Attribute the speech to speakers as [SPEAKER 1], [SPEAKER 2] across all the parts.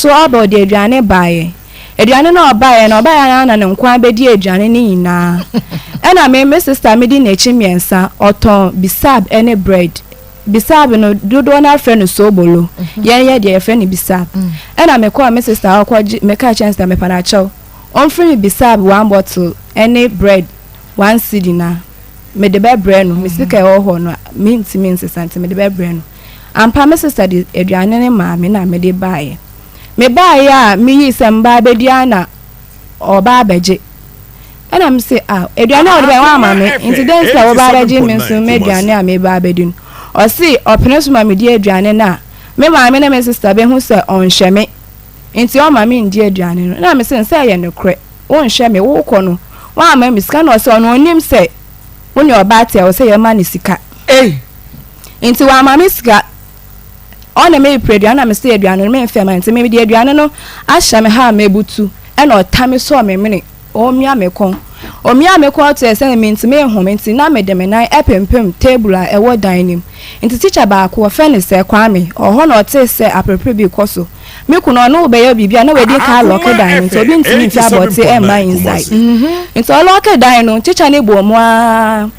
[SPEAKER 1] so about the aduane bae aduane na obae na obae na ne nkwa bedi aduane ni nyina ena me sister me di na echi miensa oton bisab ene bread bisab no dodo na friend so bolo ye de friend bisab ena me call me sister akwa me ka chance me pana chow on free bisab one bottle ene bread one cedi na me de be bread no me sika e ho no me ntimi nsesante me de be bread no ampa me sister di aduane ne ma me na me de bae me bae ya me yi samba bedia na oba beje and I'm say aduane o de wa ma me incident la oba beje me so me aduane a me ba bedin o see opene so ma me di aduane na me ma me na me sister be hu se on hye me nti o ma me ndi aduane no na me say ye ne kre won hye me wo kɔ no wa ma me sika no se on onim se woni oba tia o se ye ma ne sika nti wa ma me sika ona me preduane na me say aduane no me mfe ma nti me di aduane no ahya me ha me butu e na otame so me mene omia me kon to ese me nti me hu me nti na me de me nan epempem table a e wo dining nti teacher ba ko fe ne se kwa me oho na ote se aprepre bi koso me kuno no be ya bibia na we di ka lock dining nti obi nti nti abote e ma inside nti o lock dining no teacher ne bo mo a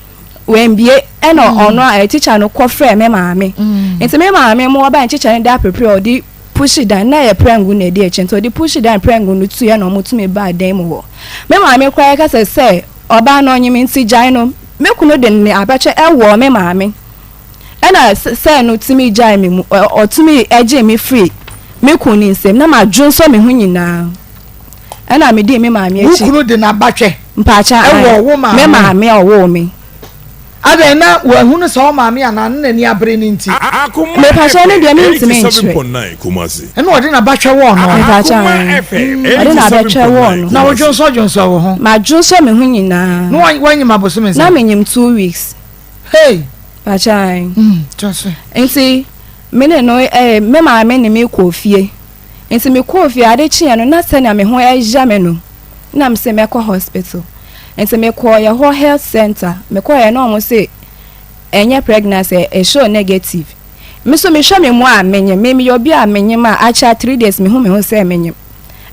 [SPEAKER 1] wembie e no ono a teacher no ko frɛ me maame nti me maame mo ba teacher ne da aprepre o di push it down na ye prangu na dey chen so di push it down prangu no tu ye no mutumi ba dan mu ho me maame kwai ka se oba na onyim nti jai no me kuno de ne abache ewo me maame e na se no tumi jai me mu otumi eje me free me kunu nsem na ma dwonso me hu nyina e na me di me maame echi kuno de na abache mpacha ewo wo maame me maame owo me Ade na wahunu so maami ana na ni abere ni nti me pacha ne de mi ntime nchwe eno ode na batwe wo no me pacha ode na batwe wo no na wo jonso wo ho ma jonso me hu nyina no wanyi maboso me na me nyim 2 weeks hey pacha jonso nti me ne no me maami ne me ko fie nti me ko fie ade chia no na se na me ho eja me no na me se me ko hospital nti me call your whole health center me call your no mo say enye pregnancy e show negative me so me hwa me mu a menye me yo bi a menye ma acha 3 days me hu say menye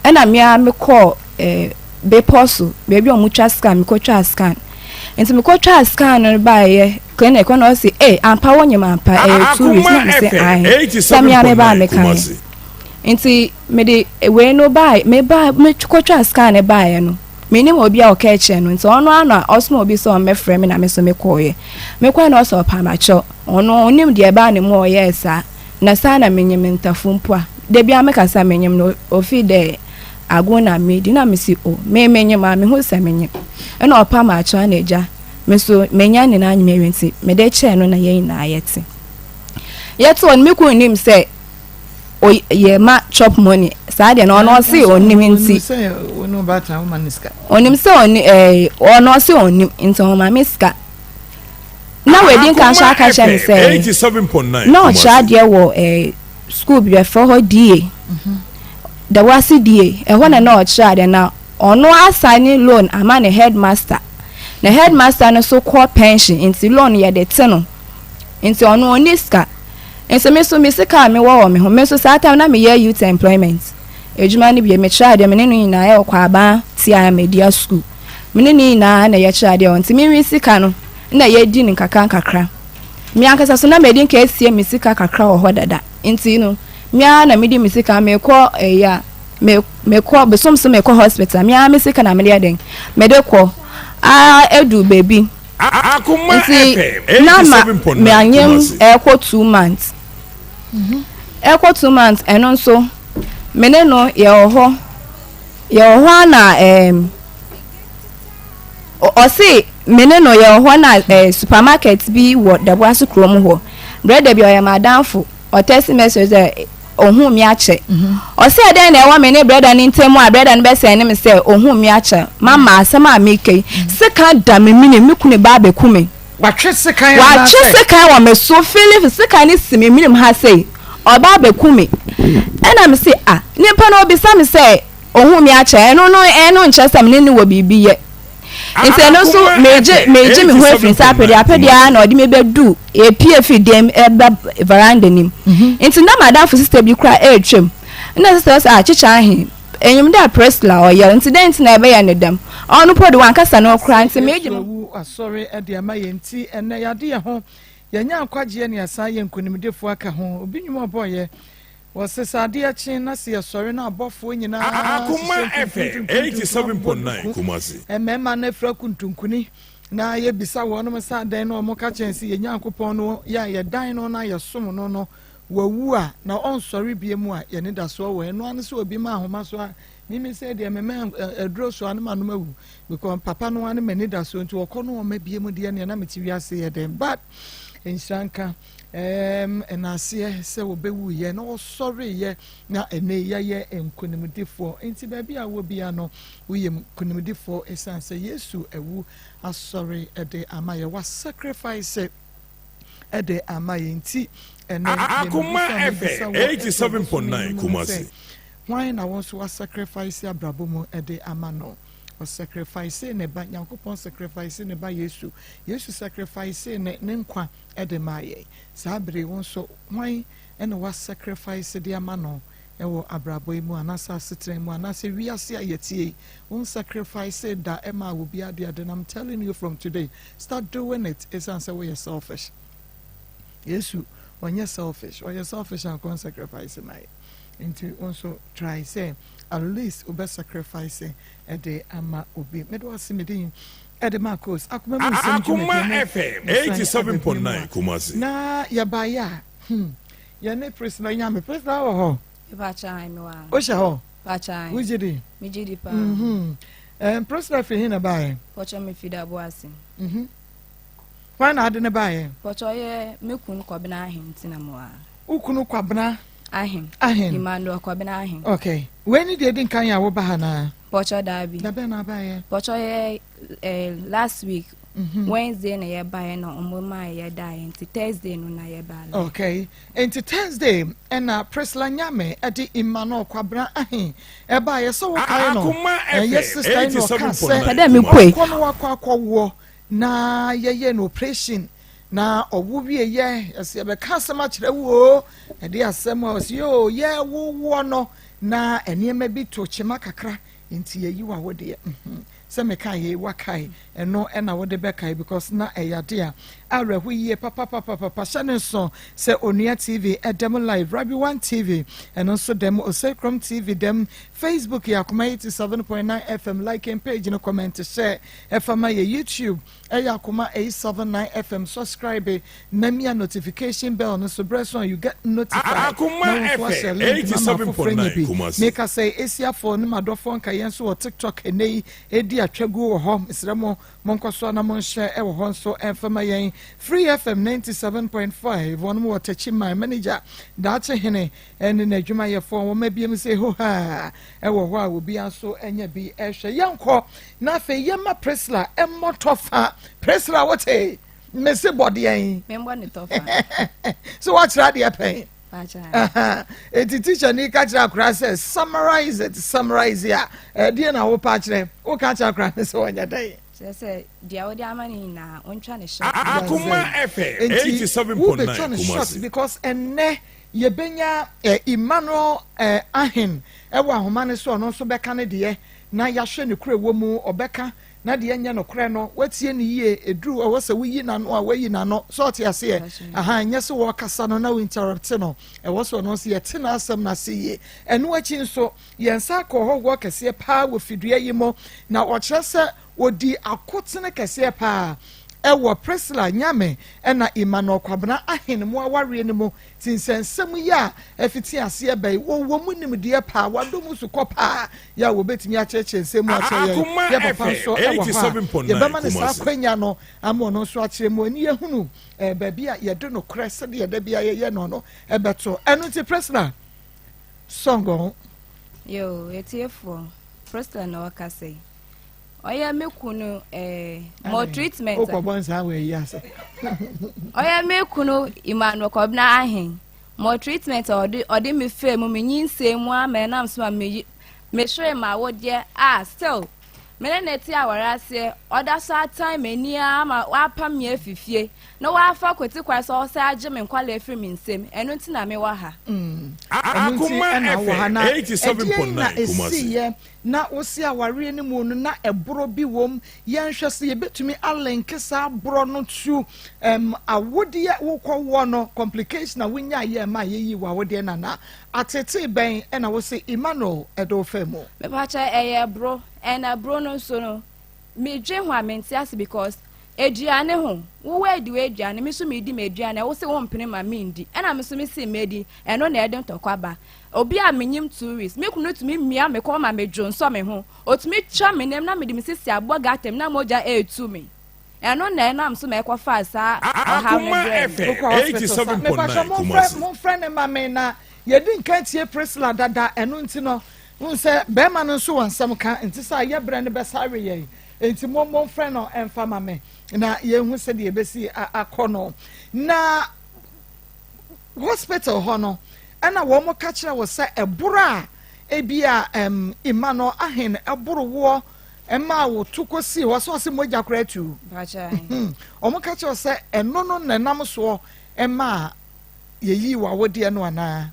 [SPEAKER 1] ena me call be poso be bi o mu twa scan me ko twa scan nti me ko twa scan no ba ye clinic no say ampa wonye ma ampa 2 weeks na me say ai samia me ba me kan nti me de we no ba me ko twa scan e ba ye no Minim obi a okeche no nti ono ana osmo obi so mefrɛ me na me so me koye me kwa na oso pa macho ono onim de ba ne mo yesa na sana menyem ntafo mpo a de bia me kasa menyem no ofi de agona me di na me si o me menyem a me hu se menyem ena opa macho na eja me so menya ne na anyeme wenti me de che no na ye na ayete yeto on me ku nim se o ye ma chop money saade no no se onim nti
[SPEAKER 2] no bata o maniska
[SPEAKER 1] onim se ono se onim nti o ma miska na we din kan sha ka che say
[SPEAKER 3] 87.9
[SPEAKER 1] no cha de wo school bi for ho die da wasi die e ho na no cha de na ono assign loan ama ne headmaster no so call pension nti loan ye de te no nti ono oniska ense me so me sika me wo me ho me so sata na me ye youth employment ejuma ni bi me try de me ne no na ye kwa ba tia media school me ne na ye try de on ti me wi sika no na ye di ni kakra me ankasa so na me di nka sie me sika kakra wo ho dada nti no me na me di me sika me ko ya me ko besom so me ko hospital me sika na me de den me de ko edu baby
[SPEAKER 3] Akoma
[SPEAKER 1] me anyem eko 2 months eko 2 months eno so mene no ye ho na o se mene no ye ho na supermarket bi wo dabo aso krom ho bread bi o ye madamfo o text message ohun mi ache o se den na e wa mene bread ni ntemu a bread ni be se ni me se ohun mi ache mama asema amike se ka da me mini me kune ba be kume
[SPEAKER 2] watwe se kan
[SPEAKER 1] wa me so feel se kan ni simi minim ha sei oba be kume ena me se nipa no obi sa me se ohun mi ache eno nche sam ni wo bibi ye nti no so meje me ho afin sa apedi na odi me bedu epie fidem eba veranda nim nti na madam for sister bi kra etwem na sister say achicha ahin enyim da presla o ye incident na ebe ya ne dam onu pod wan kasa na okra nti meje
[SPEAKER 2] wu asori e de ama ye nti ene yade ye ho yenya akwaje ne asa ye nkonimdefo aka ho obi nwum oboye wasesade a chin na se asori na abofo nyina
[SPEAKER 3] Akoma FM 87.9 Kumasi
[SPEAKER 2] emema na fra kuntunkuni na ye bisa wono sa dan no mo ka chen se yenya akopon no ya ye dan no na ye som no no wawu a na onsori biemu a ye ne da so wo eno ane se obi ma ahoma so a mimi say de meme edro so ane manoma wu because papa no ane mani da so nti okono o ma biemu de ne na meti wiase ye den but inshanka enase se obewu ye na osori ye na ene ye enkonimdifo enti ba bia wo bia no woyem konimdifo esanse Yesu ewu asori ede amaye wa sacrifice ede amaye nti
[SPEAKER 3] Akoma FM 87.9 Kumasi
[SPEAKER 2] why na won so wa sacrifice abrabomo ede amano o sacrifice ne ba Nyankopon sacrifice ne ba Yesu sacrifice ne nkwa ede maye sabre won so why ene wa sacrifice de amano ewo abrabo mu anasa setren mu anasa wiase ayetie won sacrifice da ema wo bia de I'm telling you from today start doing it. It's answer we are selfish. Yesu when you're selfish and con sacrifice my into also try say at least ube sacrifice a day ama obi medo asimedin ede Maa Akos
[SPEAKER 3] Akoma FM 87.9 Kumasi
[SPEAKER 2] na yabaya ya ne prisoner nyame prisoner ho
[SPEAKER 1] ba chai me wa
[SPEAKER 2] o she ho
[SPEAKER 1] ba chai
[SPEAKER 2] wujidi
[SPEAKER 1] mi jidi pa
[SPEAKER 2] prisoner fi hin na bae
[SPEAKER 1] pocho me fida bo asin
[SPEAKER 2] why na ade ne bae
[SPEAKER 1] pocho ye mekun kwabena ahin tina mo a
[SPEAKER 2] ukunu kwabena
[SPEAKER 1] ahin imando kwabena ahin
[SPEAKER 2] okay when you did kan ya wo ba na
[SPEAKER 1] pocho dabi
[SPEAKER 2] da be na bae
[SPEAKER 1] pocho ye last week Wednesday na ye bae na omoma ye die nti Thursday no na ye bae
[SPEAKER 2] okay nti Thursday na presla nyame ade imano kwabena ahin e bae so wo kai no yes sister no ka say
[SPEAKER 1] kada me koi
[SPEAKER 2] kono akwa na ye no operation na owu wie ye ase be ka asem akire wo e de asem o se yo ye wo no na eniema bi to chima kakra nti ye yiwa wo de se me kan ye wakai eno na wo de be kai because na eyade a awrehu ye papa shanenso se Onua TV edem live Rabi 1 TV eno so dem Osekrom TV dem Facebook ya Akoma 87.9 FM like and page no comment share FM ya YouTube ya Akoma 879 FM subscribe na mia notification bell no so press on you get notified
[SPEAKER 3] Akoma FM 87.9 Kumasi
[SPEAKER 2] make us say esia for no madofo nka yenso wo TikTok enei edi atwagu wo ho mesremo monkoso na monhye e wo ho nso enfama yen Free FM 97.5 one more touching my manager that's hene and in adwuma ye for wo mabiem say ho ha e wo ho a obi aso enya bi ehwe yanko na fe yema presla emotofa presla wote mese body yen
[SPEAKER 1] membo ne tofa
[SPEAKER 2] so what's that the pain
[SPEAKER 1] pacha
[SPEAKER 2] teacher ni ka kira kura say summarize ya die na wo pa kire wo ka kira kura so wonya dai
[SPEAKER 1] say dia wodi amani na ontwa ne sha
[SPEAKER 3] Akoma FM 87.9 Kumasi
[SPEAKER 2] because enne ye benya Emmanuel ahin ewa ahoma ne so no so beka ne de na yahwe ne kura wo mu obeka na de nya no kura no watie ne yie eduru wo se wuyi na no a wayi na no so te ase aha nya se wo kasa no na we interrupt no wo so no se ye te na asem na se ye eno achi nso yensa ko ho wo kase pa wo fidua yi mo na o kire se odi akotene kase pa ewo presla nyame na Emmanuel kwabena ahin mo aware ne mo tinsensem ya afiti ase bai wo mu nim de pa wadom su kopa ya wo betimi a cheche nsem a cheche ya papa so ewo ha ye bema ne sa kwanya no amo no so a kire mo ani ehunu ba bia ye do no krese de da bia ye no no ebeto enu ti presla songo
[SPEAKER 1] yo etiefo presla na wakase oya mekunu more treatment
[SPEAKER 2] okobonsa we yes
[SPEAKER 1] oya mekunu Emmanuel kwabena ahin more treatment odi me fe mu me nyinsem mu amenam so me sure ma wo de still mene neti awarase oda so time ania ama wapam me afifie na wafa kweti kwa so se age me nkwala efiri me nsem eno nti na me wa ha
[SPEAKER 3] Akoma FM 87.9
[SPEAKER 2] Kumasi na osi aware ne mu no na eboro bi wom yenhwe se yebetumi alenkesa aboro no tu awode wokwo no complication na wonya ye ma yeyi wa wode na atete ben na wo se Emmanuel Edofemo
[SPEAKER 1] me pacha eye bro na bro no so no me dwe ho amenti ase because eduane ho wo edi we eduane me so me di me eduane wo se wo mpene ma me ndi na me so me se me di eno na ede ntokwaba obi a menyim tourist me kunu tumi mia me ko ma me dwonso me ho otumi twa me nem na me di me sisi agbo gatem na moja etu me eno na na so me kwa fa sa
[SPEAKER 3] Akoma FM 87.9 Kumasi
[SPEAKER 2] mo friend ma me na yedi nkantie Priscilla dada eno nti no unse be ma no so wansam ka nti sa ye bre ne be sare ye enti mo friend no emfa ma me na ye hu se de besi akono na hospital hono ana wo mo ka kire wo se ebura ebia Emmanuel ahen eburu wo ema wo tukosi wo so se moja kratu
[SPEAKER 1] pacha
[SPEAKER 2] o mo ka kire se eno no nenam so ema yeyi wa wode no ana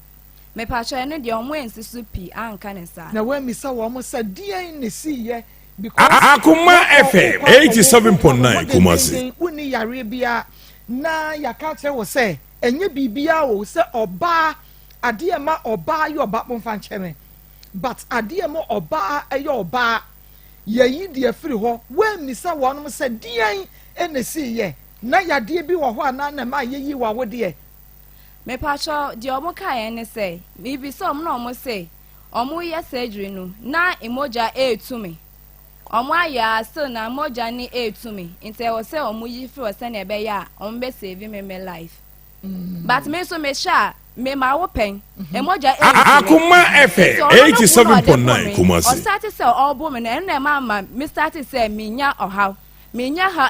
[SPEAKER 1] me pacha eno de omo ensisu pi anka ne sa
[SPEAKER 2] na we mi sa wo mo sa dien ne siye because
[SPEAKER 3] Akoma FM 87.9 Kumasi
[SPEAKER 2] uni yare bia na yaka kire wo se enye bibia wo se oba ade ma oba yo oba mo fa ncheme but ade ma oba ayo oba yeyi de afiri ho we mi sa wo no se dien ene siye na yade bi wo ho ana na ma yeyi wa wo de
[SPEAKER 1] me pacha di omo kai ne say me bi so omo na omo say omo ye surgery no na emoja etu me omo aya so na emoja ni etu me nte wo say omo yi fi wo say na ebe ya omo be save me life but me so me sha me ma wo pen emoja
[SPEAKER 3] Akoma FM 87.9 Kumasi
[SPEAKER 1] o start say obo me na ma me start say minya ha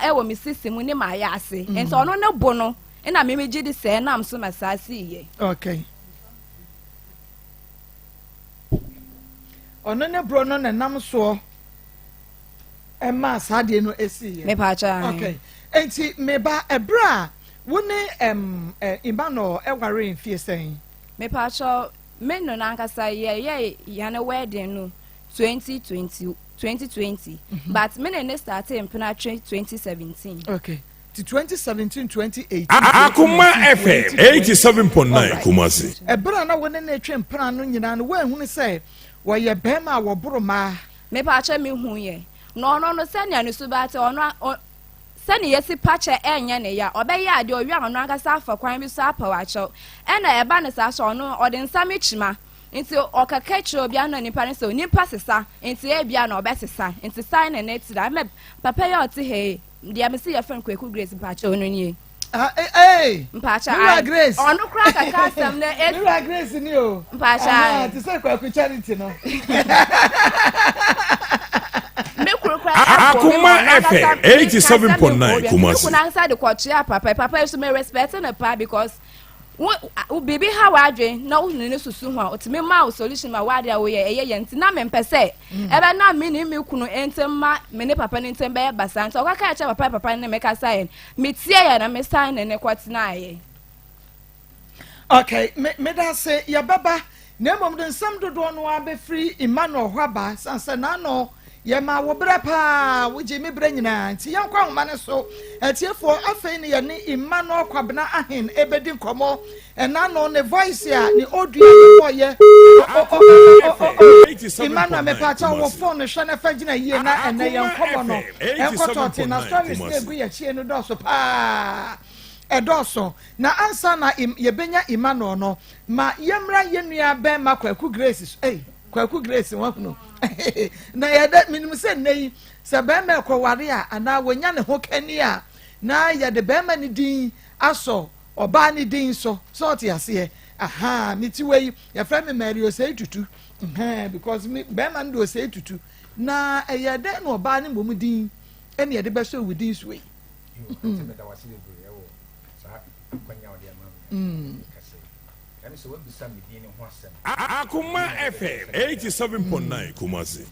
[SPEAKER 1] e wo me system ni ma ya ase nte ono ne bo no na me meji di se na amso masasi ye
[SPEAKER 2] okay ono ne bro no na nam so e ma sade no esi ye
[SPEAKER 1] me pacha
[SPEAKER 2] okay enti me ba ebra woni Emmanuel eware mfie sen
[SPEAKER 1] me pacha me no na nkasa ye ya na wedding no 2020 but me na start in pena 2017
[SPEAKER 2] okay 2017-2018
[SPEAKER 3] Akoma FM 87.9 Kumasi
[SPEAKER 2] ebra na woni na etwe mpra no nyina no wa hu se wo ye bema wo boro ma
[SPEAKER 1] me pacha me hu ye no se nya ne subate ono se ne yesi pacha enye ne ya obeya ade owi ano akasa afa kwan bi so apawacho na eba ne sa so ono ode nsame chima nti okaka chi obi ano nipa ne so nipa sesa nti e bia na obesesa nti sign na net da me papa ya oti he dia me see your friend Kweku Grace pacha onu nie
[SPEAKER 2] mpacha Grace
[SPEAKER 1] onu kra kaka asem na
[SPEAKER 2] Mira Grace ni o
[SPEAKER 1] mpacha
[SPEAKER 2] ti say Kweku charity no
[SPEAKER 1] me kuru kra
[SPEAKER 3] Akoma FM 87.9 Kumasi
[SPEAKER 1] kuna answer the kwachi papa you me respect na pa because wo baby how adwen na wo ne susu ho a otime ma solution ma wade a wo ye nti na me mpese ebe na me ni me kunu entem ma me ne papa ne entem be ya basa nti okaka cha papa ne me ka sign me tie ya na me sign ne kwati na aye
[SPEAKER 2] okay me da say ya baba na mom den sam dodo no abe free Emmanuel Hwaba sanse na no ye ma wo bra pa wo je me bra nyina nti yan kwa homa ne so atiefo afei ne ye ne Emmanuel Kwabena ahen ebedi nkomo na no ne voice ya ne odua ne boye Emmanuel me pa cha wo phone hwe na fa gina yie na ene ye nkomo no enkoto na stories ne gu ye chie no do so pa edoso na ansa na ye benya Emmanuel no ma yemra ye nua be ma Kweku Grace Kweku Grace wahuno na yada minimum se nei se be me kware a ana wonya ne ho kani a na yade be ma ni din aso oba ni din so ti ase aha miti wei ya fra me Mario say tutu because me be ma ndo say tutu na yade no oba ni mbom din ene yade be so within sway
[SPEAKER 3] Akoma FM 87.9 Kumasi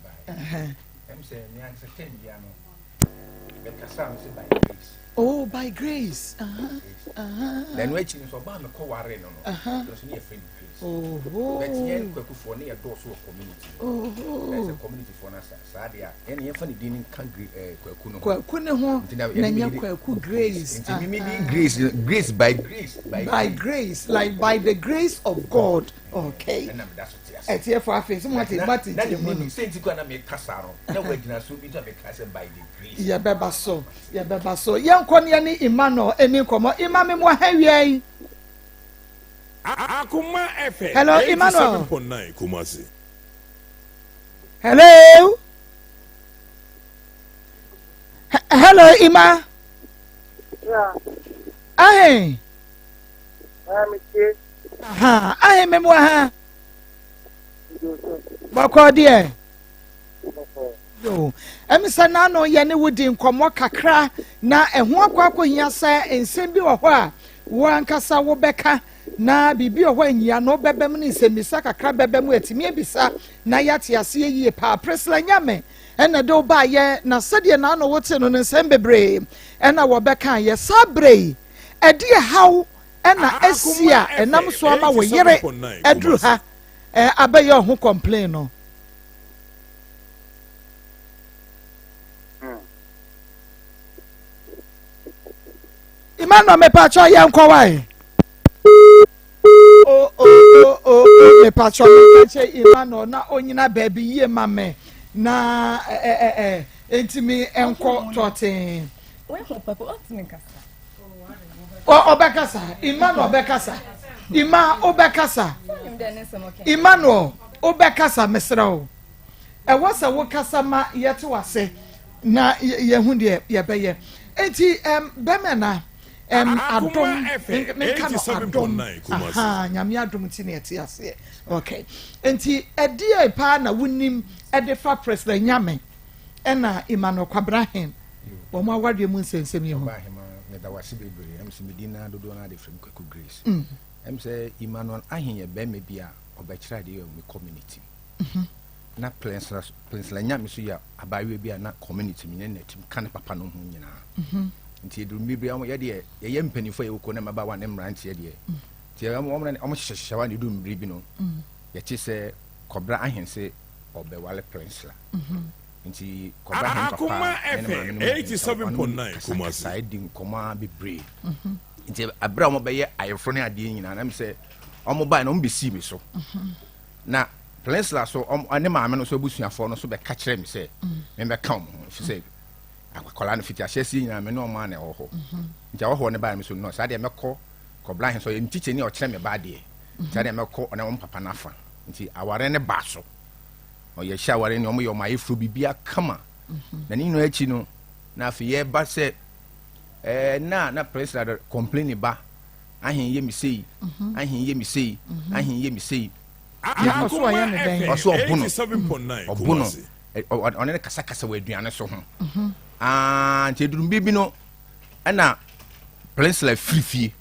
[SPEAKER 2] Oh, by grace.
[SPEAKER 4] Then waiting for Bama Koware, no, a friend. Oh, but yen for near doors of community. Oh, there's a community for us, Sadia, any funny didn't
[SPEAKER 2] grace.
[SPEAKER 4] Grace by grace,
[SPEAKER 2] by grace, like by the grace of God. Okay.
[SPEAKER 4] And that's what
[SPEAKER 2] it's here for our face. But
[SPEAKER 4] it's saying to make Cassaro. No way can I so be by the grace.
[SPEAKER 2] Yeah, Baba so. Yeah, Baba so. Young Konyani Emmanuel, any comma, Imam more heavy.
[SPEAKER 3] Akoma FM.
[SPEAKER 2] Hello, Emmanuel.
[SPEAKER 3] 87.9 Kumasi.
[SPEAKER 2] Hello. Hello, Ima.
[SPEAKER 5] Yeah.
[SPEAKER 2] Aye.
[SPEAKER 5] I'm here.
[SPEAKER 2] Aha. Aye, memoir. Bako dear. Yo. Emisa na no ye ne wodi nkomo kakra na eho akwa hia sa ensem bi wo ho a wo ankasa wo beka na bibi ohwa nyia no bebem ne nsemmisa kakra bebem atimi ebisa na yate ase yie pa presla nyame ena do ba ye na sede na no wote no nsem bebre ena wo beka ye sabre edi haw ena asia enam so ama wo yere edru ha abaye ho complain no Imano me pacho ye nkowai me pacho me kache Imano na onyina baby ye mame na entimi enko totin
[SPEAKER 1] we ho papa otimi kasa
[SPEAKER 2] obekasa Imano obekasa Ima obekasa Imano obekasa mesrao e wasa wo kasa ma yete wase na ye hu de ye beye enti bemena adom meka no adom aha nyame adom ti na ete ase okay enti edie pa na wonim edefa president nyame ena Emmanuel Kwabrahin wo ma awade mu nsensem ye ho
[SPEAKER 4] me da wase bebre em se medina dodo na de from Kwaku Grace em se Emmanuel ahenye be me bia obekira de me community na plans la nyame so ya abawe bia na community me na tim kan papa no ho nyina nti edu mibri am ye de ye mpanifo ye ko na maba wa ne mrantie de ti am hyehyehyewa ne du mibri bi no ye ti se kobra ahense obewale prince la nti kobra ahen papa
[SPEAKER 3] Akoma FM 87.9 Kumasi
[SPEAKER 4] side nkoma bebre nti abra mo be ye ayefro ne ade nyina na me se omo ba na omo be si me so na prince la so ane maame no so busuafo no so be ka kire me se me be ka mo fi se akwakola no fiti ahyesi nyina me no ma na ho ntia wo ho ne ba me so no sa de mekọ kobla hen so ye ntiche ni o kire me ba de sa de mekọ ona wo papa na fa nti aware ne ba so o ye sha aware ni o mo ye o ma ifro bibia kama na ni no achi no na afi ye ba se na president complain ba ahen ye mi sei ahen ye mi sei ahen ye mi sei
[SPEAKER 3] Akoma FM 87.9 Kumasi
[SPEAKER 4] one kasa wa aduane so ho nti durum bibi no na place la free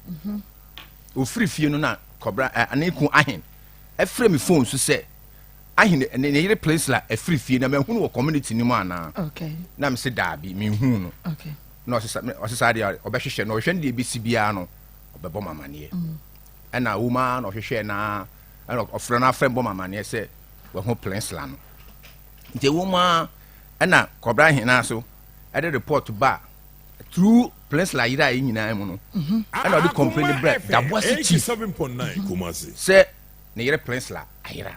[SPEAKER 4] o free no na kobra aneku ahen efre me phone so se ahen ne yire place la free na me hu no community ni mu ana
[SPEAKER 2] okay
[SPEAKER 4] na me se da bi me hu no
[SPEAKER 2] okay
[SPEAKER 4] no osesa de obehwehwe no hwe de bi sibia no obebo mamane na woma no hwehwe na ofre na afre bo mamane se we hu place la no nti woma na kobra ahen na so ade report ba through place la yira nyina mu no na odi complain bread da bosi chief
[SPEAKER 3] 87.9 Kumasi
[SPEAKER 4] se ne yire place la ayira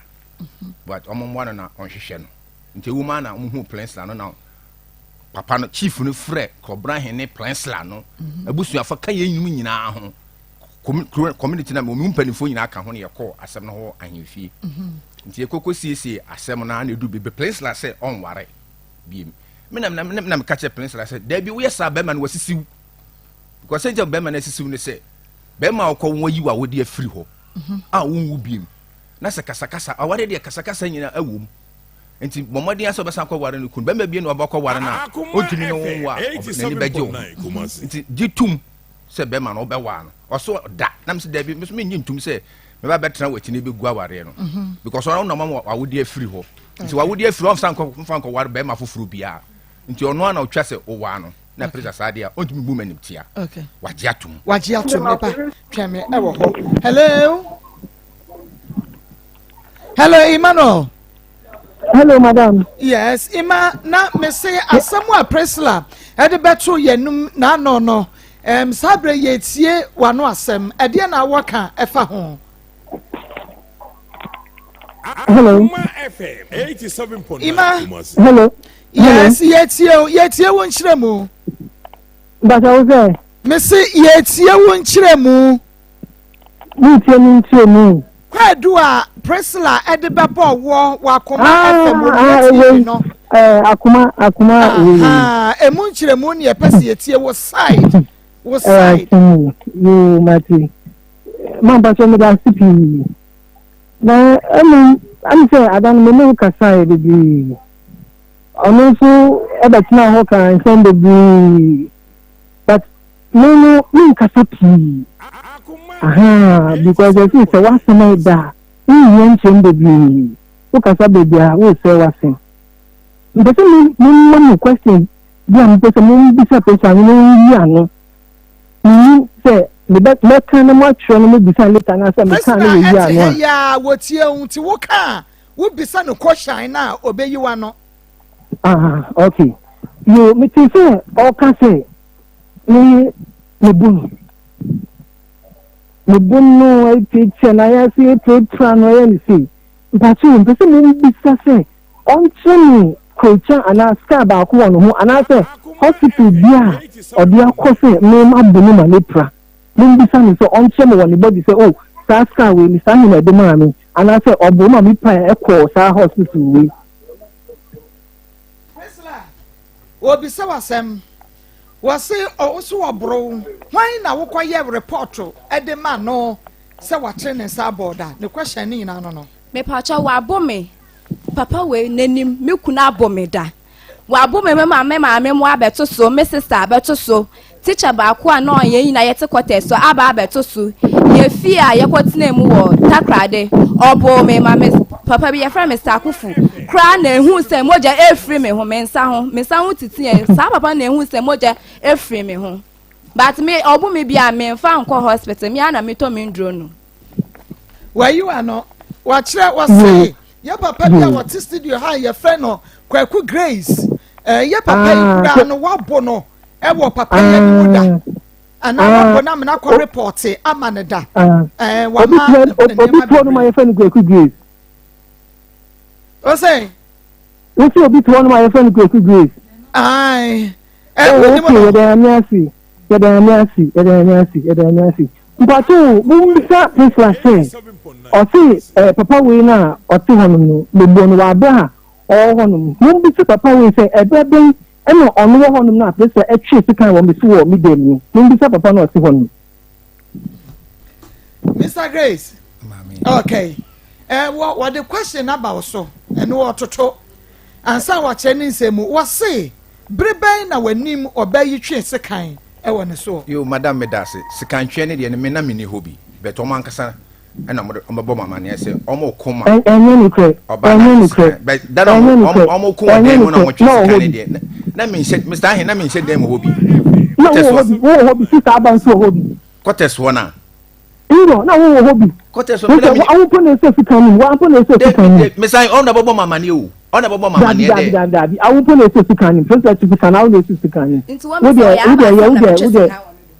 [SPEAKER 4] but omomwa no na onhwehwe no nti woma na omhu place la no na papa no chief no frɛ kobra hen ne place la no abusuafo ka yenyum nyina ho community na mo mpanifo nyina aka ho ne yɛkɔ asɛm no ho ahemfie nti ekoko siesie asɛm na na edu be place la sɛ onware biem me na catch a prince la say there be we sa be man wasisiw because say be man asisiw ne say be ma akọ won yi wa wodi afiri ho a won wu biem na se kasa aware de kasa nyina awom enti momodi aso be san akọ ware no kun be ma bie no obakọ ware na otumi no won wa na ni beje wo enti gitum se be man no be wa no oso da na me se there be me nyi ntum se me ba betra wetini be gu aware no because ono na ma awodi afiri ho nti wawodi afiri on sanko mfanko ware be ma foforo bia nti ono ana otwa se owa no na pressure sade a ontumi bu manim tia
[SPEAKER 2] okay
[SPEAKER 4] waje atum
[SPEAKER 2] pa tweme e wo ho hello Emmanuel.
[SPEAKER 6] Hello, madam.
[SPEAKER 2] Yes, Ima, na me say asamu a presla. Ede beto yenum na no. Sabre yetie wano asem. Ede na waka efa ho.
[SPEAKER 6] Hello.
[SPEAKER 3] FM 87.9.
[SPEAKER 2] Ima.
[SPEAKER 6] Hello.
[SPEAKER 2] Yes, yetie won chiremu.
[SPEAKER 6] But I was there.
[SPEAKER 2] Me say yetie won chiremu.
[SPEAKER 6] Me.
[SPEAKER 2] Kwadu a presla ede bebo wo wakoma FM no.
[SPEAKER 6] Akoma.
[SPEAKER 2] Emu chiremu ne epese yetie wo side.
[SPEAKER 6] You mati. Mamba so me da sipi. Na I'm say I don't know kasa e bi. Ono so e be tina ho kan send bi. But no kasa pi. Because I see say what's my da. You send bi. O kasa baby a o say wasin. But me question. Bi am pese me bi say person no yi ano. Say the back na much no me bisa later na say me kan no yi ano.
[SPEAKER 2] Ya wotie unti wo ka wo bisa no question na obeyi wa no.
[SPEAKER 6] Okay. You me say o ka say me bunu no I picture na ya see plan no ya ni see. But you pese me bisa say on training coach ana ska ba ko no ho ana say hospital bia odi akose me mabunu ma lepra me bisa ni so on chemo woni body say oh saska we ni sani na de ma me ana say obo ma mi pa e ko sa hospital we
[SPEAKER 2] Presla obi se wasem wase o so obro hwan na wo koye report e de ma no se wa training sa border the question ni na no
[SPEAKER 1] me pacha wa abome papa we nanim me kuna abome da wa abome me mo abeto so me sister abeto so teacher ba ko a no ye na yete kwete so aba abeto so ye fi a ye kwotena mu wo takrade obo me papa bi ye fra me sakufu kra na ehu se moja efri me ho me nsa ho titi e sa papa na ehu se moja efri me ho but me obo me bia me fa nko hospital me ana me to me ndro no
[SPEAKER 2] where you are no wa kire wa say ya papa bia what studio ha ye friend no kwaku Grace ye papa ikura no wabo no e wo papa ye ni da ana wabo na me na ko report ama ne da wa ma
[SPEAKER 6] obi to no my friend kwaku Grace
[SPEAKER 2] o say
[SPEAKER 6] we see obi to no my friend kwaku Grace
[SPEAKER 2] ai
[SPEAKER 6] we mo da nyasi but we bisa this say o see papa we na o ti hono no le bo no wa ba o hono mo bisa papa we say ebebe eno ono wo hono na place e twe sika wo me so wo me dem ni mo bisa papa na o ti hono
[SPEAKER 2] Mr. Grace okay what the question about so and what to ansa wa che ni nsem wo say breben na wanim obayi twe sekan e wo ne so
[SPEAKER 4] yo madam medase sekan twe ne de ne me na me ni hobi beto man kasa ena mo mama ne se omo koma
[SPEAKER 6] enye ni kre
[SPEAKER 4] but that omo koma dem na mo twe sekan de na me se Mr. Ahen na me se dem hobi
[SPEAKER 6] no hobi sister abanso hobi
[SPEAKER 4] kotes wona
[SPEAKER 6] no na wo hobi
[SPEAKER 4] kotes
[SPEAKER 6] wo awu pone se sekan wo pone se sekan
[SPEAKER 4] Mr. Ahen ona bobo mama ne o ona bobo mama ne de
[SPEAKER 6] dabi awu pone se sekan first to sekan awu ne se sekan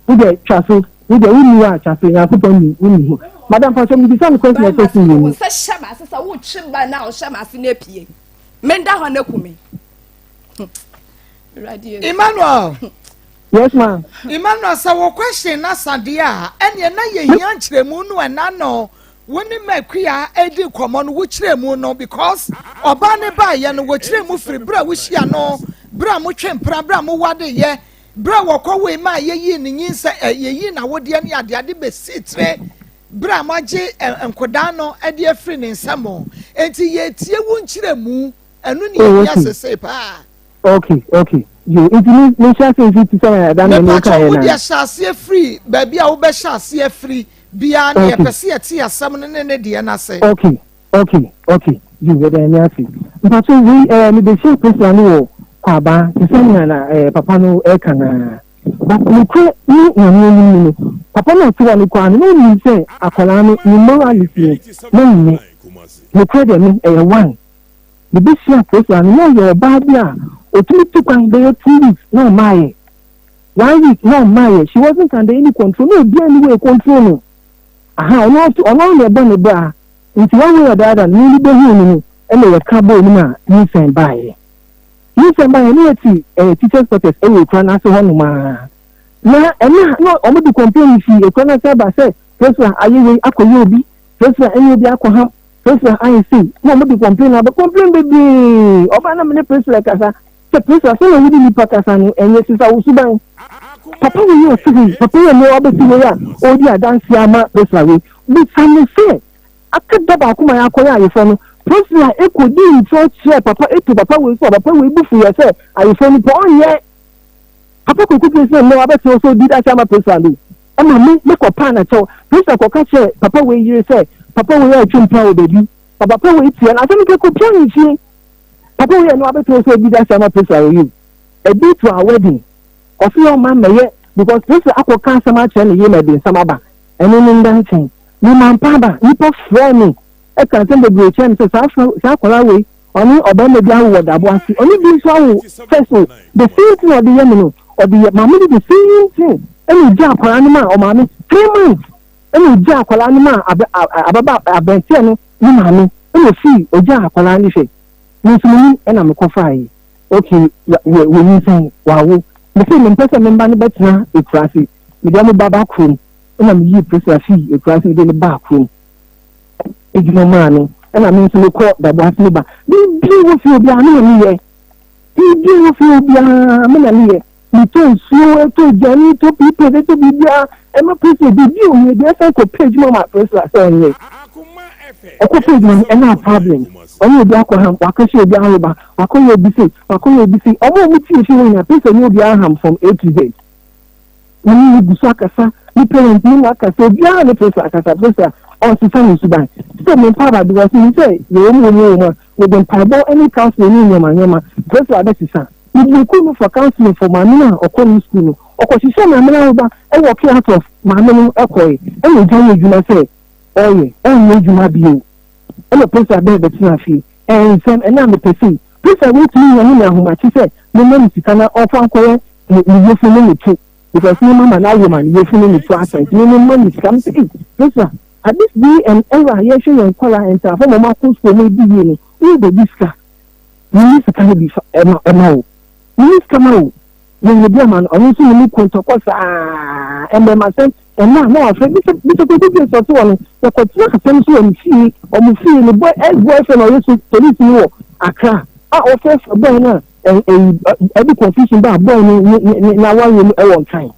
[SPEAKER 6] wo de chaso we dey win wa chafe ya ko ni win madam for some be some question question you
[SPEAKER 1] se shama se sa wo chimba na o shama se na pie menda ho na kumi
[SPEAKER 2] Emmanuel
[SPEAKER 6] yes ma'am
[SPEAKER 2] Emmanuel sa wo question na sadia ene na ye hia nkyeremu no na no woni makuya edi komo no wo kyeremu no because oba ne ba ye no wo kyeremu firi bra wo hia no bra mo twempra bra mo wade ye bra wokọ we ma yeyi ni nyinsa yeyi na wode ne ade be sitre bra magye enkoda no ade afri ne nsamo enti ye tie wo nkyeremu enu ne ya sese pa
[SPEAKER 6] okay you it me share say it to say that na no kai na
[SPEAKER 2] wo dia shase free ba bia wo be shase free bia na yɛpɛse yɛte asɛm no ne deɛ no ase.
[SPEAKER 6] Okay. You get the answer. But so we the same person no kwaba the same na papa no kana. But we could no papa no to one kwa no mean say akola no morality no we could them one. The big person no your bad ya o to kan dey 2 weeks no my 1 week no my she wasn't under any control no be any way control no. Aha no no be bra. Nti one way or the other ni be hu ni ene ye ka bo ni ma Nsem bae ni ati teachers quarters e we kra na so ho no ma na ene no o mo di complain fi e kra na say ba say person ayewe akoye obi person enye obi akoha person ayi see no mo di complain na complain be oba na me person like asa say person so we di ni pakasa no enye sisa usuban papa we you see papa we no obesi we ya o di adansi ama person we bi same say akada Akoma ya koya ayefo no person ekodi nso che papa papa we so papa we bufu ya say ayefo no onye papa ko kuku say no abeti so di da chama person do ama me ko pa na cho person ko ka che papa we yire say papa we ya twumpa o baby papa we tie na say me ko plan chi papa we no abeti so di da chama person you a bit to our wedding of your man meye because person akoka sama che ne ye na bin sama ba eno ni ndanchen ni man paba ni po frame e kan se de bro chen se sa kola we oni oba me bia wo dabo asi oni bi so wo so the same thing of the yemen or the mama the same thing eni ja akola ni ma o mama 3 months eni ja akola ni ma ababa abente no ni mama eni fi o ja akola ni fe ni sumi e na me ko fai okay we ni say wawo me say me pese me ba ni betina e krasi me dia mo baba krum ina me yi pressure fi e krasi de ni ba krum ejuma manu ena me nso ko da bo asini ba bi wo fi obi anu ni ye bi wo fi obi anu na ni ye ni to so to jani to people to bi bia e ma pressure bi o ni de say ko page mo ma pressure say ni e ko page mo e na problem oni obi akoham wakoshi obi ahuba wakoye obi si omo mu ti fi ni pressure ni obi aham from A to Z ni gusa kasa ni parent ni akasa obi aham pressure akasa pressure or to find Sudan. So, my father, because he say, you know, with them payable any counseling in your man, just like that, sir. If you couldn't for counseling for Mamma or calling school, or because you say, Mamma, I walk out of Mamma, okay, and you join you, say, oh, yeah, and you might be you. And the place I bear the Tinafi, and Nsem, and I'm the person. Please, I wait to me, and whom I say, no man is going to offer quiet, you're feeling it too. Because no man, now woman, you're feeling it twice, and no man is coming to eat. Yes, sir. At this be an error, yes, you and color and stuff. For my course for me, beginning, you the disca. You need to kind of be a no. You need to come out. When the dear man, or you see me, and then myself, and now, afraid this is a good one. The continent comes to and see, or me see the boy, ex boyfriend, or you to police you, Accra. I offer a burner and every confusion about burning now one time.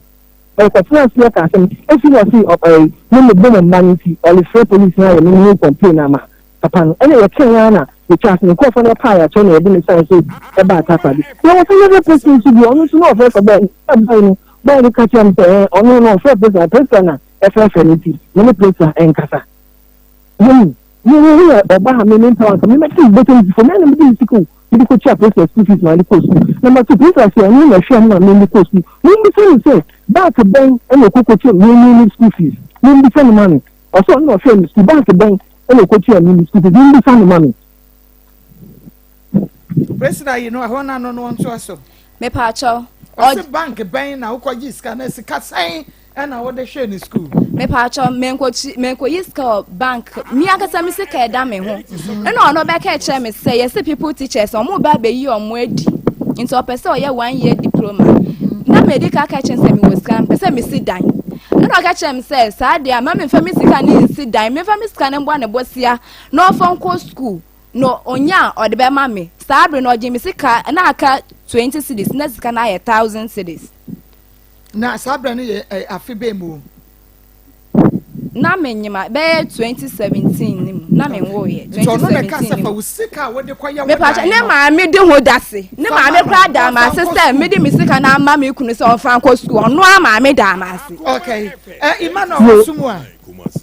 [SPEAKER 6] Continue to look at them. If you see of a woman money or the free police now, you complain upon any Kenyana, which has no call for the fire, Tony, I didn't say about Tapadi. There was another person to be honest, no, first of all, by the catch and say, or no, first person, FFNT, many places and Casa. You know, Obama, many pounds, I mean, buttons for many people. You could check this school fees on the coast. Number 2, please, I say, I mean, I share my main coast. When the say, back a bank and a cocoa chip, no school fees. When the send money. Also, no friends to bank a bank and a coach and school fees. When the send money.
[SPEAKER 2] President, you know, I want to know one to us.
[SPEAKER 1] Me pacho.
[SPEAKER 2] Or bank a bank now, what you scan as a cat and I want to share in school.
[SPEAKER 1] Me pacho menko yiska bank mi akasa mi se ka da me ho no no be ka che me say yes people teachers omo ba be yi omo adi nti opese oye 1 year diploma na medical ka che se mi wo scan pese me si dan no ka che me say sa dia ma me fa mi sika ni si dan me fa mi sika ne bo na bosia no fon ko school no onya o de be ma me sa abre no je mi sika na aka 20 cedis na sika na 1000 cedis
[SPEAKER 2] na sabra ni afibe mu
[SPEAKER 1] na menyima be 2017 na me wo ye
[SPEAKER 2] 2017
[SPEAKER 1] me pa ne ma me de ho dase ne ma me pra da ma sister me de me sika na ma me kunu se on fan ko school no ma me da ma se
[SPEAKER 2] okay Emmanuel Sumwa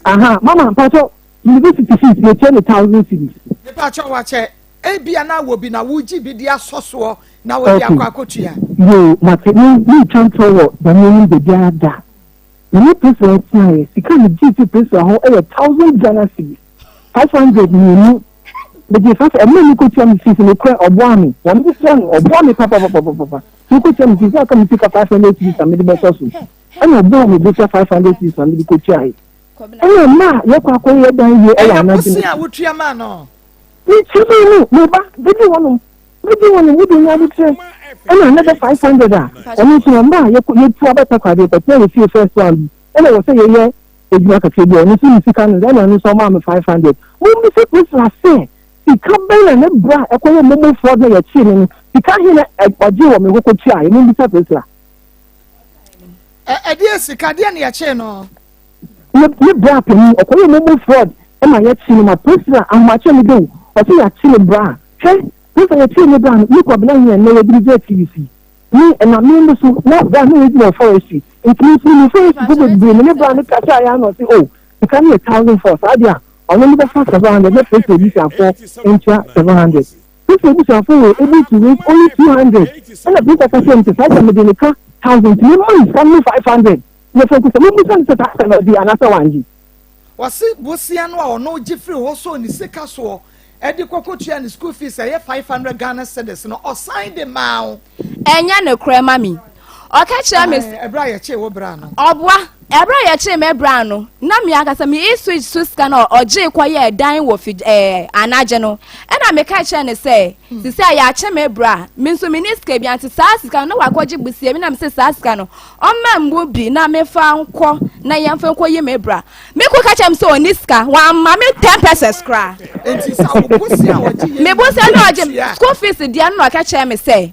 [SPEAKER 6] aha mama mpacho university fees me 10,000 cedis
[SPEAKER 2] me pacho wa che ebia na wo bi na wo gi bi dia soso na wo dia kwa kotua
[SPEAKER 6] yo mate ni chanto wo da ni be dia da ni person say sika ni gi person ho 1,000 Ghana cedis 500 ni the difference and many could tell me fees in the credit or one this one or one papa you could tell me fees I come to 500 cedis and the best also and a bomb with this 500 cedis and the could try and ma you can call you down here and I'm
[SPEAKER 2] see I would your man no
[SPEAKER 6] me ba maybe one we do not say and another 500 and it's your ma you two better credit but tell you first one and I was say yeah it's not a trade and you see can then and so mama 500 we say this last say he come back and then bra e ko mo for the chin he can hear e gbaji wo me ko tia e ni bisa pesa
[SPEAKER 2] e dia sika dia na ya che no
[SPEAKER 6] ni bra pe ni e ko mo for e ma ya chin ma pesa an ma che mi do o ti ya chin bra che pesa ya chin bra ni ko bla here na ya dirije TVC ni e na mi so na bra ni no forest it means ni forest go be ni bra ni ka cha ya no say oh you can 1,000 for sadia only the first 700 let us say this for intra 700 this is for able to raise only 200 and the bigger person to fight them in the 1,000 minimum is only 500 you focus on maybe some to the another one
[SPEAKER 2] wasi bosia no a no gi free ho so ni sika so e di kokotua ni school fees e 500 Ghana cedis no o sign the maw
[SPEAKER 1] enya ne kura mami o ka kira me
[SPEAKER 2] ebra ye che wo bra no
[SPEAKER 1] obwa ebra ye che me bra no na me aka me switch so sika no oje kwaye dan wo fi anaje no e na me ka kira ne se si ya che me bra me nso me ni sika bi anti sa sika no wa kwaje busie me na me se sa sika no o ma mbo bi na me fa nko na ye mfa nko ye me bra me ko ka kira me se oni sika wa ma me 10 pesos kra
[SPEAKER 2] enti sa wo bosia wo gi
[SPEAKER 1] me bosia no oje school fees dia no ka kira me se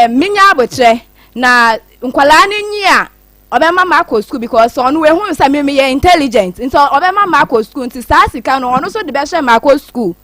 [SPEAKER 1] minya abotre na nkwala ni nyia obema Maa Akos school because onu we hu say me ye intelligent nti obema Maa Akos school nti sa sika no onu so de be hwe Maa Akos school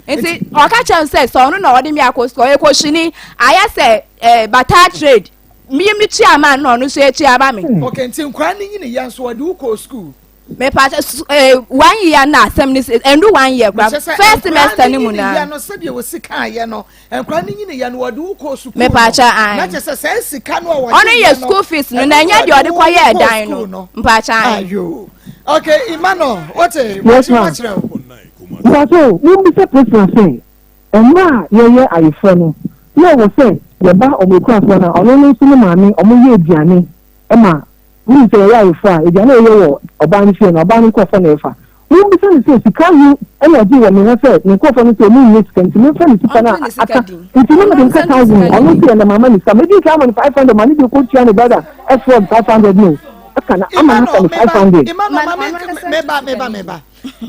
[SPEAKER 1] nti o ka chan say so onu na odi Maa Akos school e ko shini aya say bata trade mi chairman no onu so e aba me
[SPEAKER 2] okay nti nkwa ni nyine yan so odi uko school
[SPEAKER 1] me pa 1 year na Nsem ni endu 1 year kwa first semester ni mu na
[SPEAKER 2] ya no se de wo sika ye no nkwa ni nyine yan odi uko school
[SPEAKER 1] me pa cha an
[SPEAKER 2] na che se sika no wo
[SPEAKER 1] onu ye school fees no na nya de odi kwa ye dan no mpa cha an
[SPEAKER 2] ayo okay Imano what
[SPEAKER 6] yes ma so we be say person say oma ye ayefo no ye wo say ye ba omekwa so na onu no sinu maami omo ye aduane e ma we say ya ifa e dia na ye wo oba ni fe na oba ni ko fo na ifa we be say sika hu e na di wo me say ni ko fo ni say me yes kan ti me fa ni sika na aka nti me me nka 1,000 onu say na mama ni sa me di ka man 500 mani di ko tia ni brother effort 500 no aka na ama na 500
[SPEAKER 2] Imano meba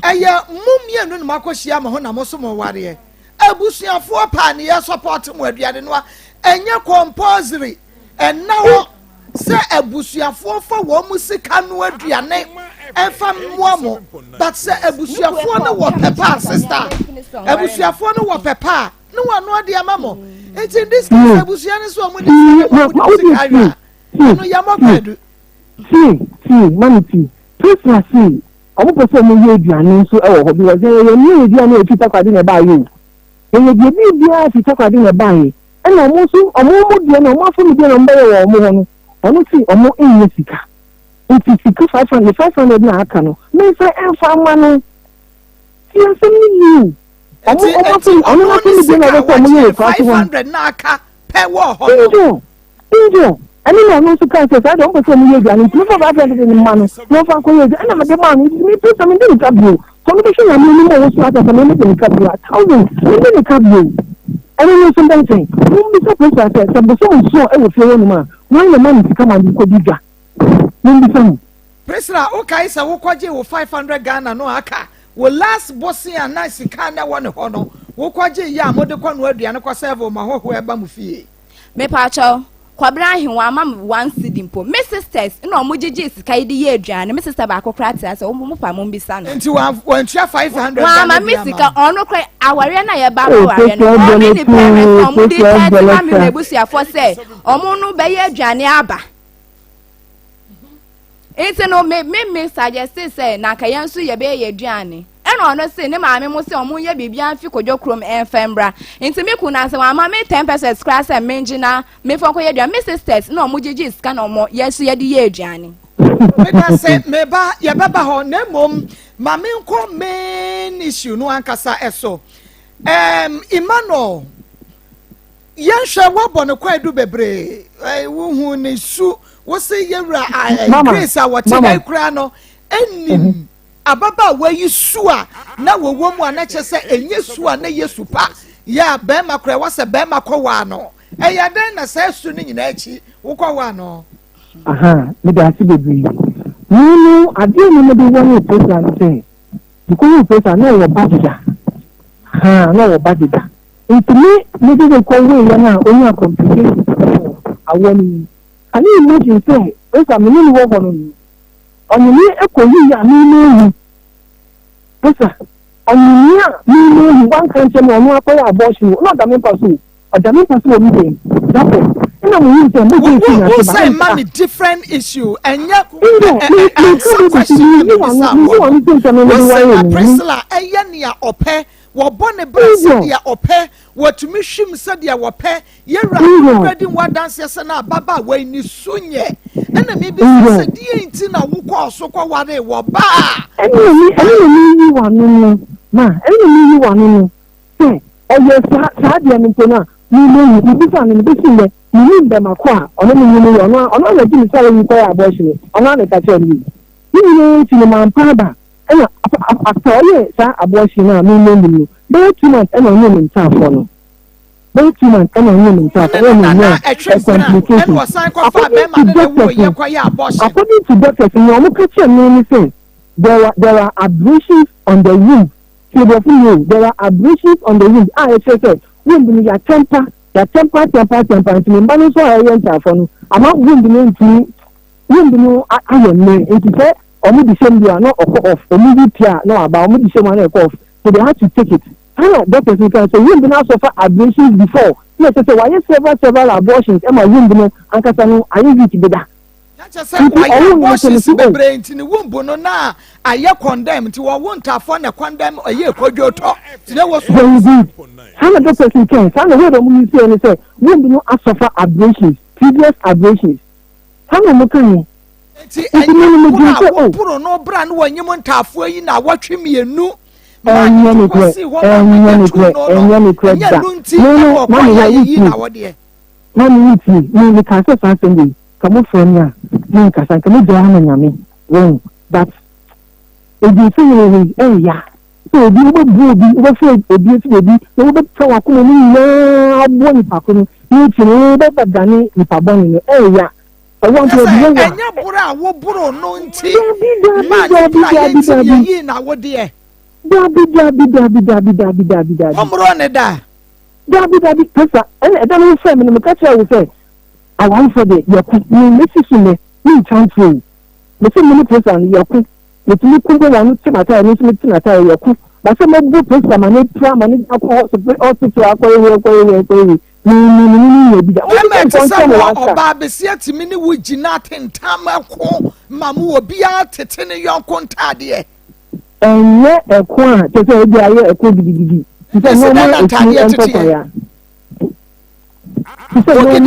[SPEAKER 2] aya mumie no ma akohia ma ho na mo so mo ware abusuafo pa ne ye support mo aduane no enya compulsory and now se abusuafo fa wo mu sika no aduane efa mo but se abusuafo no wo pepa sister abusuafo no wo pepa no wa no de amamo it in this case abusuane so mo ni sika no ya mo pedu
[SPEAKER 6] see manity please see omo pese mo ye aduane nso e wo ho bi wo se ye ni aduane e fita kwade na ba ye ye bi bia fita kwade na ba ye e na omo so omo mo die na omo afu mi die na mba ye wo omo ho no onu si omo enye sika nti sika 500 na aka no me say enfa ma no ti asem ni you omo na fi die na ko mo ye
[SPEAKER 2] 500 na aka pe wo ho
[SPEAKER 6] injo ani na no so kan say I don't put me ye gani me for 500 ni ma no no fa ko ye na ma de ma ni me put some in the bill communication na me ni mo so ata me me ka bill 1,000 me ka bill ani no so dan say me be so pressure say so e wo fe wo ma why the man sika man ko diga me be so
[SPEAKER 2] pressure o kai say wo kwaje wo 500 Ghana no aka wo last bossy and nice sika na wo ne ho no wo kwaje ya mo de kwa no aduane kwa serve ma ho e ba mu fie
[SPEAKER 1] me pa cho kwabra ahwa ma 1 cedi mpo me sisters na omo jeje sika ide ye aduane me sister ba akokrata ase omo fa mo bisa no
[SPEAKER 2] nti wan tua 500
[SPEAKER 1] wa ma me sika ono kra aware na ye ba aware no o me ni parents omo di 30 ma me mebusia for say omo no be ye aduane aba Enti no me suggest say na ka yen so ye be ye aduane. E no no say ne maame mo say omo ye bibia fi kodwo krom enfembra. Enti me ku na say wa ma me 10% class and menjina me fon ko ye aduane. Me sisters na omo gigi ska na omo ye so ye de ye aduane.
[SPEAKER 2] Meda say meba ye baba ho na mom ma me nko main issue no ankasa eso. Emmanuel Yansha wabon kwa edu bebre wuhu ne su wo se yewra grace a wote na kura no enim ababa wa yi su a na wo mu a na chese enye su a na yesu pa ya be makura wo se be makwa no eya den na se su ni nyina achi wo kwa wa no
[SPEAKER 6] aha me da si bebre nunu ade ni me de won pesa no say because pesa na wo badida ha na wo badida intimi me de ko we ya na only complication awon ani imagine say pesa me ni wo hono ni oni ni ekoyi ya ni ni pesa oni ni a ni ni one country no no akoya abortion no da me pasu o mi dey that no me use them
[SPEAKER 2] who say money different issue and ya Priscilla nia ope wo bone brase dia ope watumi hwim se dia wope yewra ready wa dance se na baba wa ni sunye na me bi se die nti na wo ko so ko ware wo ba
[SPEAKER 6] eni wanu ma eni wanu se oye sa dia ni tona ni bi fa ni bi sinle ni dem akwa ono ni ono na ji mi sare ni ko abortion ono na ka tell me ni ti ni man paba ena after sa abortion na ni be 2 months ena ni mi ta fo no be 2 months ena ni mi ta fo no
[SPEAKER 2] complication
[SPEAKER 6] according to doctors ni omo ka tell me say there are abrasions on the womb there are abrasions on the womb say womb ni ya temper nti mba no so ayen tafo no ama womb ni nti womb no ayen me nti say omo di same dia no off omo di pia no aba omo di same one off so they have to take it how doctors can say womb no suffer abrasions before yes say why several abortions am womb no ankasa no ayen it beda
[SPEAKER 2] abortions bebre nti ni womb no na aye condemn nti wo wontafo na condemn aye kodwoto tine wo so
[SPEAKER 6] how doctors can say no we don't say any say womb no suffer abrasions previous abrasions how no can
[SPEAKER 2] nti enye puro no bra no wanyem ntafo yi na wotwe mienu
[SPEAKER 6] enye ni ka se fa se kamo fanya ni kasa kamo jana nyame won that ebi feel ya so obi obo feel obi fi obi no be tawa ko ni na abo ni pa ko ni tiri be badani ni pa bon ni ya I want to be
[SPEAKER 2] enya bura wo buro no nti ma ni yi na wo de da omro ne da pesa e da no fe me no ka tell you say I want for the yaku ni mesisume ni transfer me se mini person yaku me tumi kungo wanu timata ni tumi timata yaku ba se mo bu person ma ni pra ma ni akọ hospital akọ ni bi da o me oba besia timi ni wo gina tentam akọ mamu obi a tete ne yonko ntade
[SPEAKER 6] enye eko a tete obi aye eko gidigidi tete no ma ntade ya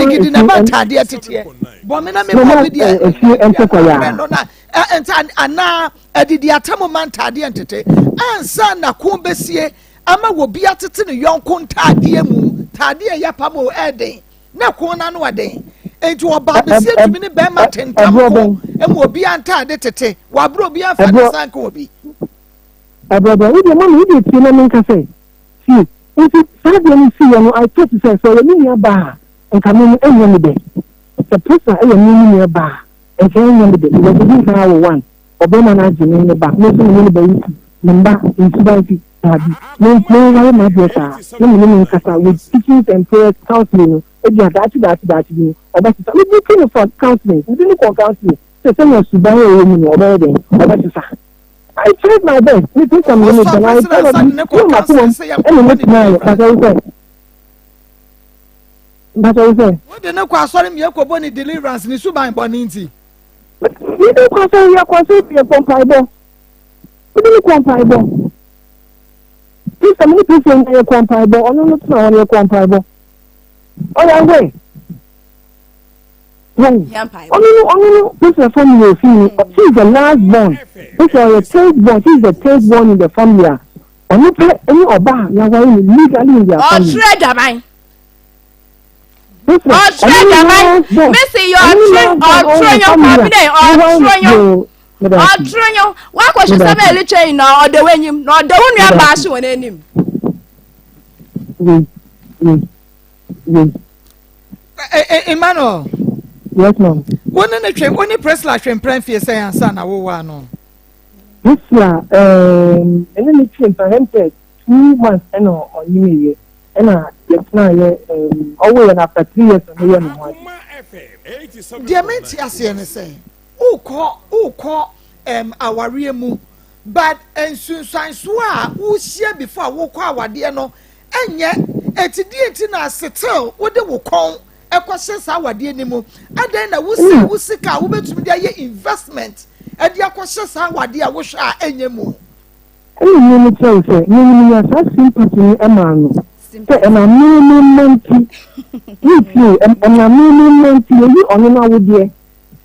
[SPEAKER 2] gidi na matade tete bo me na me ko bi dia no na ana adidi atamo mantade tete ansa na ko besie ama wo bia tete ne yonko ntade mu tade ya pamo eden na ko na no eden enti oba besie tumi ne be matentam ko emu obi antade tete wa bro obi afa na sanka obi
[SPEAKER 6] ababa we dey mama we dey ti na me say see if sadly you see you know I thought to say so you mean ba nka me enye me de the person enye me ba enye me de we dey na wo one obema na ji me ba me so me ba yi mba incident tabi me wale ma beta me kasa with teachings and prayers counseling e dia that ni oba ti we looking for counseling we didn't call counseling so say you suba e ni oba de oba ti sa I tried my best. We think I'm going to die. But I say,
[SPEAKER 2] what the no kwa sorry me ko boni deliverance ni suban boni nti.
[SPEAKER 6] Me do concern your concern your comparable. We do comparable. This is many people in your comparable, or not on your comparable. Oh, yeah, wait. Only this is a family. She is the last born. This is the third born. She is the third born in the family. Or not any Oba, you are legally in their family.
[SPEAKER 1] Trade am I? Missy, you're why was you somebody chain now or the when you not the one you are bashing on him?
[SPEAKER 2] Emmanuel.
[SPEAKER 6] Yes, ma'am.
[SPEAKER 2] When the press like when Prenfield say and son, I will one.
[SPEAKER 6] This year, and then it's implemented 2 months and on you, and it's now, always after 3 years and
[SPEAKER 3] Akoma FM 87.9.
[SPEAKER 2] Dear Menti, say, who call our real move, but and soon signs who share before we call our dear no, and yet, it's a deity now settle what they will call. Questions our dear Nemo, and then I will say, we seek our women to be investment, and your questions our dear wish are any more.
[SPEAKER 6] Any minute, you are sympathy, a man, and a minimum, you and a minimum, you on our dear.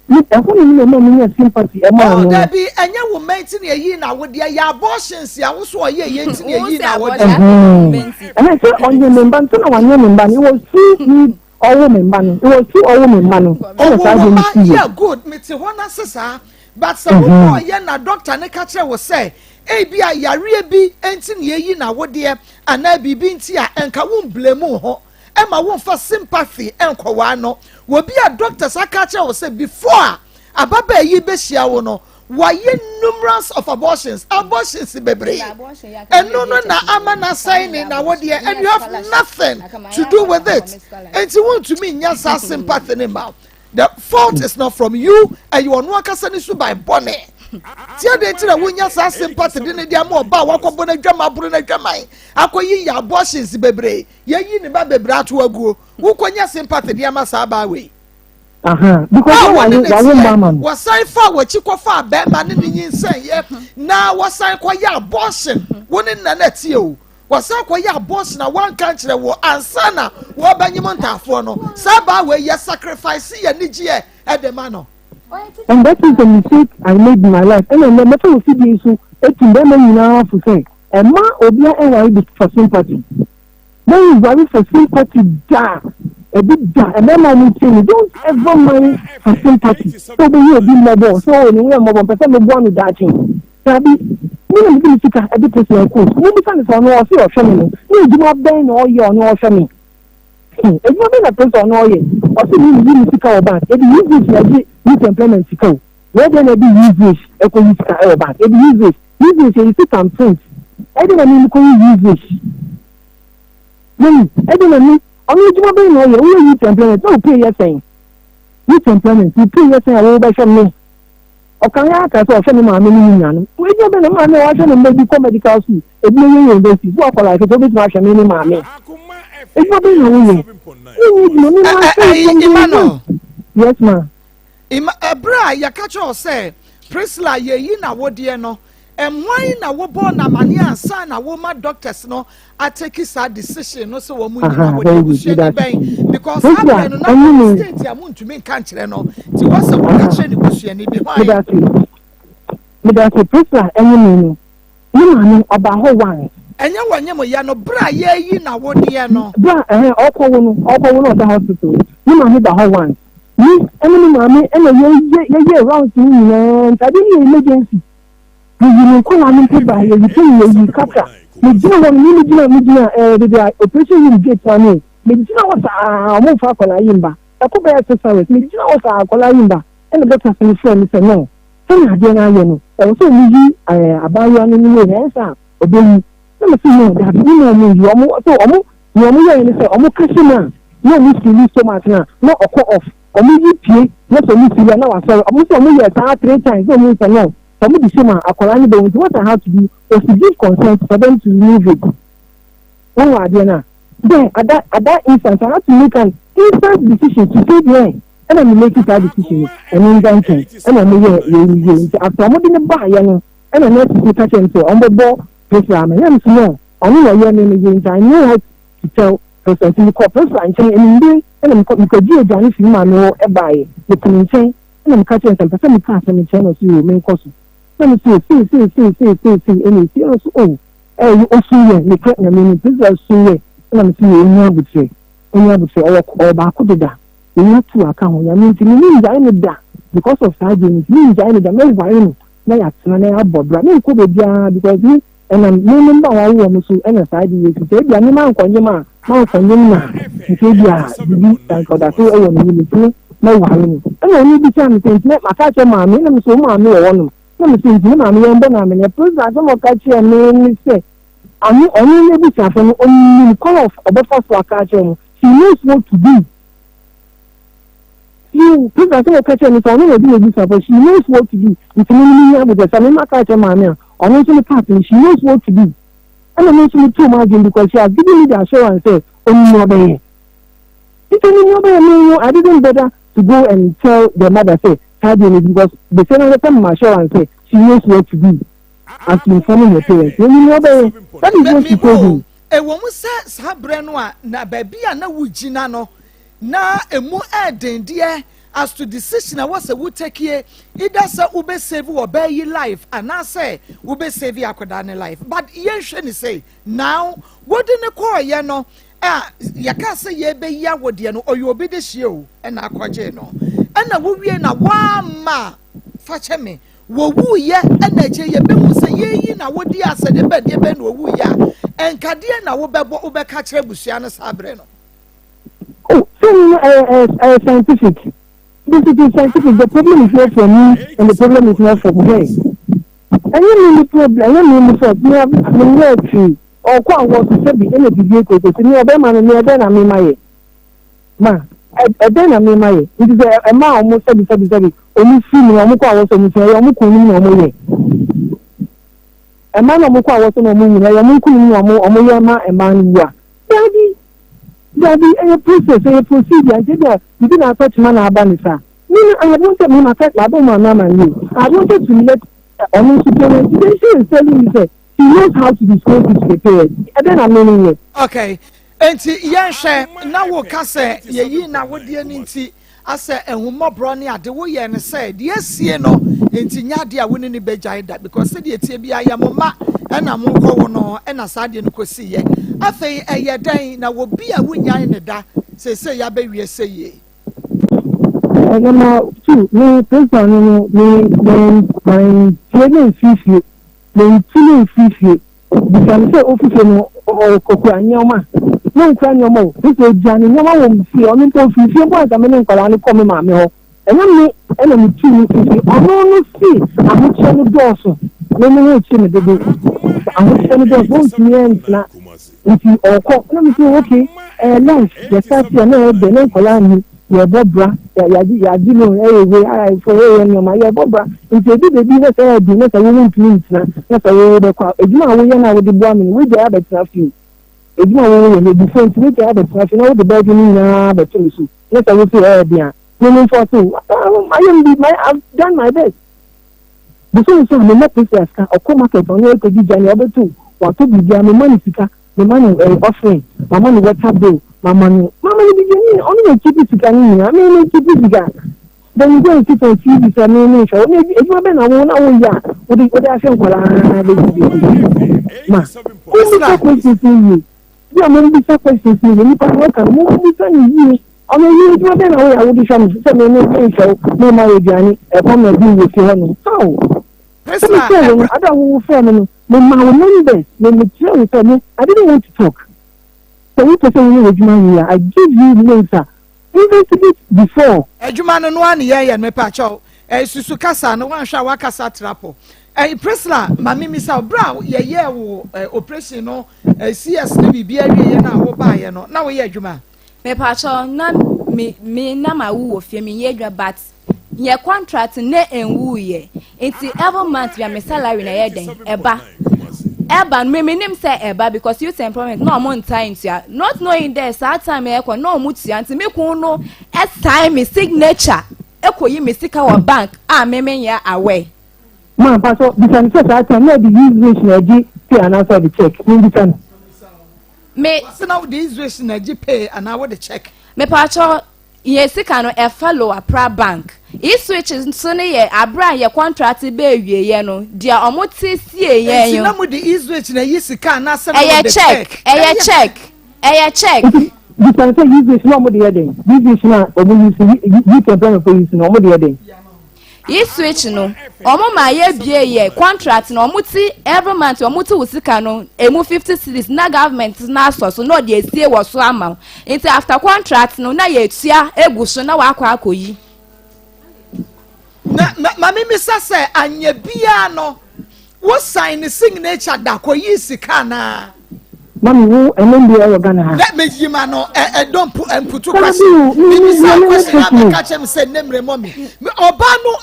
[SPEAKER 6] You have sympathy, a man.
[SPEAKER 2] There be a young woman in a year now with the abortions, I was so a year in a year now.
[SPEAKER 6] And I said on your member, one woman, you will see. All women money. It was 2 women money.
[SPEAKER 2] Yeah, good. Mr. Juana Sessa, but some more na doctor Nekacha will say, Abia Yaria be entin ye na what dear, and I be bintia and Kawum blame ho. Emma won't for sympathy and Kowano will be a doctor Sakacha will say before a baba ye besia wono. Why ye numerous of abortions baby, and no na amana signing now what dear, and you have nothing to do with it, and you want to mean yes our sympathy about the fault is not from you, and you are not casanisu by bonnet. Tia de tia when yes our sympathy didn't dear more about what bonnet drama bruna jamai. Akoyi ya abortions baby, ye ni ba bebre to ago, who can your sympathy dear masaba way.
[SPEAKER 6] Because
[SPEAKER 2] was sign for what you call far bad man in the insane. Now was sign quite your abortion. One in the net you was so quite your abortion. A 1 country war and sana war Banyamonta for no. Saba where you sacrifice and Nigia at the manor.
[SPEAKER 6] And that is the mistake I made in my life. And then the matter of the issue, it's in them now to say, and Ma Obia and I for sympathy. Then you worry for sympathy, da. A big guy, and then I will tell you, don't ever mind for sympathy. So be you a big mobile, so when we are mobile, but I'm going with that thing. Sabi, me and the speaker, a bit personal course. Maybe something on all your family. You do not bang all your no family. If you been a person all year, or see you speaker about, if you use this, you employment to go. Where then I be use this, a police car about. If you use this, you see some friends. I don't mean to use this. I don't mean. Only you be no you use employment. Don't pay your thing. Use employment. You pay your thing. I will buy from me. Okay, I can say from my many. We just been a man who has a medical school. It may be university. What for like a bit much many money. It's not been
[SPEAKER 2] Emmanuel.
[SPEAKER 6] Yes, ma'am.
[SPEAKER 2] Bra, ya catch all say, Prisla ye na what dear no. And why na wo born na mani ansa na wo ma doctors no I take his decision no so wo mu ni because I no na state ya mu ntumi kan kire no ti wo se wo ka kire ni busua ni bi why
[SPEAKER 6] me da se pesa enyi ni ni ma ni oba ho wan
[SPEAKER 2] enye wanye mo ya no bra ye yi na wo de no
[SPEAKER 6] bra okwo no da hospital ni ma ni da ho wan ni enyi ma mi ye round ni na tadi ni emergency. You call on people by you you capture. The operation you get for me. Medicina was a move for Colayimba. A couple of service. Medicina was a Colayimba. And the doctor said, no. Some had been iron. Also, you a bayan in the answer. Obey. Let me see no, that you know me. You are more so you are more and say, almost customer. No need to lose so much now. No, a call off. Or maybe pay. Not so easy. Now I saw almost a million 3 times. No means no. For me, the same Akolani, but what I have to do was to give consent for them to remove it. One idea now. Then, at that instance, I have to make an instant decision to say, yeah, and I'm making that decision and in dancing and I'm here after I'm going to buy and I'm not to touch and so on the ball program and I'm small only a year in I know how to tell person to corporate and I'm because you don't see my no buy the community and I'm catching some person class and channels you main course. Let me see any serious oh you also here the correct meaning this is so and I'm seeing or back to that. You need to account. I mean, you need that because of sardines. You need that. Maybe why? Now you're turning up, but I could be there because me and I'm no member of our so and a side is to say, "I'm not going to man, man, from you now." You say, "Yeah, you thank God that you owe me." No one. And I need to tell me things. My catch a man, and I'm so mommy or one. Let me see, you know, I'm a person. I don't catch a man. Say, I'm only able to from only call off about first catch him. She knows what to do. You people are catching it on but she knows what to do. It's meaning with the Salima catcher man or not in the party, she knows what to do. And I'm mentioning too much because she has given me the assurance say, oh no baby. It's only no baby, I didn't better to go and tell the mother say, because the same time assurance say she knows what to do. As to informing her parents. That is what she told me.
[SPEAKER 2] A woman says Sabrenoa na baby and na wujina no. Na emu eden dear as to decision I was a would take here either say ube save or bear ye life and I say ube save ya kodane life but yes say now what in the core ya no ya can say ye be ya wodiano or you be the show and akwaje no and na wo wie na wa ma fache me wo wu ye and na je ye be mu say ye na wodi ase de be de be no wu ya en kade na wo bebo ube ka kire busua no sabre no.
[SPEAKER 6] Oh, so scientific. This is scientific. The problem is not for me, and the problem is not for her. And you mean the problem? You mean the fault? Me, I'm not true. Or what was to say? Any vehicle to see me a man and me then I mean my ma. Then I mean my. It is a man almost said only see me. I'm was on the I'm calling me. A man was on the moon. I'm calling me a man. Daddy. Daddy, a process, a procedure. I said that you didn't touch man abanisa. I wanted me to affect my mama and you. I wanted to let almost parents. She is telling me that she knows how to disclose this to the parents. And then I'm meaning it.
[SPEAKER 2] Okay. And yes, now we can say, ye now what dear Ninty. I said, and who more brownie at the way and said, yes, you know, and Tinyadia winning the bejay that because said the TBI am ma and I'm more no and a side in Cosia. I think a year day now will be a winner in the da, say, ya baby, say ye.
[SPEAKER 6] And then now, too, me, personally, me, then my children fish, then children fish, because say official or Coquanyama. No crying no more. This is Johnny. No one will see on the fish. You want a minute for any common mammy. And I'm enemy two. I don't see. I'm not sure the doors. No, no, chimney. I'm not sure the doors won't be end. If you or call, let me say, okay, lunch, the first year, no, the name for your Bobra, ya dino, way, for a my Bobra. If you did the business, I won't please. That's a way the crowd. If you are now with the woman, we the other stuff you. If you are in the defense, we can have a stuff, you know, the bedroom, but you let us say, dear. Women for two. I've done my best. The same thing, the next is a co-market on your could be January 2. What to be the money, the money offering, my money, what's up, bill. My money beginning only a keep it again. I mean, keep it again. Then you go and sit on TV, I mean, if you have been a one hour, yeah, what I feel for ma. Who's the questions in you? Yeah, maybe the questions in you. If I work and move with you, I mean, you have been away, I would be some show, no marriage, Johnny, a common deal with you. How? I don't want family. My members, when the children told me, I didn't want to talk. So we person with money, I give you later. Investigate before.
[SPEAKER 2] Ejumano no one here me pacho. Susu kasa no wan hwa wakasa trapo. Presla mami misa bra ye wo operation no CS na bibia wie na wo ba ye no. Na wo ye adwuma.
[SPEAKER 1] Me pacho na me na ma wo fie me ye adwa but ye contract na enwu ye. Enti every month ya me salary na ye den eba. Eba me name say eba because youth employment no more time to not knowing this that time e ko no mutu anti me kun no time me signature e ko yi me sika wa bank me ya away
[SPEAKER 6] man pastor bisan say that time no the use na gi pay and answer the check me bisan
[SPEAKER 2] me so now the use na gi pay and I the check
[SPEAKER 1] me pastor ye sika no e follow a pra bank e switch so ne ye abra ye contract be awie ye no dia omote sie ye yo
[SPEAKER 2] na mu the switch na yi sika na se
[SPEAKER 1] the check eye check
[SPEAKER 6] bisan say use no mo the heading use na omo use you can plan for use no mo the heading
[SPEAKER 1] e switch no omo ma ye bie ye contract no omuti every month omuti usika no emu 50 cedis na government na so no de esie wo so ama nti after contract no na ye tua eguso na wa akwa akoyi
[SPEAKER 2] na mami misa say anya bia no wo sign signature da koyi sika na
[SPEAKER 6] mami wo enende e Ghana ha
[SPEAKER 2] let me yima no don put question me say question na catch him say name mommy oba no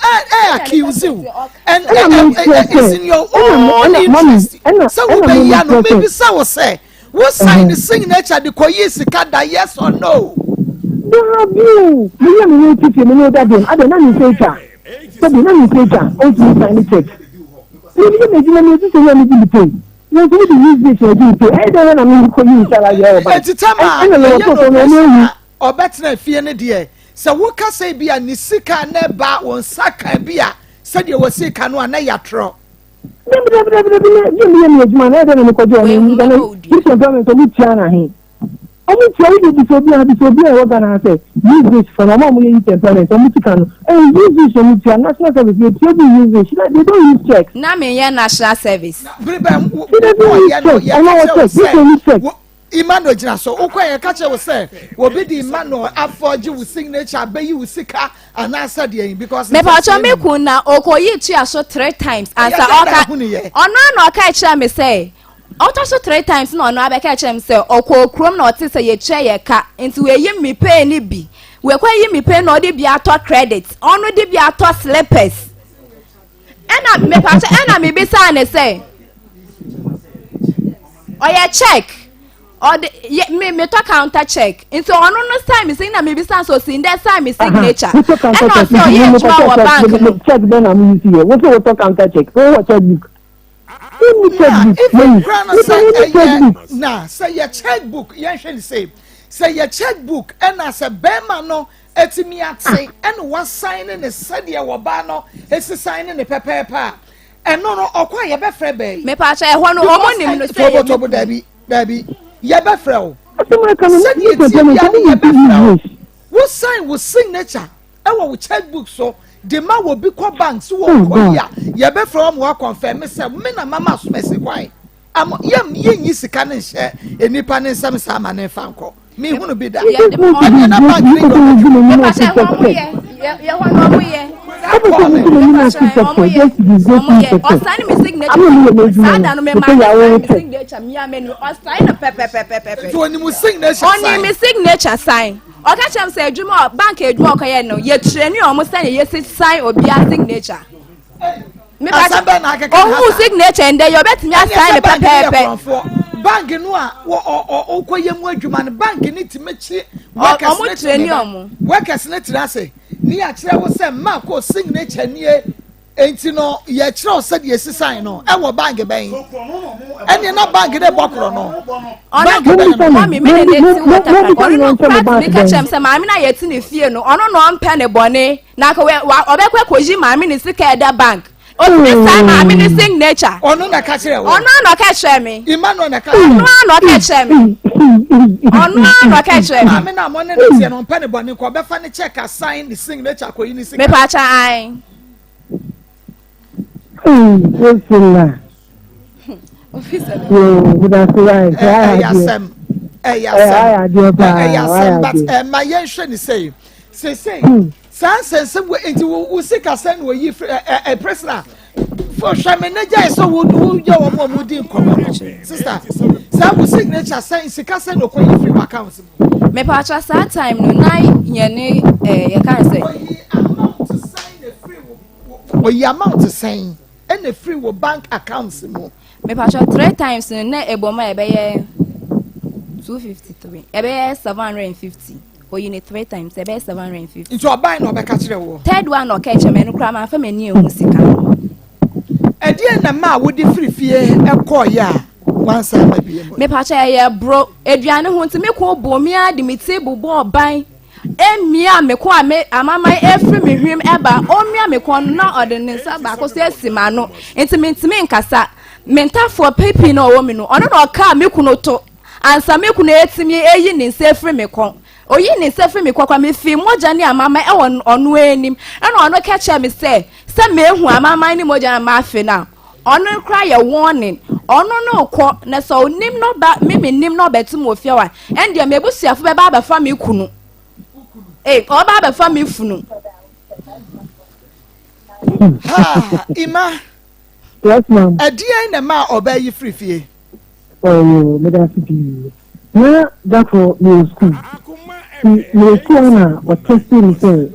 [SPEAKER 2] accuse you and it's in your own interest so we be ya no maybe say wo sign signature the koyi sika da yes or no
[SPEAKER 6] you me teach me know that dem I don't know say so the name is later on to sign the check me just say me pay no do the use this or do pay I don't know me ko use ala ya ba
[SPEAKER 2] o betina fie ne de se wo ka say bia ni sika na ba won saka bia se de wo sika no na ya tro
[SPEAKER 6] me ejuma na dey no ko jo ni this government to be tiana he omi tí orí di bisobi ẹ Ghana say use this for na mo use employment omi tí kan use this omi tí national service dey tí o be use this they don't use check.
[SPEAKER 1] na me ye national service.
[SPEAKER 2] Imano jina so ukwa ye kache wo say wo be di imano aforge wo signature be yi wo sika and answer there because
[SPEAKER 1] me pa cho me kun na okoyi tua so 3 times answer oka ono na oka kira me say auto so 3 times no no abeka kira me say okokrom na ote say ye kire ye ka nti we yi mi pay ni bi we kwa yi mi pay na odi bi ato credit ono di bi ato slippers ena me pa cho ena me bi say na say oya check or me to counter check into ono no time me saying na me be stand so see that time me signature and I say you try bank
[SPEAKER 6] check then am use here what to counter check what checkbook
[SPEAKER 2] na say your checkbook you should say your checkbook and as a bema no etimi ate and one signing is said your ba no esi signing the paper and no okwa ye be frɛ be
[SPEAKER 1] me pa cha e ho no omo nim no say
[SPEAKER 2] tobo dabi ye be frɛ o wo sign wo signature e wo checkbook so the man will be called bank so wo ya ye be frɛ mo confirm say me na mama so mesi kwai am ye nyi sika ne hye enipa ne nsɛm sa ma ne fa nkɔ me hunu bi da na bank ni
[SPEAKER 1] me pa cha ho mo ye ho no mo ye Osani mi signature. Sada no me my signature. Me amenu. Osani no pepe.
[SPEAKER 2] So ni mu signature.
[SPEAKER 1] Oni mi signature sign. Oka chem say adwuma bank adwuma okoye no. Ye treni omo sign ye sign obi a signature. Me ba ohu signature and you bet me sign pepe.
[SPEAKER 2] Bank no a okoye mu adwuma no bank ni timechi.
[SPEAKER 1] Omo treni omo.
[SPEAKER 2] Workers na tirase. Ni a kire wo say Maa Akos signature nie enti no ye kire wo say de sign no e wo bank ben eni na bank de bokro no
[SPEAKER 1] ono mami me ne ti water ono no part me ka chem say mami na ye ti ne fie no ono no mpe ne bone na ka obekwa koji mami ne sika eda bank o me sign mami ne signature
[SPEAKER 2] ono na ka kire wo
[SPEAKER 1] ono no ka kire me
[SPEAKER 2] imano na ka
[SPEAKER 1] ono no ka kire me ono no ka kire me
[SPEAKER 2] mami na mo ne tie no mpe ne bone ko be fa ne check a sign the signature ko yi ni sika
[SPEAKER 1] me pa cha ai
[SPEAKER 6] Officer. Good afternoon.
[SPEAKER 2] Yasem, but my yension is say, Sansen, into who sick a send where you a prisoner. For Shamanajay, so would your mom would in sister. Some signature saying Sikasan or Queen free accounts.
[SPEAKER 1] Me pacha sad time no nine yene you can say.
[SPEAKER 2] Or you amount to saying. And the free will bank accounts more.
[SPEAKER 1] me pasha 3 times na eboma ebe 253 ebe 750 for unit 3 times ebe 750
[SPEAKER 2] nti oban na obeka kire wo
[SPEAKER 1] third one no ka eche me no kra ma fa mani ehu sika
[SPEAKER 2] edie na ma wodi frifie ekoya wansa ma bie
[SPEAKER 1] me pasha ye bro aduane ho nti me ko bo mi ade me table bo oban emia me ko ame amama efri me hwim eba omia me ko na odene sa ba ko se sima no nti me ntimi nkasa mentafo pepi na owo me no ono na oka me kuno to ansa me kuno etimi eyi ni nse efri me ko oyi ni nse efri me kwa me fi moja ni amama e ono enim na ono ka cha me se me ehu amama ni moja na ma afi na ono kra ye warning ono no ko na so nim no ba me nim no betum ofia wa endia me busuafo be ba fa me kunu oba be fa me funu
[SPEAKER 2] ha ima
[SPEAKER 6] Yes, ma'am.
[SPEAKER 2] edie na ma obayi frifie
[SPEAKER 6] Oh, me da fiti. Na dako ni school. Ni school na wa testi ni say.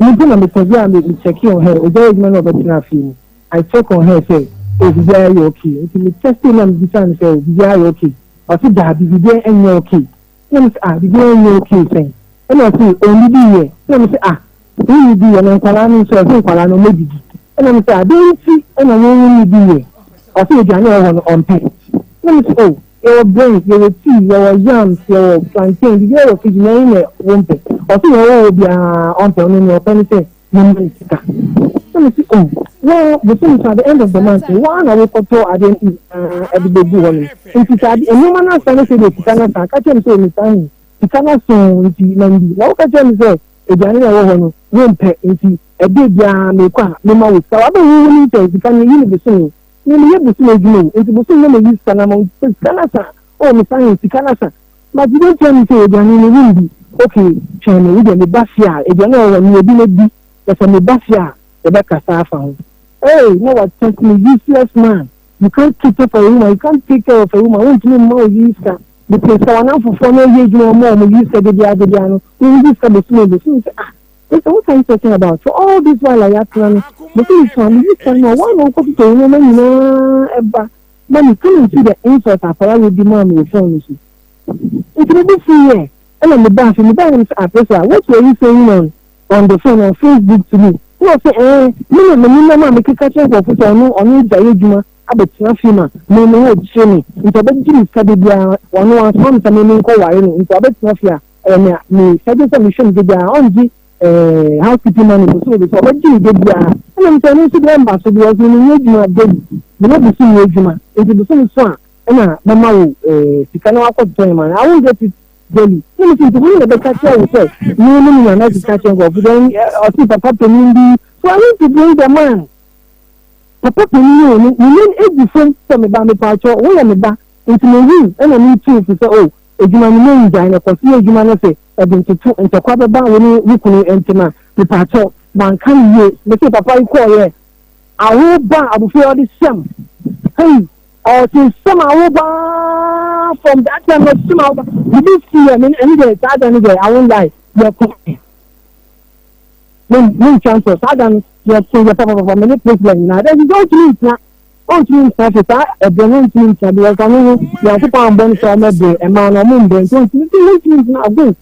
[SPEAKER 6] Ni na me tebia me check on her. Ojo ejuma na obeti na fi. I check on her say, "Oh, we are okay." Nti me testi na me bisa ni say, "We are okay." O si da bi bi enye okay. Na me say, "Bi enye okay say." Na say, "Only bi ye." Na me say, "Ni bi ye na kwala ni so so kwala no medidi." Na me say, "Adenti na wo ni bi ye." O si ejane o on pay. Let me say, your brains, your tea, your yams, your plantain, the other fish, name won't pay. Or see, will be on your penny, let me say, oh, well, the things at the end of the month, one I will control again at the baby one. If you said, a woman has done it, you cannot catch him saying, Tiny, you cannot so with the Mandy. What can you say? A January won't pay into a big make no more with. So I don't really say, you can use the same. Ni yebu sile jume enti busu no me use kana mo kana sa o me science kana sa but you don't tell me say ejani ni windi okay chene we dey me bafia ejani o ni ebi na bi e say me bafia e be kasa fa ho hey no what tell me useless man you can't take care of a woman you can't take care of a woman won't you more use ka because someone for no ye jume mo use ka de dia no we use ka busu so what are you talking about? So all this while I have to the thing is from you can know why don't come to a woman, you know, ever. Money come and see the insult after I will demand your phone. It's a bit free, and on the bath in the balance after what were you saying on the phone on Facebook to me? No, say, no, make a catch up of on the abetina fima me no chini nto be gimi sabe bia wono ansom same me nko ware no nto abetina fia me sabe so me hwem de bia onji housekeeping money so be so be gimi de bia na me tani so be mba so be o ni nyejuma de me no be so nyejuma nti be so so a na mama wo sika na akọtọ man I won't get it daily me think we be catch you say me na catch you go then o si papa penin bi so I need to bring the man. Papa penin you mean a different from about me pacho we am ba into me win and I need to say oh ejuma ni me nja na ko si ejuma na say e bin to into kwa ba we kunu entima me pacho man kan ye me say papa you call here awo ba abufe all this sham hey or to some awo ba from that time of some awo you this see I mean any day that any day I won't lie you're coming no chance of that you're saying you're talking about many problem now then you don't mean now don't mean that a don't mean that you are coming you're to come born so I'm a day and man I'm in there don't mean now good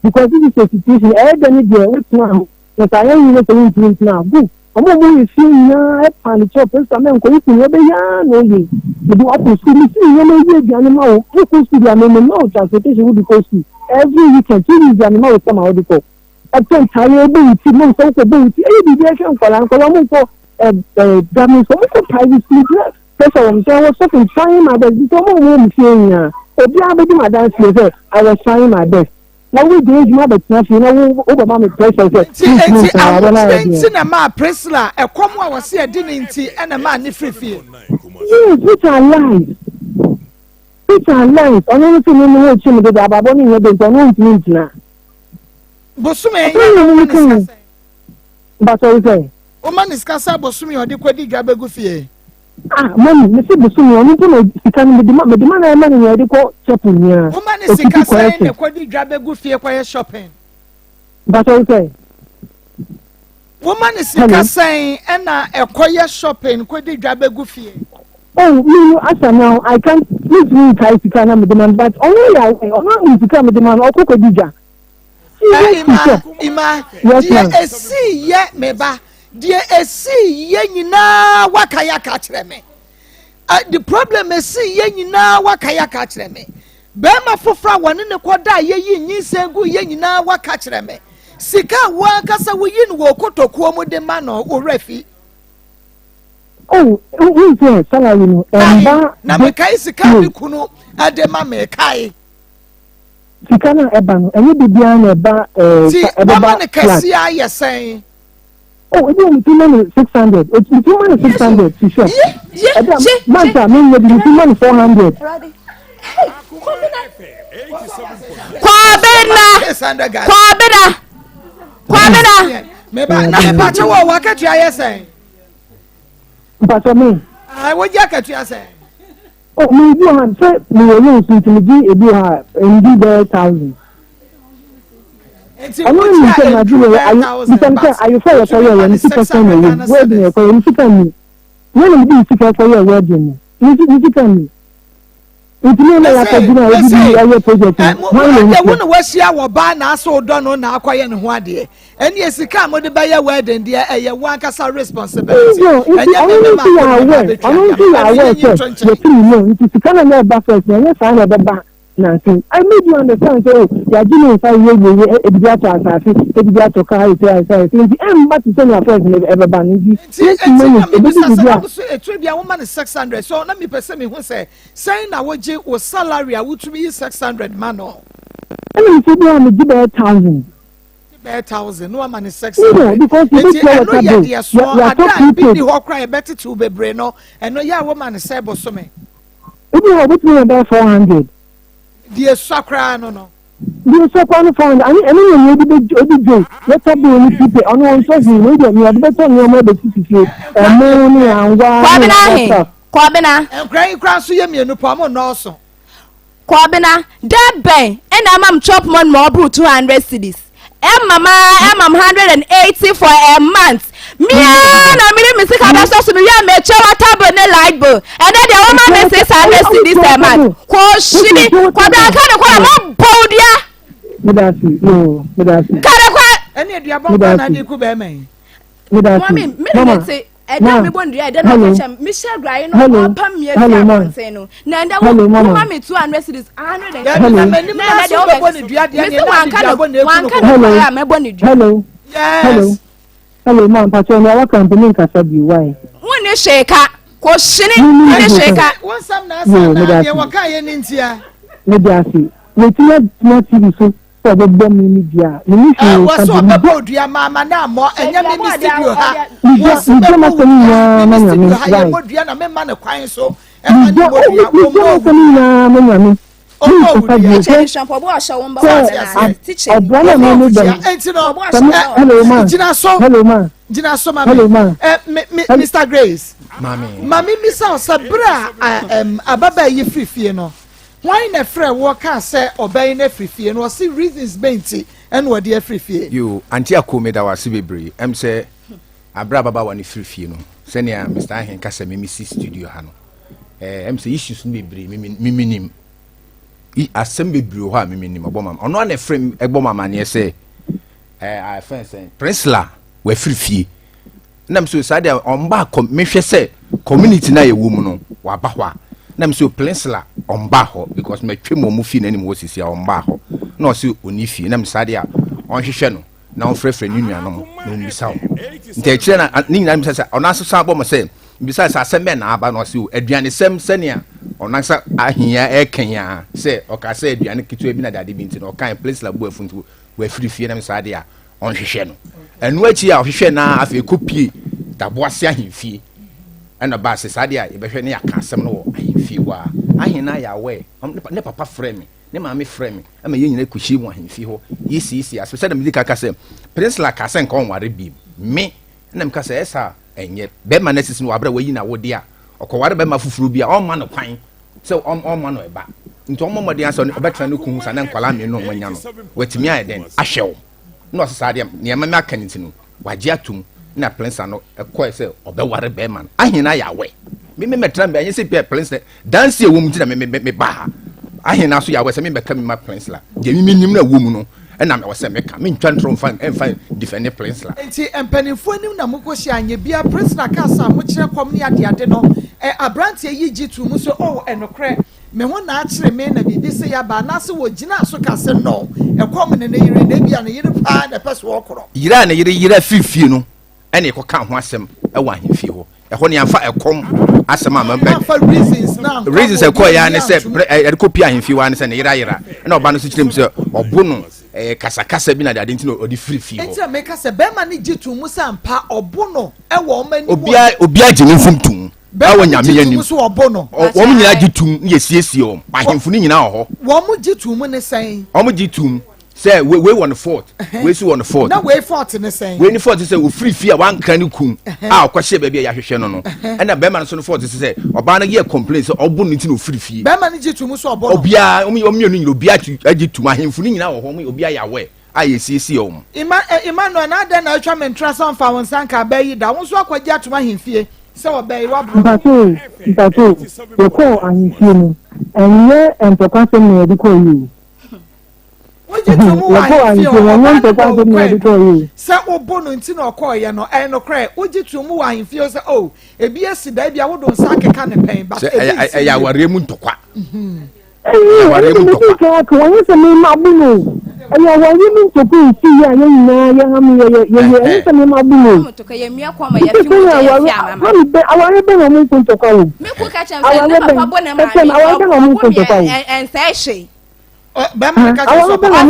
[SPEAKER 6] because this is a situation any day what's now that I am going to mean now good I'm going to see now and chop some men going to be no you do up to school see you know the animal who goes to the animal transportation would be costly every weekend see the animal will come out the call after tired be no so be any deviation for am for government so private school that's what I'm saying I was fucking trying my best so mo saying obi abedi my dance say I was trying my best now we dey you have enough you know over my pressure
[SPEAKER 2] say na ma presla e komo a wose e di nti e na ma ne frifie
[SPEAKER 6] yes which are lies ono no me no chi me dey ababo ni ye dey so no ntimi na
[SPEAKER 2] bosume ya
[SPEAKER 6] but what you say
[SPEAKER 2] o man iskasa bosume o de kwadi dwa begu fie
[SPEAKER 6] mami me se bosume o nto no sika no me de ma na ma ni ye de ko chapel ni a
[SPEAKER 2] o man iskasa ne kwadi dwa begu fie kwa shopping
[SPEAKER 6] but what you say
[SPEAKER 2] woman iskasa na ekoye shopping kwadi dwa begu fie
[SPEAKER 6] Oh, me, as now, I can't please me try to come with the man, but only I only to come with the man or cook a dija.
[SPEAKER 2] Ima,
[SPEAKER 6] Yes,
[SPEAKER 2] dear,
[SPEAKER 6] ma'am.
[SPEAKER 2] a see yet, meba, dear, a see yen na wakaya catch me. The problem is see yen na wakaya catch me. Bema fofra one in the quadra ye sengu yen na wakatch me. Sika wakasa we yin wokoto kuomo de mano or refi.
[SPEAKER 6] Oh, who is there? Salary, no.
[SPEAKER 2] Na me kai sika bi kunu adema me kai.
[SPEAKER 6] Sikana Ebano, and you be behind
[SPEAKER 2] See, woman kasi aye saying.
[SPEAKER 6] Oh, it's only 2 money 600. It's 2 money 600. She said. Manta, I mean, you're 2 money 400.
[SPEAKER 1] Kwabena.
[SPEAKER 2] Meba na pacha wo wakati aye saying.
[SPEAKER 6] But I mean,
[SPEAKER 2] I would jacket you say.
[SPEAKER 6] oh, me do have say me will to me do have and do the 1,000. I know you say I do I you for your wedding 6% wedding for you can when you do 6% for your wedding. You can it's me like I do I project.
[SPEAKER 2] I want to wash your bar now so don't know now quiet and what dear. And yes, you come with the buyer wedding, dear, a one casa responsibility.
[SPEAKER 6] I don't see our way. I don't see our way. It's kind of not backwards. Yes, I have a back. Nothing. I made you understand. So, you're doing 5 years, it's got to assess, it's got to carry to assess. I'm about to send your friends never ever ban.
[SPEAKER 2] A tribute woman is 600. So, let me perceive me who say, saying I would give was salary, I would be 600 man.
[SPEAKER 6] I mean, if you want to give 1,000.
[SPEAKER 2] 1,000, no man is 600.
[SPEAKER 6] No, because you don't know yet,
[SPEAKER 2] dear, so I can't be the whole cry better to be brain. And no, yeah, woman is able to me.
[SPEAKER 6] If you have with me about 400.
[SPEAKER 2] Dear Sakra, no.
[SPEAKER 6] You so qualified. I mean, maybe the day. Let's have the only people on one person. Maybe you have better know more the city. And money and
[SPEAKER 1] Kwabena.
[SPEAKER 2] And crying cross to you, no problem, no so.
[SPEAKER 1] Kwabena, that bay, and I'm chop one more brute 200 cities. Mama, I'm 180 for a month. Me and I'm really missing a message to me. I'm a table light bill, and then the woman may say, I see this man. Quote, she did what I can't call
[SPEAKER 2] and yet you are both and you could be me.
[SPEAKER 1] Mommy, say, and now we wonder, I don't know, Michelle Gryan, or Pam, yes, say no. Nanda, woman, me 200 cities, 100
[SPEAKER 2] Yes.
[SPEAKER 6] Hello, ma'am. Patrol, I can't believe I said you why.
[SPEAKER 1] When you shake her, question it,
[SPEAKER 2] what's some nice? You were kind in here.
[SPEAKER 6] Mediasi. Not TV so for the bomb media.
[SPEAKER 2] What's what about your mamma now more and your ministry? Mr. Grace, Mammy Miss Sabra, Ababa, you free no. Why na friend work can say obey na free fee and was see reasons benti and what dear free fee.
[SPEAKER 4] You anti Akoma da was bebre. Say Abra Baba wani free fee no. Senior Mr. Hen kasa me si studio hano. Say issues bebre me nim. Asem bebre ho a me nim oboma. Ono na frame egboma ma ne say I friend say Prince La we free fee. Nam so say dey on ba me hwe say community na ye wo mu no wa ba ho a. Nam so Prince La on ba ho because me twem mo fi na nim wo sisi on ba ho. Na o se oni fi nam say dey on hwehwe no na on frefre ni nuanom na oni saw. Nte kire na ni nyina say on asesa bo mo say bisa say asem na aba na o se aduane sem senia on asa ahia ekenya say o ka say aduane kitu bi na dade bi nti na o kan Prince La bu afuntu we free fi nam say dey on hwehwe no. Enu achi a hwehwe na afi kopie daboase ahemfie ana ba se sadia e behwe ne yakasem no wo ahemfie wa ahena ya we ne papa frame ne maame frame ama ye nyina kuchi mu ahemfie ho yesi aso se da medika kase Prince La kase nko nware bi me na mka se esa enye be ma na sisi no abra wayi na wode a okoware be ma fufuru bi a o ma no kwan se o ma no eba nti o momode anso no betra no kuhu sa na nkwala me no mwanya no watimi ayeden ahyew no sadia ne ma aka nti no waje atum na Prince no ekọ se obeware be man ahina ya we me metra me say be prince dance e wo mu ti na me ba ahe na so ya we say me be ka me ma prince la de me nim na wo mu no e na me wo say me ka me ntwa ntro mfa defend prince la
[SPEAKER 2] enti empanifo nim na mukoshi anye bia prince na ka sa mo kire kom ne ade no abrantie yi gitu mu so enokre me ho na akire me na bibi se ya ba na se wo gina so ka se no ekom ne ne yire na bia ne yire pa na pese wo koro
[SPEAKER 4] yira na yire fifie no ene ko ka ho asem e wa ahemfie ho e ne amfa ekom asem ama be reasons e ko ya ne se e ko pia ahemfie wa ne se ne yira na oba no so kirem se obo no kasa bi na de adenti no odi free ho
[SPEAKER 2] enti me kasa be ma ne gitu mu sampa obo no e wo mani
[SPEAKER 4] obia gye mfumtum bawo nyame yanim
[SPEAKER 2] so obo no
[SPEAKER 4] wo mu nyina gitu ye siesie o ahemfo ni nyina ho
[SPEAKER 2] wo mu gitu mu ne sen
[SPEAKER 4] o mu gitu say we won the fort we see on the fort
[SPEAKER 2] na we fort ne sen
[SPEAKER 4] we ni fort say we free fear one kan kum kwahye ba bia ya hwehwe no na be ma no so no fort say oba na ye complain say obo no ti no free fear
[SPEAKER 2] be ma ne gitu mu so obo no
[SPEAKER 4] obia o mienu nyina obia agitu ahemfo ni nyina ho ho obia ya we aye siesie o
[SPEAKER 2] Emmanuel na da na atwa mentra so mfa won sanka ba yi da won so akwaji atuma ahemfie se wo be wa bro
[SPEAKER 6] mpatu ye ko ahemfie no enye empokase me de ko yi
[SPEAKER 2] Ujitu se obono nti na okoye no no kra ujitu mu wa himfio se ebi asida bia wodo nsa keka ne pen ba
[SPEAKER 4] ya ware mu ntokwa
[SPEAKER 6] ware mu ntokwa ko wani se me mabuno ya ware mu ntokwa si ya nyina ya hamu ya se me mabuno
[SPEAKER 1] ntokwa ya mia kwa ma ya fi mu ya fi ama
[SPEAKER 6] aware be na mu ntokwa o
[SPEAKER 1] me ko ka chan se papa bo na ma
[SPEAKER 6] aware be na mu ntokwa o
[SPEAKER 1] ensa ehye
[SPEAKER 2] bema ka so
[SPEAKER 1] papa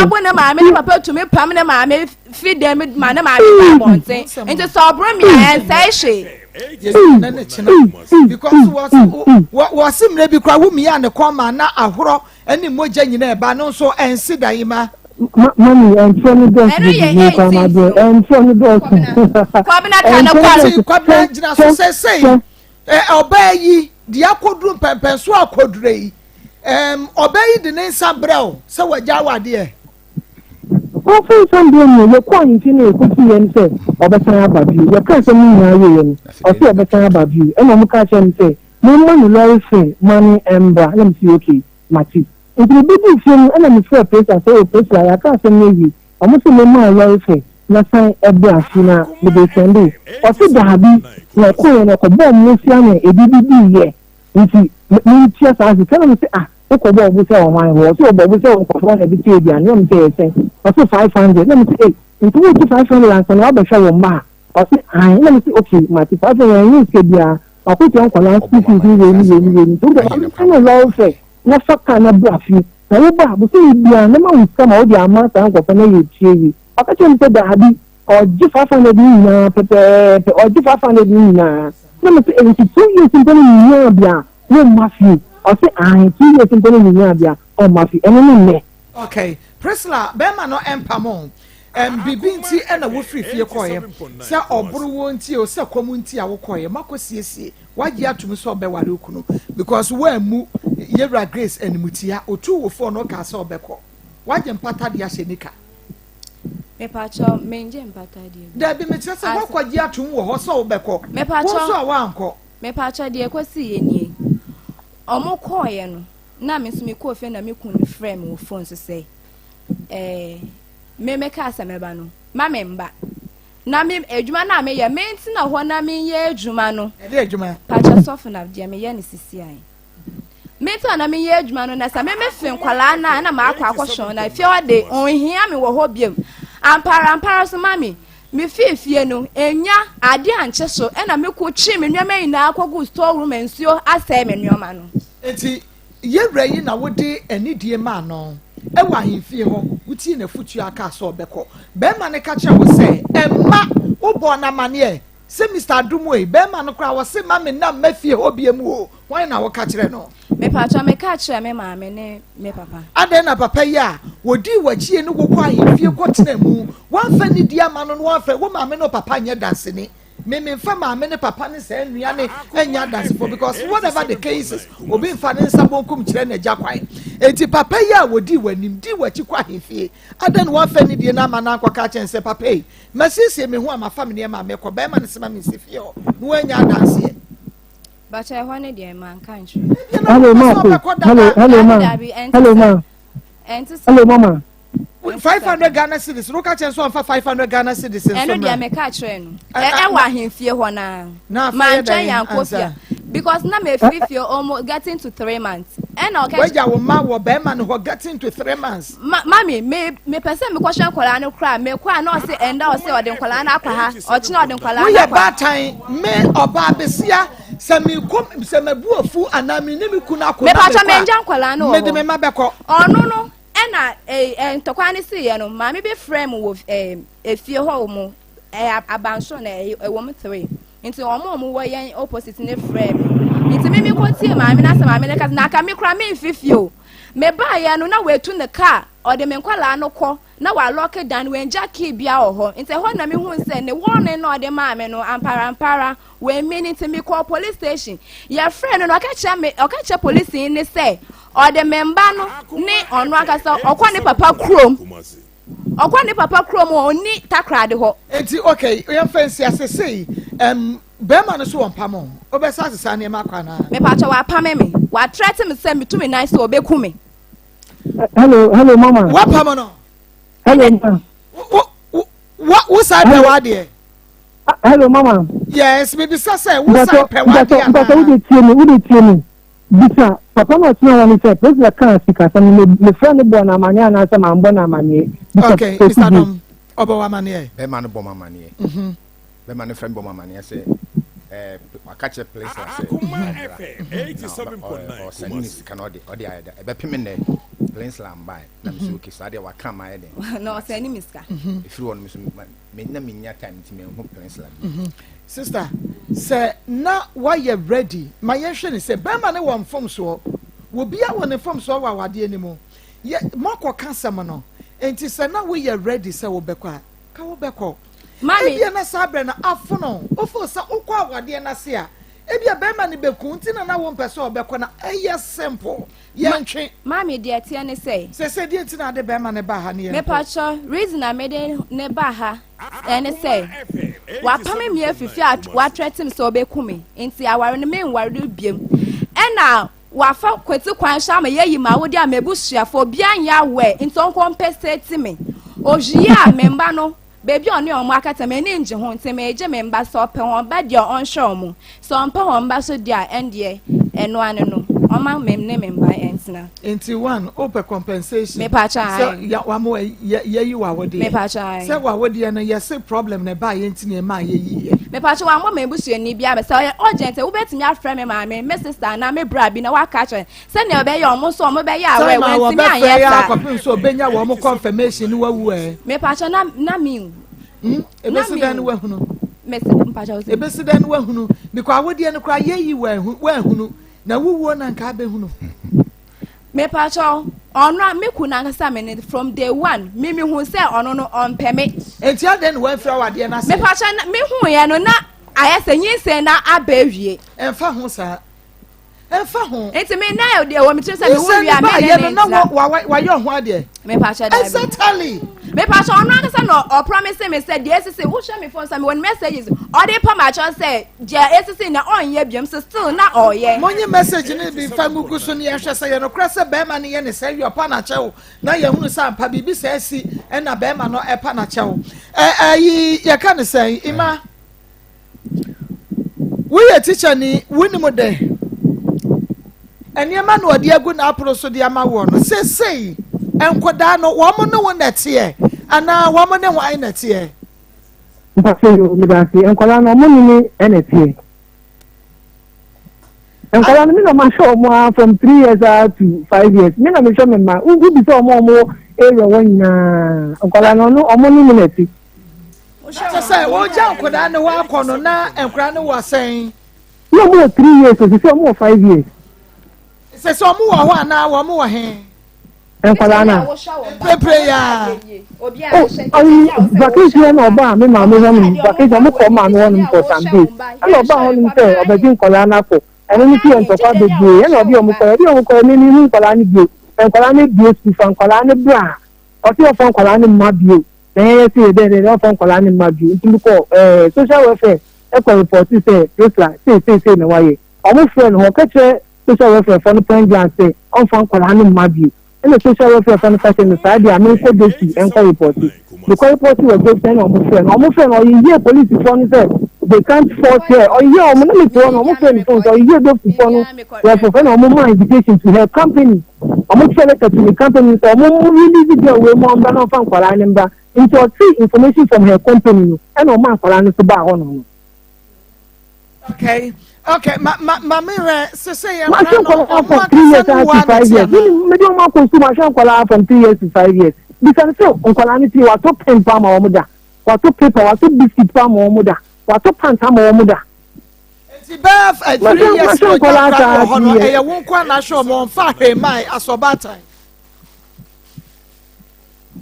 [SPEAKER 1] bo na ma me papa tumi pam na ma me fi dem ma na ma me bonten enti so obro mi ensa ehye
[SPEAKER 2] because was him bi kwa wo mi ya ne koma na ahoro ani moja nyina e ba no so ensi dayima
[SPEAKER 6] mami enfoni do ni kwa ma do enfoni do
[SPEAKER 1] kwa bina ta na
[SPEAKER 2] kwa bina jina so say oba yi dia kodru pempen so akodure yi obayi de ne nsa brɛw sɛ wagya wade ɛ
[SPEAKER 6] o fe san de ni ye kwa nti ne ko ti yen sɛ obesan aba bi ye ka sɛ mi na ye yen o se obesan aba bi e no mu ka kyɛm sɛ mo ma ni lori fe mani embra na mi si okay mati nti bi bi fi no na mi fɛ pesa sɛ o pesa ya ka sɛ ne yi o mo se mo ma lori fe na san ebe afi na me de sende o se da bi na ko ye na ko bɔ mo si ana e bi ye nti mi tia sa asi kana mi se ko bo bu se o man wo so bo bu se o ko na bi tie bia no mi se se o so 500 na mi se nti wo 500 lan so na ba hwa wo ma o se ai na mi se okay ma ti 500 ni se bia o ko ti on ko na speak ni to do na lo fe na faka na bu afi na wo ba bu se bia na ma wuska ma o di ama sa ko fa na ye tie yi o ka chen se da bi o ji 500 ni na pepe o ji 500 ni na mi se e ti 2 years in ni bia no mafi o se ai ti ye tin tele ni abia o mafi eno ni me
[SPEAKER 2] okay Priscilla be ma no empamo bibi nti e na wo free fie koye se oburu wo nti o se komu nti a wo koye makosiesie wagi atum so be ware okunu because we mu yewra grace animutia otu wo fo no ka se obekọ wagi mpata de ahye nika
[SPEAKER 1] me pacho menje mpata de
[SPEAKER 2] da bi me tse wo kwagi atum wo ho so obekọ
[SPEAKER 1] me pacho
[SPEAKER 2] wo so wa anko
[SPEAKER 1] me pacho de kwasi enie omo koye no na me so me ko fe na me kun frame wo phone so say me ka asa me ba no ma me mba na me adwuma na me ye me nti na ho na me ye adwuma no
[SPEAKER 2] e de adwuma
[SPEAKER 1] pacha soften na de me ye ne sisi ai me to na me ye adwuma no na sa me fe nkwala na ma akwa akwhon na fie ode onhia me wo ho biem ampara so mami me fie no enya ade anche so e na me ko chi me nnuama ina akwagu store room ensuo asai me nnuama no
[SPEAKER 2] enti yewra yi na wode anidie ma no e wa himfie ho wuti na futu aka so obekọ be ma ne ka che wo se emma ubo na mane se Mr. Adumoi be ma no kra wo se ma me na mafie ho biem o wan na wo ka kire no
[SPEAKER 1] me pacha me ka kire me ma me ne me papa
[SPEAKER 2] ade na papa ya wodi wachie no gwo ahimfie ko tena mu wan fa ni dia ma no wan fa wo ma me no papa nye danse ni me fa ma me ne papa ne se nua ne enya danse for because whatever the cases obi fa ne nsa bonkum kire na gya kwan enti papa ya wodi wanim di wachi kwa ahimfie ade no wan fa ni die na ma na akwa ka chen se papa e masisi me ho ama fa me ne ma me ko be ma ne se ma me sifie o no enya danse
[SPEAKER 1] But I wanted the man country.
[SPEAKER 6] Hello, ma. Hello, ma. Hello, ma. Hello, mama.
[SPEAKER 2] 500 Ghana cedis. Look at you, 500 Ghana cedis.
[SPEAKER 1] And no, me catch him. I want him fear one now. Man, try because now me feel almost getting to 3 months. And okay.
[SPEAKER 2] Where your ma or Beman who getting to 3 months.
[SPEAKER 1] Mammy, me person me question Colano cry, me quite not say and I'll say or the Colana or not in Colana.
[SPEAKER 2] We are bad time, me or Barbesia, some you come, some a boo fool, and I mean, you could not. Me
[SPEAKER 1] pacha me John Colano,
[SPEAKER 2] made me mabako.
[SPEAKER 1] Oh, no. And to quani see, you know, mammy be frame with a few home, a banson, a woman 3. Into a mom way opposite in the frame. Into me, what see, mammy, as a mammy, because Naka me cram in 50. Me buy and no way to the car or the menquala no call. Now I lock it down when Jackie be our home. Into a honor me who send the warning or the mammy no ampara when meaning to me call police station. Your friend and I catch a police in the say. Or the membano ni on Rakasa or Quani Papa Chrome. Or Quani Papa Chrome or ni takrade ho.
[SPEAKER 2] Enti okay, we fancy as I say, Beman is one pamon. Obesa Sani Makana.
[SPEAKER 1] Me pacha wa pame me. Wa threaten me send me to me nice to obey kumi.
[SPEAKER 6] Hello, mama.
[SPEAKER 2] What pamono?
[SPEAKER 6] Hello, ma.
[SPEAKER 2] What's that Pewadi?
[SPEAKER 6] Hello, mama.
[SPEAKER 2] Yes, maybe Sasa, what's that Pewadi?
[SPEAKER 6] But we did tell me. Bisa, papa no tell when he said, "This is can speak as me friend born amani and answer my born amani."
[SPEAKER 2] Okay, Mr. Dom, Obo amani.
[SPEAKER 4] Be man born amani. Be man friend born amani say, I catch a place say.
[SPEAKER 3] Akoma FM 87.9.
[SPEAKER 4] Or send cannot or the other. Be pimene plain slam by. Na so okay, so there wa come my head.
[SPEAKER 1] No, say any miska.
[SPEAKER 4] If you want me na me nya time to me plain slam.
[SPEAKER 2] Sister, say na why you ready? My yenhwe say Beman ne won form so. Wo bia won form so wa wade animo. Ye moko kasam no. Enti say na we ready say wo bekwa. Ka wo bekọ.
[SPEAKER 1] Mami,
[SPEAKER 2] ebia na sabre na afono. Ofo say ukwa wade na se a. Ebia Beman ne beku nti na wo mpese obekọ na eye simple. Yenhwe.
[SPEAKER 1] Mami de atia ne say.
[SPEAKER 2] Say de nti na de Beman ne ba ha ne.
[SPEAKER 1] Me pacho reason I made ne ba ha. And say, what pame me if you what threaten so be kumi, into our main world beam. And now, what for quite quan shama ye ma would ya me bushia for beyond ya way in some compensate to me. O jia membano, baby on your market and ninja home to major member so on bad your own show mo. So on power ambassador dear and ye and one no. On my name by Ensna.
[SPEAKER 2] Into one open compensation.
[SPEAKER 1] Me pacha.
[SPEAKER 2] So ya one more ye you are what
[SPEAKER 1] me pacha.
[SPEAKER 2] Say what would you yes problem ne buy into near my ye. Me
[SPEAKER 1] pacha one more maybe she ni bia me say urgent we bet me friend me mammy, my sister na me bra bi na wa catch. Send your be almost so mo be ya we when me
[SPEAKER 2] yes. So benya wo mo confirmation wa wu e.
[SPEAKER 1] Me pacha na me.
[SPEAKER 2] Ebesi dan wa hunu.
[SPEAKER 1] Me pacha.
[SPEAKER 2] Ebesi dan wa hunu because wo de no kra ye wa hunu. Na wuwo na nka be hunu
[SPEAKER 1] me pacho onra me kuna ngasa me from day one me hu say ono no on permit
[SPEAKER 2] entia den we fra wade na say
[SPEAKER 1] me pacho me hu ye no na ayese nyinse na abawie
[SPEAKER 2] enfa ho sa enfa ho
[SPEAKER 1] enti me na de wo me tire say me hu wi a me
[SPEAKER 2] na wa yo ho ade
[SPEAKER 1] me pacho da
[SPEAKER 2] exactly
[SPEAKER 1] me pacho onra ngasa no o promise me say the SC wo share me phone say me one messages or dey pa ma cho say je SC na on ye biam so still na o ye
[SPEAKER 2] monye message ni bi fa ngugu so ne ye hwe say ye no kra say be ma ne ye ne say yo pa na chew na ye hunu say pa bibi say si e na be ma no e pa na chew ye ka ne say ima we ye teacher ni woni mo de eniema no odi agu na apro so de ama wo no say enkoda no wo mo no na tie ana wo mo ne wo ai na tie
[SPEAKER 6] mpafe mi da si enkoda no mo ni na tie enkoda no mi no ma show mo from 3 years to 5 years mi na me show me ma u bi so mo area wo nyina enkoda no no mo ni na tie
[SPEAKER 2] so say wo ja enkoda no wa akọ no na enkoda no wa sen
[SPEAKER 6] no mo 3 years so mo 5 years
[SPEAKER 2] say so mo wo ho ana wo mo wo he
[SPEAKER 6] enkwala na
[SPEAKER 2] pepe ya
[SPEAKER 6] vacation na oba me ma me won vacation mo ko ma me won for some days and oba won say obaji enkwala na ko ene ni ti entokwa begbie ene obi o ko ni ni enkwala ni bi enkwala ni bi si fa enkwala ni bra o ti o fa enkwala ni ma bi e si de o fa enkwala ni ma bi nti ko social welfare e ko report say say na waye almost friend who catch social welfare for the point and say on fan kwala ma bi and the social welfare for the person side dia me ko dey and call report the call report was just send almost friend or you police phone say they can't force her or you no me phone almost friend phone or you do phone we for friend almost invitation to her company almost friend to the company so almost really video we mo mba no fan kwala nimba into see information from her company and o man kwala no so ba ho no.
[SPEAKER 2] Okay. Okay, Mamire, say
[SPEAKER 6] I'm for 3 years to 5 years. Me don't want consume machine kwala from 3 years to 5 years. Because so kwala ni ti wa to pen pa ma omuda. Wa to paper, wa to biscuit pa ma omuda. Wa to panta ma omuda.
[SPEAKER 2] Ti baf 3 years to kwala hono e ye won kwa na show mo fa hwe mai asobata.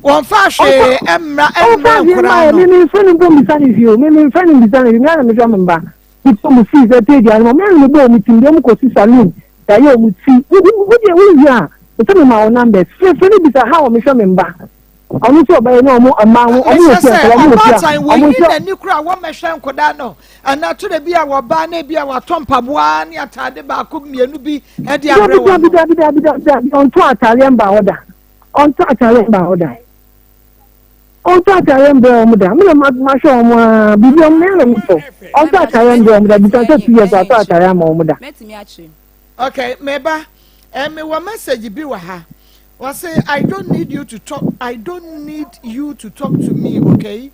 [SPEAKER 2] Won fa hwe emra kwala no.
[SPEAKER 6] Me friend go misani view. Me friend misani me na me jwa mba. People mu see the page and me go meeting dem ko si saloon da ye mu ti we ya so me ma number friend bi sa how me show me mba onu so ba no mo ama wo onu o se ko mo ti
[SPEAKER 2] we ni na ni kura wo me hwe nkoda no ana to da bia wo ba na bia wa tompaboa ni atade ba ko mienu bi e di abre wo
[SPEAKER 6] on to atare mba oda on to atare mba oda on to atare mba oda me ma show mo bibi o me no so on to atare mba oda because 2 years to atare mba oda
[SPEAKER 2] okay meba me wa message bi wa ha wa say I don't need you to talk to me, okay?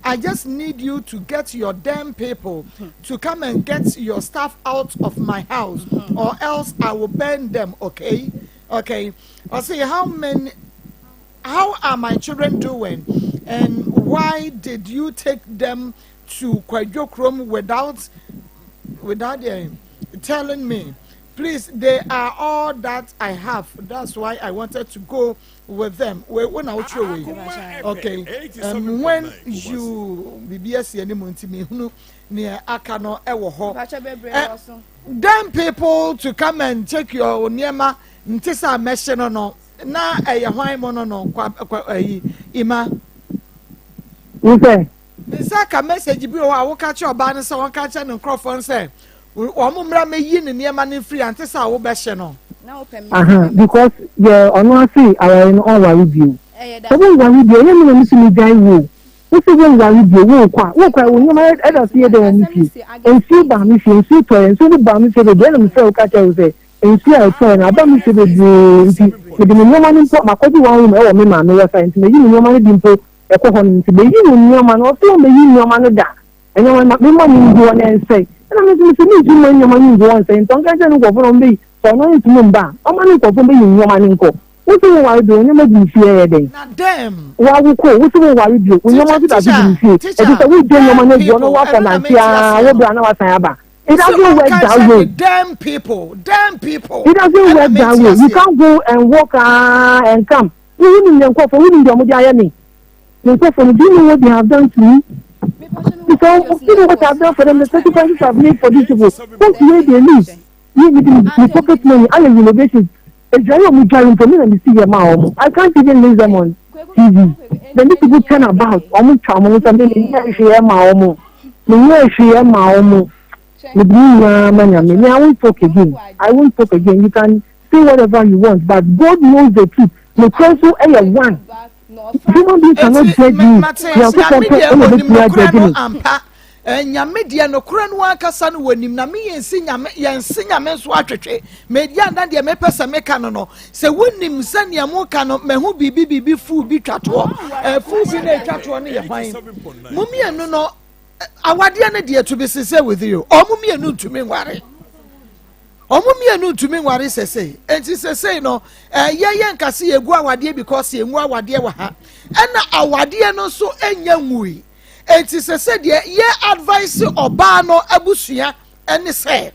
[SPEAKER 2] I just need you to get your damn people to come and get your stuff out of my house or else I will burn them, okay? Okay. I say how are my children doing and why did you take them to Kwajokrom without telling me? Please, they are all that I have. That's why I wanted to go with them. When I was away, okay. When you BBS any month me near Akano Ewoho, them people to come and take your Niema Ntisa mention or no. Na why mono no Ima.
[SPEAKER 6] Okay.
[SPEAKER 2] Saka message bi o a catch your banner so one catch and microphone say. Wamumra me yin niema ni free ante sa wo be hye no
[SPEAKER 6] because the ono see our in all our review so when we review you know me see me guy wo we see when we review wo kwa wo nyama e da see dey on me and see ba me see to and so ba me see dey na me say o ka tell say and see I tell na ba me see dey nti me nyama ni so makodi wa room e wo me ma me wa science me yin nyama ni dimpo e ko ho nti me yin nyama no so me yin nyama no da and nyama me ma ni do na say and I'm going to meet you when your money goes and don't get any go from me. So no need to mumba. I'm money go from me in your money go. What do you want to do? You make me fear then.
[SPEAKER 2] Damn.
[SPEAKER 6] Why we call? What do you want to do? We know what that you fear. It's a we do your money. You know what for Nantia? What do I know what I have? It doesn't work that way.
[SPEAKER 2] Damn people.
[SPEAKER 6] It doesn't work that way. You can't go and walk and come. You wouldn't even go for winning your money. You go for do you know what they have done to me? Because you know what I've done for them, the sacrifices I've made for these people. That's where they live. You with the pocket money and the innovation. It's very much driving for me and see your mom. I can't even lose them on TV. Then these people turn about almost something in here. Share my own. Share my own. I won't talk again. You can say whatever you want, but God knows the truth. The council is one. Human beings cannot judge me.
[SPEAKER 2] Nyamedia no kura no akasa no wanim na me yensi nyame so atwetwe media na de me pesa me ka no se wonim sania mo ka no mehu bibi fu bi twato fu bi na twato no ye hwan mumienu no awade na de to be sese with you omumienu ntumi nware sese enti sese no ye nkase yegu awade because yengu awade wa ha na awade no so enya nwui enti sese de ye advice oba no abusua ene se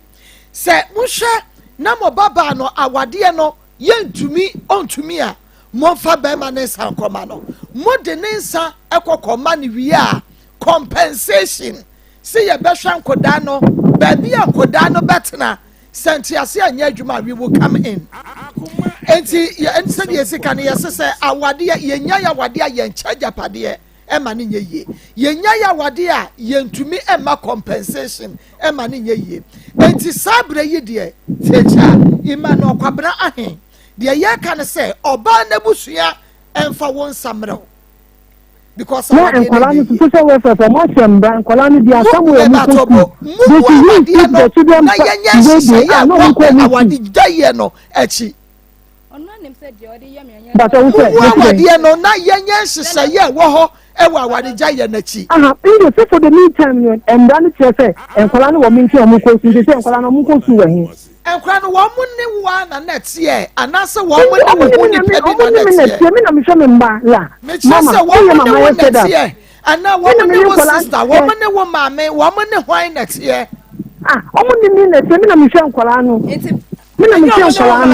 [SPEAKER 2] muhwe na mo baba no awade no ye ntumi ontumi a mo fa be ma ne san koma no mo de ne nsa ekokoma ne wi a compensation se ye be hwan koda no ba bi akoda no betena sentiase anya adwuma we will come in enti ye enti se de sika ne ye se awade ye nya ya awade ye ncha japade ɛma ne nyɛ yie yɛnya yawade a yɛntumi ɛma compensation ɛma ne nyɛ yie enti saa berɛ yi deɛ teacher ima na ɔkwabena ahen deɛ yɛka ne sɛ ɔbaa n'abusua ɛmfa wɔn nsa mmerɛw because
[SPEAKER 6] na nkwala no so so we for mo sembra nkwala no dia samuel mu ko the children
[SPEAKER 2] na yɛnyɛ no awade daye no akyi
[SPEAKER 6] but I say
[SPEAKER 2] awade no na yɛnyɛ nhyehyɛ wɔ hɔ ɛwɔ awade daye n'akyi
[SPEAKER 6] in the for the meantime embra no kyerɛ sɛ nkwala no wɔ me nti ɔmo ko su de sɛ nkwala no ɔmo ko su wɔ he
[SPEAKER 2] nkwa no wɔn ne wa na nɛteɛ anaasɛ wɔn ne wɔn nipa bi na nɛteɛ
[SPEAKER 6] me na me hwɛ me mba la
[SPEAKER 2] mama wɔn ne wɔn nɛteɛ ana wɔn ne wɔn sister wɔn ne wɔn maame wɔn ne hwan nɛteɛ
[SPEAKER 6] ɔmo ne me nɛteɛ me na me hwɛ nkwala no me na me hwɛ nkwala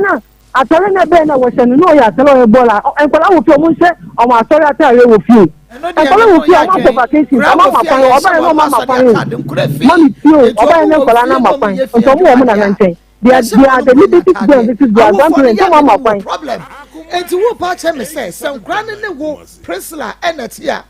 [SPEAKER 6] no atare na bɛɛ na wɔhyɛ no na ɔyɛ atare ɔyɛ bɔɔla nkwala wɔ fie ɔmo nhyɛ ɔmo atare atare wɔ fie nkwala wɔ fie ɔmo atɔ vacation ɔmo ama kwan ɔbaa yɛ no ɔmo ama kwan mami fie ɔbaa yɛ no nkwala no ama kwan nti ɔmo wɔ ɔmo na nkyɛn they are the little girls this is their grandparents ɔmo ama kwan
[SPEAKER 2] enti wo pa kyɛ me sɛ nkura ne wo Priscilla ɛna ti a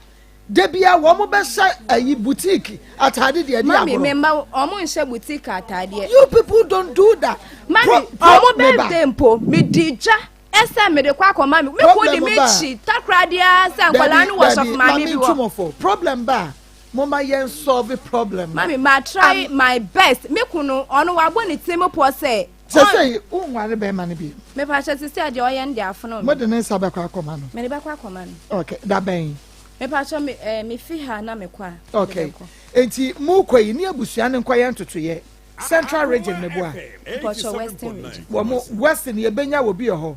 [SPEAKER 2] debia wɔn bɛhyɛ ayi boutique atade deɛ di agorɔ
[SPEAKER 1] mami memba ɔmo nhyɛ boutique atadeɛ
[SPEAKER 2] you people don't do that
[SPEAKER 1] mami ɔmo bɛ tempo mi dija ɛsɛ mi de kɔ akɔma mi ko di mi kyi takradeɛ sɛ nkwala no wɔ sɔfo maame bi wɔ
[SPEAKER 2] problem ba mama yɛn solve problem
[SPEAKER 1] mami ma try my best me kunu ɔno wabɔ ne temu po sɛ
[SPEAKER 2] sɛ unware bɛ ma ne bi
[SPEAKER 1] me pa hyɛ sisi ade ɔyɛ ndi afono
[SPEAKER 2] mo de ne nsa bɛ kɔ akɔma no
[SPEAKER 1] me de bɛ kɔ akɔma no
[SPEAKER 2] okay da bɛn
[SPEAKER 1] me pa hyɛ me fi ha na me kɔ
[SPEAKER 2] okay enti mu kɔ yi ne abusua ne nkɔ yɛ ntotoyɛ central region ne boa
[SPEAKER 1] western region
[SPEAKER 2] wɔn western yɛbɛnya wɔ bi wɔ hɔ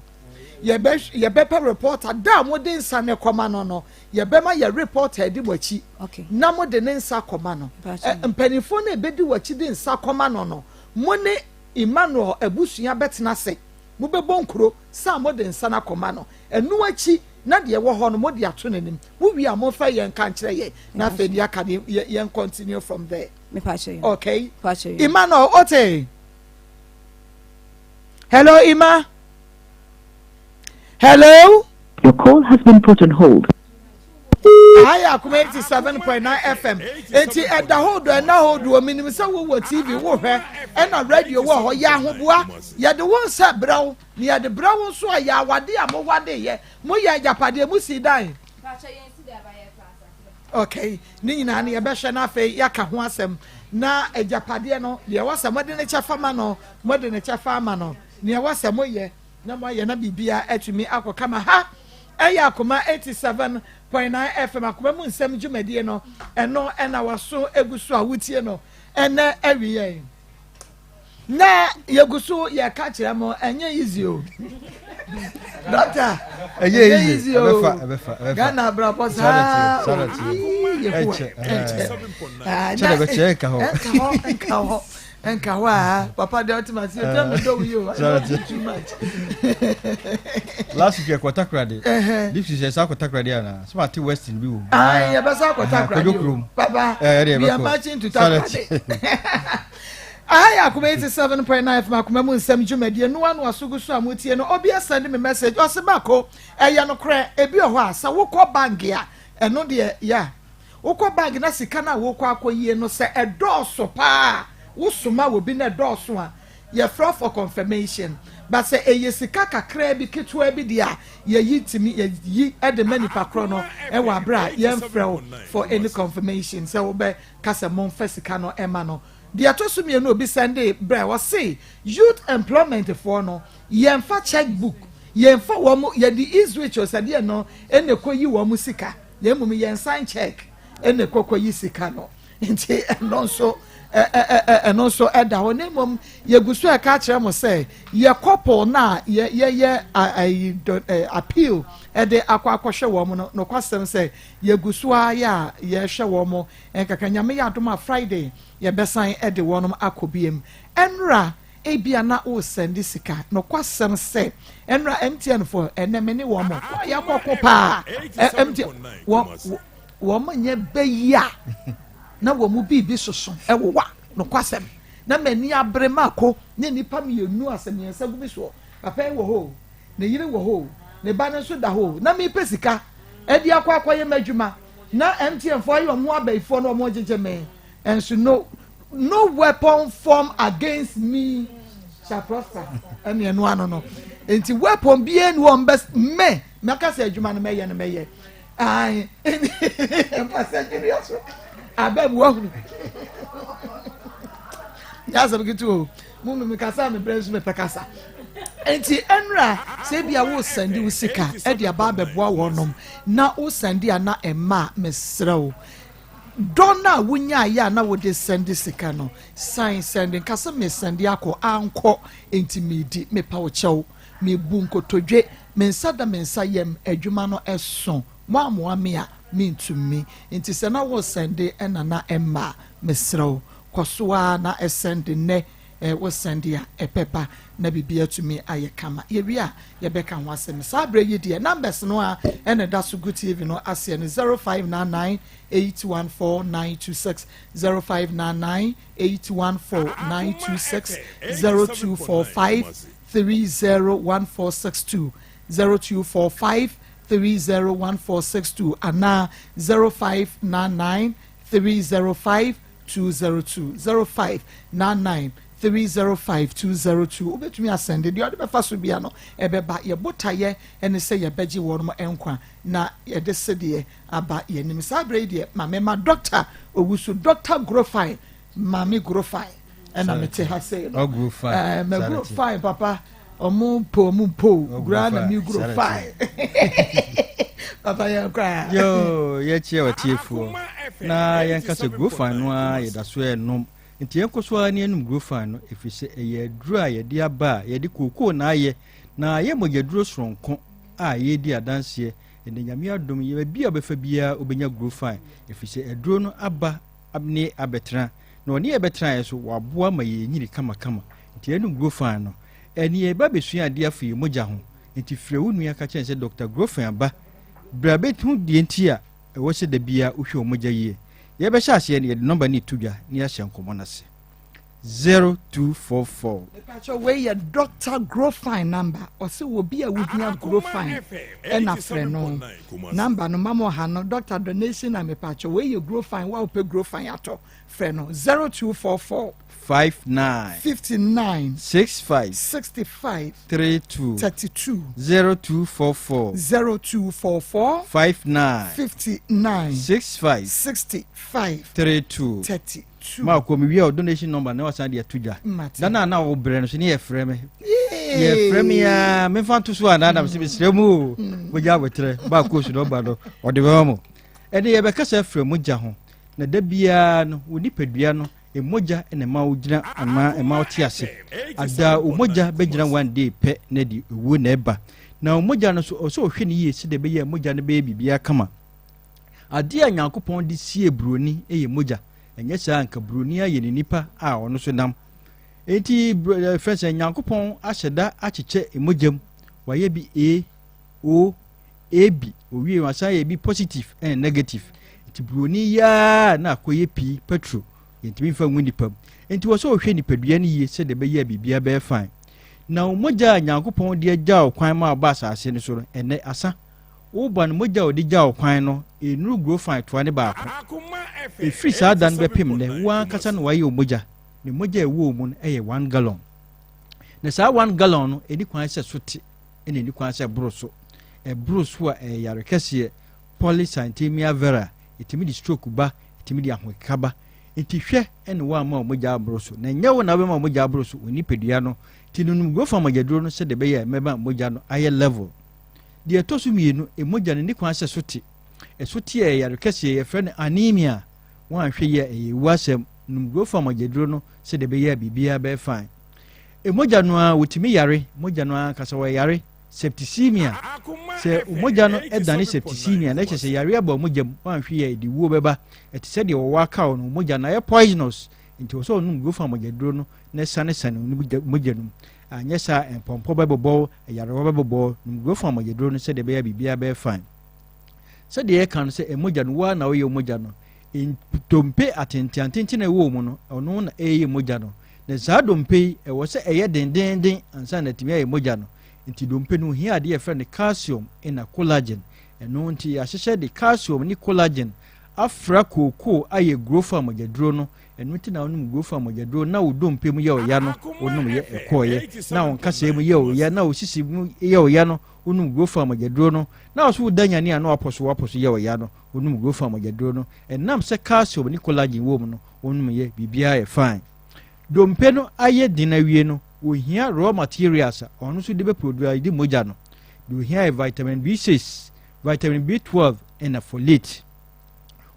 [SPEAKER 2] yɛbɛpɛ reporter da mo de nsa ne kɔma no yɛbɛma yɛ reporter di wɔkyi na mo de ne nsa kɔma no mpanimfoɔ no ebedi wɔkyi de nsa kɔma no mo ne Emmanuel abusua bɛtena se mo bɛbɔ nkuro sa mo de nsa na kɔma no ɛno akyi na deɛ wɔ hɔ no mo de ato n'anim wo wi a mo fa yɛn ka nkyerɛ yɛ na afei deɛ aka yɛn continue from there okay Emmanuel ote hello Emma hello
[SPEAKER 7] your call has been put on hold.
[SPEAKER 2] Hi, Akoma 87.9 FM. Enti ɛda hold and na hold wo minim sɛ wo TV wo hwɛ ɛna radio wo hɔ ya hoboa yɛde wo nsa braw ne yɛde braw nso a ya wade a mo wade yɛ mo yɛ agapade mo si dan okay ni nyina ne yɛbɛhwɛ na afei yaka ho asɛm na agapade no deɛ wɔsɛ mo de ne kyɛfa ma no mo de ne kyɛfa ma no ne wɔsɛ mo yɛ na mo yɛ na bibia atumi akɔkama ha ɛyɛ Akoma 87.9 FM Akoma mu nsɛm dwumadie no ɛno ɛna waso eguso a wutie no ɛnɛ awiye na yeguso yɛ ka kyerɛ mo ɛnyɛ easy o doctor ɛnyɛ easy o Ghana bra posa enka wa papa de ultimate you tell me do you too much
[SPEAKER 8] last week kwata krade this is a kwata krade ana so ati western bi wo
[SPEAKER 2] ya basa kwata krade papa we are marching to Takrade aya Akoma 87.9 FM Akoma mu nsɛm dwumadie no anu asoguso amutie no obi send me message osebako ɛyɛ no kra ebi hɔ a sa wokɔ bank a ɛno de ya wokɔ bank na sika na wokɔ akɔyie no sɛ ɛdɔɔso pa wosoma wo bi na dɔɔso a yɛ fra for confirmation but sɛ eye sika kakra bi ketewa bi dia yɛ yi timi yɛ yi ɛde mani pakro no ɛwɔ abra yɛn frɛ for any confirmation sɛ wo bɛ kasa mon fa sika no ɛma no dia to so mienu obi sende bra wo say youth employment for no yɛn fa checkbook yɛn fa wo mo yɛ di Israel osade no ene koyi wo mo sika yɛn mum yɛn sign check ene kokoyi sika no nti ɛno nso ɛno nso ɛda hɔ ne mom yɛguso ɛka kyerɛ mo sɛ yɛ couple na yɛ appeal ɛde akɔhwɛ wɔ mo no kwasɛm sɛ yɛguso a yɛhwɛ wɔ mo ɛnkaka nyame yɛ adom a Friday yɛbɛsan ɛde wɔnom akɔ biem ɛnra ebia na o send sika no kwasɛm sɛ ɛnra MTN for ɛnɛme ne wɔ mo yɛkɔkɔ paa MTN wɔ mo nyɛ bɛyia na wo mu bibi soso ewo wa no kwasem na mani abrema ko ne nipa mienu asem yensa gubi so papa wo ho ne yire wo ho ne ba ne so da ho na me pesika e di akwa akwa ye madwuma na MTN for you mo abaifo no mo jeje me and so no weapon form against me shall prosper and you know no enti weapon bi en wo best me maka say adwuma no meye ai pasa serious abem wo ya sabe tu mu me kasa me bresu me pekasa enti enra se bia wo sandi wo sika e dia ba beboa wonom na wo sandi ana emma mesrew dona wunya ya na wo de sandi sika no sign sending kasa me sandi akọ anko enti medi me pa wo chew me bu nkotodwe me nsada me nsayem adwuma no eso mo amoa me a me ntumi enti se na wo sandi ena na emma mesrew kosoa na esende ne wo send ya pepa na bibia tumi aye kama ye wi a ye beka ho asem sabre ye die numbers no a ene da so good tv no ase ne 0599814926 0599814926 0245301462 0245301462 ana 0599305202 0599305202 obetumi asende de ode befa so bia no ebeba ye botaye ene se ye beji won mo enkwa na ye de sede aba ye nim sabre de ma doctor owusu doctor grofine mami grofine ena mete ha say no grofine me grofine papa omu po grana mi grofine papa ye nkwa
[SPEAKER 8] yo ye che watiefu na ye nkase grofine no a ye da so enum nti enkoso ne enum grofine no efise eye duru a ye de aba ye de kokoo na aye na ye mogyaduro soronko a ye di adanse ene nyame adom ye bia obefa bia obenya grofine efise eduro no aba abne abetra na oni ebetra ye so waboa ma ye nyiri kama nti enum grofine no eni e ba besua ade afi mogya ho nti frewu nua ka chen se Dr. Grofine aba brabetu die nti a ewo se da bia uhwe mogya yie ye be sha ase ne number ni tudwa ni ahye nkomo na se 0244
[SPEAKER 2] Pacho we your Dr. Grofine number or se wo bia wudnia Grofine ena frɛ no number no mama ha no doctor donation na me pacho we your Grofine wa ope Grofine ato frɛ no 0244 59 65 32 0244 59 65 32
[SPEAKER 8] ma ko mi wi donation number na wasan de atuja na wo brɛ no so ne ye frɛ me ya me fa to so ana na me srɛ mu go ja wetre ba ko so do ba do o de ba mo e de ye be kasa frɛ mu ja ho na da bia no woni padua no emoja ene ma wogina ama ema oti ase ada omoja begina one day pe na di ewu na eba na omoja no so hwe ne yie se de be ye emoja no be bibia kama ade a Nyankopɔn de sie broni eye moja enye sa anka broni aye ne nipa a ono so nam enti fese Nyankopɔn ahyeda akyeche emojam waye bi ab owie wasa ye bi positive and negative enti broni ya na akoye pi petrol yentimi fa nwuni pam enti wo so hwe nipadua ne yie se de be ya bibia be fine na omoja Nyankopɔn de agya okwan ma ba asase ne so ene asa wo ba no moja odi gya okwan no enuru Grofine to ane ba ko e free sa dan be pem ne wa kasa no waye omoja ne moja ewo mu no eye 1 gallon na sa 1 gallon no eni kwan se sote eni kwan se broso e broso a yare kase polycythemia vera etimi di stroke ba etimi di ahokaba enti hwe ene wa ma omoja broso na nyewo na be ma omoja broso oni pedua no tinunum Grofine magyaduro no se de be ye meba omoja no aye level de tosu mienu emoja ne kwan se sote esote e yare kase ye frɛ no anemia wan hwe ye ewasem num Grofine magyaduro no se de be ye bibia be fine emoja no a wotimi yare moja no a kasa wa yare septicemia se moja no edane septicemia na kyese yare aba moja wan hwe ye di wo beba etise de wo waka no moja na ye poisonous nti wo so num Grofine magyaduro no na sane moja no anya sa empompo bebobo yare bebobo num Grofine magyaduro no se de be ya bibia be fine se de ye kan se emoja no wa na wo ye moja no tompe atentiantenti na wo mu no ono na eye moja no na za dompe e wo se eye dendenden ansa na timi ye moja no nti dompe no hia de friend calcium ina collagen eno nti ahyehyɛ de calcium ni collagen afra koko aye growth amagedro no eno nti na onum growth amagedro na wo dompe mu ye oya no onum ye ekoye na won kasa mu ye oya na osisi mu ye oya no onum growth amagedro no na oso danya ni ana aposo ye oya no onum growth amagedro no enam se calcium ni collagen wo mu no onum ye bibia ye fine dompe no aye dinawie no ohia raw materials onu so de be produce di moja no do ohia vitamin B6 vitamin B12 and a folate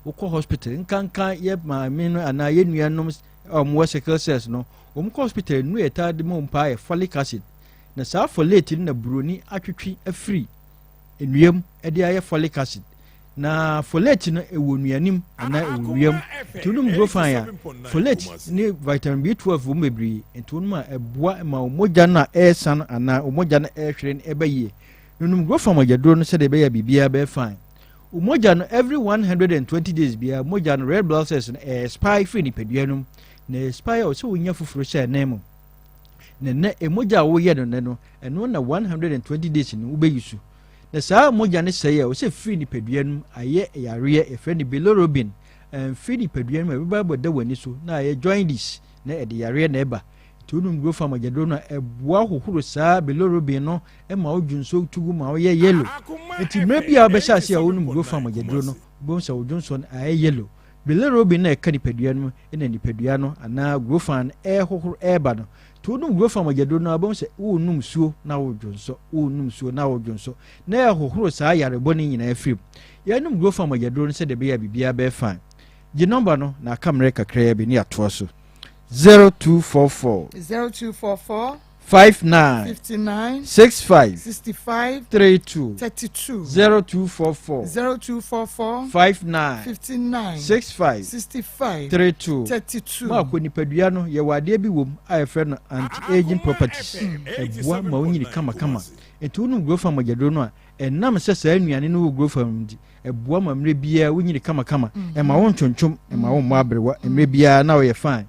[SPEAKER 8] ukọ hospital nkankan ye ma me no ana ye nuanom omwo sickle cells no omko hospital nu eta de mo mpa ye folic acid na sa folate na broni atwetwe afri enuam e de aye folic acid na folate no ewo nuanim ana ewo nuam tunum grofan ya folate ni vitamin B12 wo mebri entunum a eboa ma omoja na esan ana omoja na ehwere ebaye nunum grofan magedro no se de beya bibia be fine omoja no every 120 days bia moja no red blood cells no expire free ni peduanum na expire o se wonya fufuro se nemo na emoja wo ye no no eno na 120 days ni wo beyisu na saa moja ne sey o se free ni peduanum aye yare e friend bilirubin free ni peduanum e bible da wani so na aye join this na e de yare na eba tunum growth amagedro na eboa hohoro saa bilirubin no e ma odwunso tugu ma o ye yellow enti mebia obesha ase a onum growth amagedro no bo nsa odwunso na aye yellow bilirubin na e ka ni peduanum e na ni pedua no ana growth an e hohoro eba no tunum growth amagedro no abon se onum suo na odwunso onum suo na odwunso na e hohoro saa yarebo ni nyina afrim ya num growth amagedro no se de be ya bibia be fine gi number no na kamera kakra bi ni ato so 0244 59 65 32 0244 59 65 32 ma ko nipadua no ye wade bi wom a fe no anti aging properties ebua ma onyini kama etu no growth amagedro no a enam se saa nuane no growth amdi ebua ma mre bia onyini kama e ma won twontwom e ma won mo abrewa mre bia na wo ye fine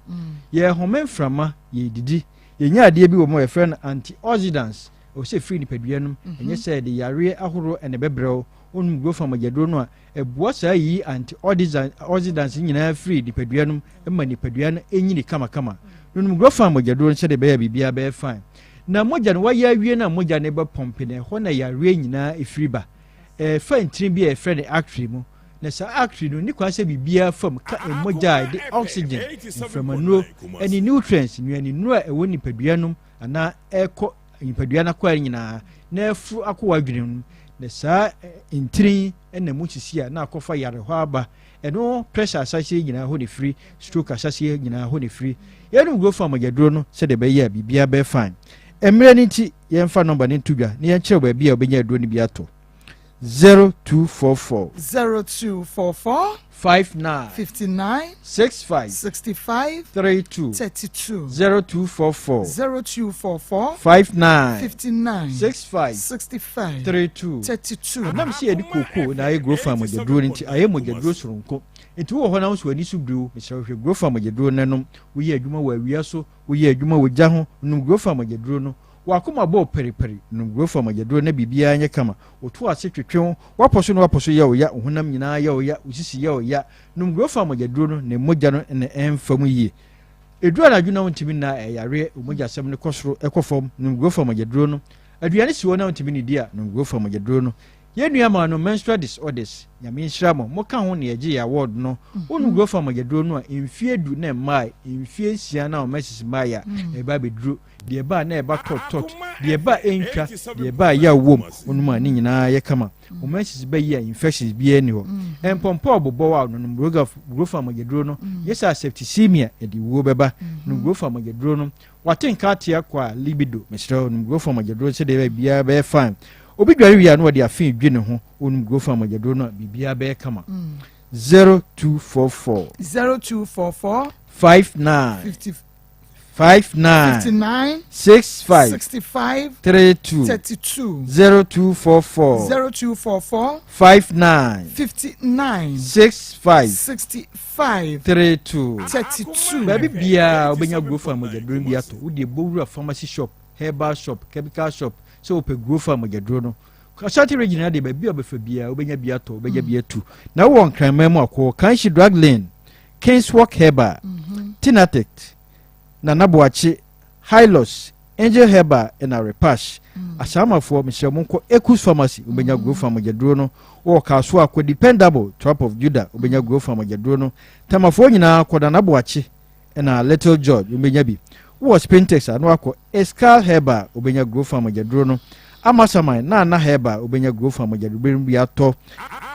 [SPEAKER 8] ye homen frama ye didi ye nya ade bi wo mo ye friend antioxidants o se free ni peduanum enye se de yare ahoro ene bebrew onum growth amagedro no a ebua saa yi antioxidants nyina free di peduanum ema ni peduan enyini kama onum growth amagedro se de be ya bibia be fine na moja no waya awie na moja ne be pompe ne ho na yare nyina efriba fa ntrin bi e friend actree mu na sa actree no ni kwa se bibia fam ka moja de oxygen from anuro any nutrients nuani nura e woni peduanum ana eko peduana kwa nyina na afu akwa dwenum na sa ntrin na mu sisia na akofa yare ho aba eno pressure asase nyina ho ne free stroke asase nyina ho ne free yenu go fa magedro no se de be ya bibia be fine emre ni ti yemfa number ni tudwa ni yen kire ba bia obenya adro ni bi ato 0244 59 65 32 0244 59 65 32 nam si edi koko na aye grow farm de dro nti aye mo de dro soronko etu wo ho na so ani so bru me se hwe grow farm de dro nanom wo ye adwuma wa awia so wo ye adwuma wo gya ho num grow farm de dro no wakoma bo periperi num grow farm de dro na bibia anye kama otu ase twetwe waposo no waposo ye oya honam nyina ye oya usisi ye oya num grow farm de dro no ne mogya no ne emfam yie edura na adwuna wontimi na yare omogya sem ne kosoro ekofom num grow farm de dro no aduane si wona wontimi ne dia num grow farm de dro no ye nua ma no menstrual disorders nyame nhyiramo mo ka ho ne ye ya award no wonu grow farm de dro no a emfie du na mai emfie sia na o mesis mai a e ba bedru de ba na e ba tot de ba entwa de ba ya wom wonu ma ni nyina ye kama o mesis ba ya infections bi ani ho empompo obobo wa no grow farm de dro no yesa septicemia e di wo beba no grow farm de dro no watenka atia kwa libido mesro no grow farm de dro se de ba bia be fine obi dware wi anu de afin dwene ho onum grow farm de dro no bibia be kama 0244 59 65 32 0244 59 65 32 baby bia obenya grow farm de dro bi ato wo de bowura pharmacy shop herbal shop chemical shop so ope grow farm ogyaduro no Ashanti region de baabi obefa bia obenya bia to obenya bia tu na wo nkranman mu akọ Kanshi Drug Lane Kingswalk Herba Tinatet na Naboachi Hylos Angel Herba na Repash asamafo Mishramonko Ekus Pharmacy obenya grow farm ogyaduro no wo kaso akọ Dependable Trap of Judah obenya grow farm ogyaduro no tamafo nyina akọ Naboachi na Little George obenya bi wo Spintex anu akọ Escal Herba obenya grow farm ogyaduro no Amasamai na Herba obenya grow farm ogyaduro bi ato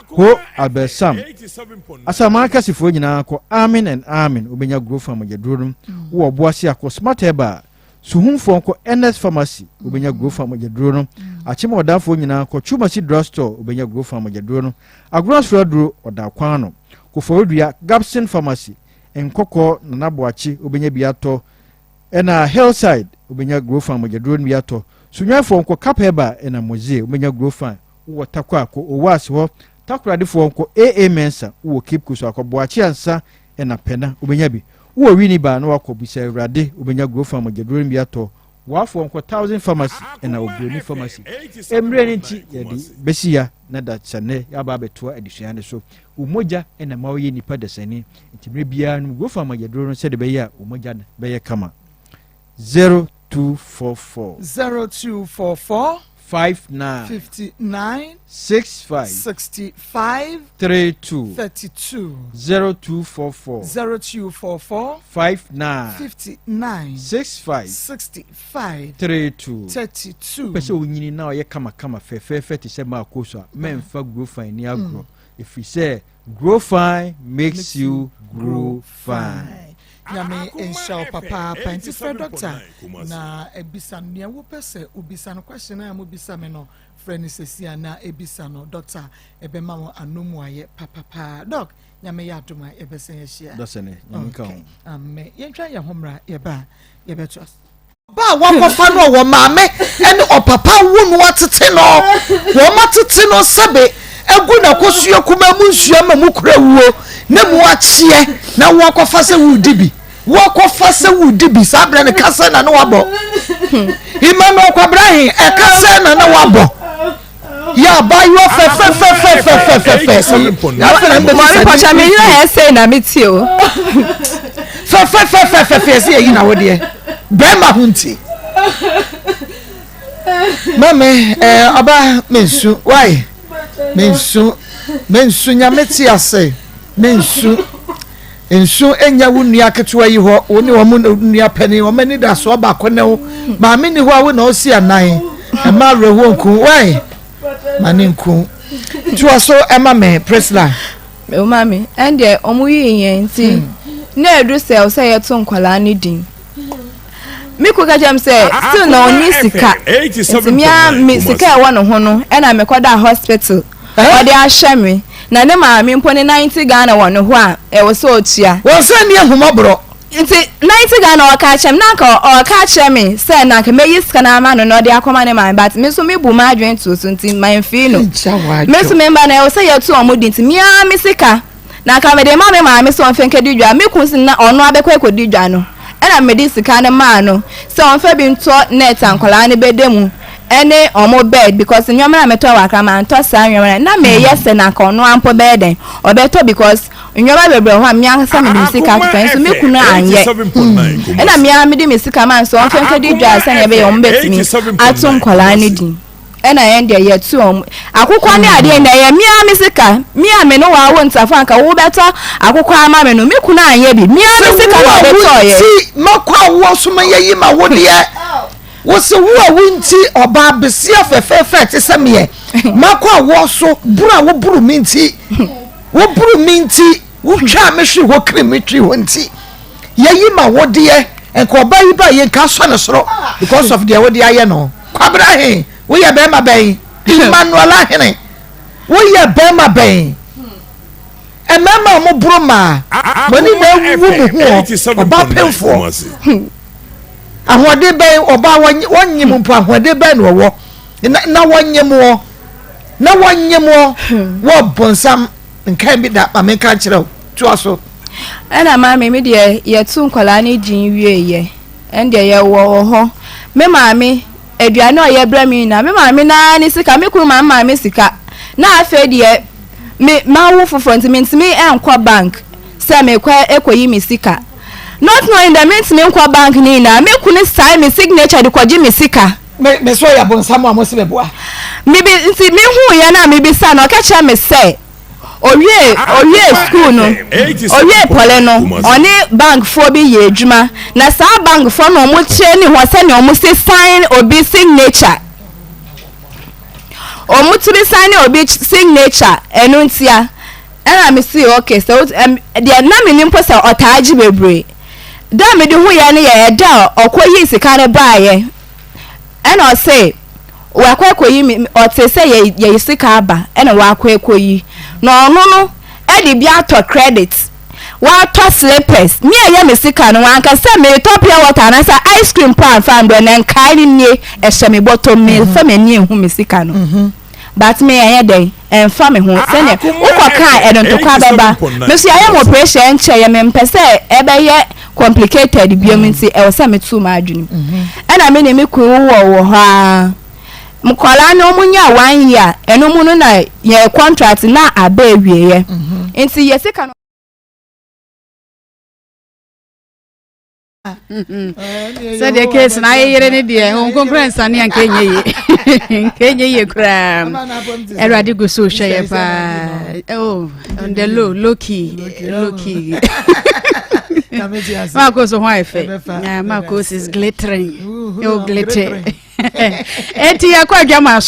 [SPEAKER 8] ho Albesam asamaka sifo nyina akọ Amin and Amin obenya grow farm ogyaduro no wo Boase akọ Smart Herba suhunfo akọ NS Pharmacy obenya grow farm ogyaduro no achima odafo nyina akọ Chumasi Drugstore obenya grow farm ogyaduro no Agros Fredro odakwano Koforodua Gabson Pharmacy Nkoko na Naboachi obenya biato ena Hillside obenya grow farm ogyaduro no biato sunyafo nko Kapeba ena Mozie obenya grow farm wo takwa ko Owasi ho takradefo nko AA Mensa wo keep kuso akọboachi ansa ena Pena obenya bi wo Winiba na wakọ bisa Urade obenya grow farm ogyaduro no biato wafo nko 1000 Pharmacy ena Obroni Pharmacy emre nti yedi besia na da chane yaba beto adisua ne so umoja ena mawoye nipa desani ntimre bia no grow farm ogyaduro no se de be ya umoja be kama 0244 59 65 32 0244 59 65 32 pese onyini na oye kama fefe ti se Maa Akos memfa grow fine ni agro if you say grow fine makes you grow fine.
[SPEAKER 2] Nyame ensha papa panti for doctor na ebisa nia wo pese ubisa no question na mo bisa me no friend sesia na ebisa no doctor ebe ma wo anomu aye papa doc nyame ya adoma ebese ye hia
[SPEAKER 8] dosene nyinka
[SPEAKER 2] amen yentwa ye homra ye ba ye beto ba wakofa no wo maame ene opapa wonu atete no wo matete no sebe egu na kosuo kuma mu nsuo ma mu kura wuo na mu achie na wakofa se wudibi wakofa se wudibi sabre ne kasa na no wabo imano kwabrahin e kasa na no wabo ya ba yo fe na fe na
[SPEAKER 1] Mori pocha me you say na meti o
[SPEAKER 2] fe se yi na wo de be ma hunti mame aba mensu why mensu nyameti ase mensu ensu enya wunua ketewa yi ho woni wo nua pani wo mani da so ba kone wo ma me ni ho a wo na osi anan e ma reho nku why mani nku tuwa so ema me presla
[SPEAKER 1] o mami ende omuyi yen nti na edu se o se yeto nkwala ni din mi ko kajam se still na oni sika mi sika e wono ho no e na me kwada hospital o de ahwemi na ne ma mi mpone 90 Ghana wono ho a e wo so otua
[SPEAKER 2] wo se ni ehumabro
[SPEAKER 1] nti 90 Ghana o ka chem na ka o ka chemi se na ka meyi sika na ma no de akoma ne ma but me so me bu ma adwen to so nti my fee no me so member na o se yeto omudi nti mia mi sika na ka me de ma me so onfenke didwa me kun sin na ono abekwa ekodidwa no ena me di sika ne ma no se onfa bi nto net ankola ne bedemu ene omo bed because nyoma na meto waka ma nto sa nyoma na me yese na ka ono ampo bed obeto because nyoma bebre ho amia sa me di sika to so me kunu anye ena mia me di me sika man so onfenke didwa sa ne be yo mbetimi atom kola ne di ena yende yetu akukwa ne ade na ye mia me sika mia me no wa wo ntafo anka wo beto akukwa ama me no me kunu anye bi mia me sika na beto ye
[SPEAKER 2] makwa wo so me yi ma wo de wose wo wunti oba besia fefe te se me makwa wo so buru wo buru minti wo buru minti wo twa me hwe wo kremetri wonti yeyi ma wo de enko oba yi ba ye ka so ne soro because of the wo de aye no kwabrahin wo ye be ma ben Emmanuel ahene wo ye be ma ben emama mo buru ma woni na wu mu ho oba penfo ahode ben oba wonyim mpo ahode ben wo na wonyim wo bonsam nkan bi da pa me kan kire to aso
[SPEAKER 1] ena ma me de ye tu nkola ni din wie ye ende ye wo ho me ma me aduane o ye bra mi na me ma me na ni sika me kuru ma me sika na afa de me ma wo foforo ntimi enkwa bank se me kwa ekoyi mi sika not knowing that means me enkwa bank ni na me kunu sai me signature de kwaji mi sika
[SPEAKER 2] me so ya bon samu amosi beboa
[SPEAKER 1] me bi nti me hu ye na me bi sa na o ka cha me say oye school no oye pole no oni bank for bi ye adwuma na sa bank for no mo che ni ho se ni o mo se sign obi signature o mo to be sign obi signature enu ntia na me see okay so dia na me nimpo se otaaji bebre da me de hu ye ne ye da okoyi sika ne baaye na o say wa kwa koyi mi ote se ye sika aba na wa kwa koyi no e di bia to credit wa to slippers me aye me sika no anka se me top ya water na sa ice cream pan fan do na nkai ni e hye me bottom me fa me ni hu me sika no but me aye dey fa me hu se ne ukoka e don to kwa beba me so aye mo pressure nche ye me mpese e be ye complicated biom nti e wo se me tu ma adwuni na me ne me ku wo ha mkola no munya 1 year eno mu no na ye contract na aba ewie ye nti ye sika no
[SPEAKER 9] so the case na yere ne de hon conference ani an kenye ye kra erade go so hwe pa oh on the low key Maa Akos Maa Akos is glittering. Oh, glitter. Eti yakwa adwama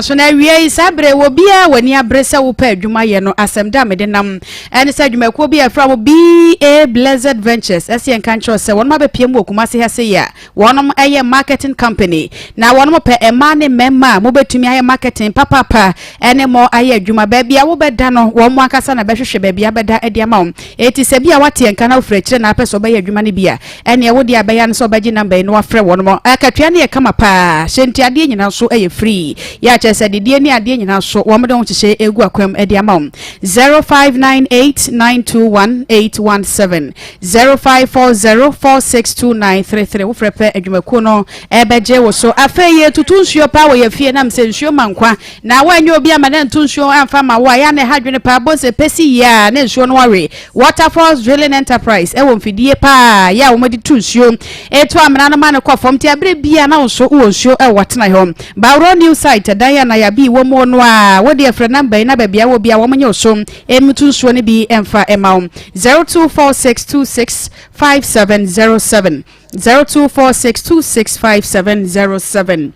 [SPEAKER 9] so na wie isabre wo bia wani abrese wo pa adwuma ye no asemda me de nam ene sa adwuma ko bia fra wo BA Blessed Ventures ese enka ncho se wonma be piem wo kuma se hase ya wonom eye marketing company na wonom pe ema ne memma mo betumi aye marketing papa ene mo aye adwuma ba bia wo beda no wo mo akasa na behwehwe ba bia beda ediama wo eti se bia wate enka na ofra kire na peso ba ye adwuma ne bia ene wo dia ba ya no so ba gi number no afra wonom akatua ne kama pa senti ade nyina so eye free ya chese de ni ade nyina so wo mo don chese egu akwam ade ama 0598921817 0540462933 wo frepe adwumako no ebeje wo so afeye tutunsuo pa wo ye fie na msensuo mankwa na wanyo obi ama na tunsuo amfa ma wo ya na hadwene pa bonse pesi ya na nsuo no ware Waterfalls Drilling Enterprise ewo mfidie pa ya wo modi tunsuo eto amana no ma no kwa fom ti abre bia na so wo nsuo e watena ho Bauro new site dan na ya bi wo mo no a wo de afra number na ba bia wo bia wo menye so emtunsuo ne bi emfa ema 0246265707 0246265707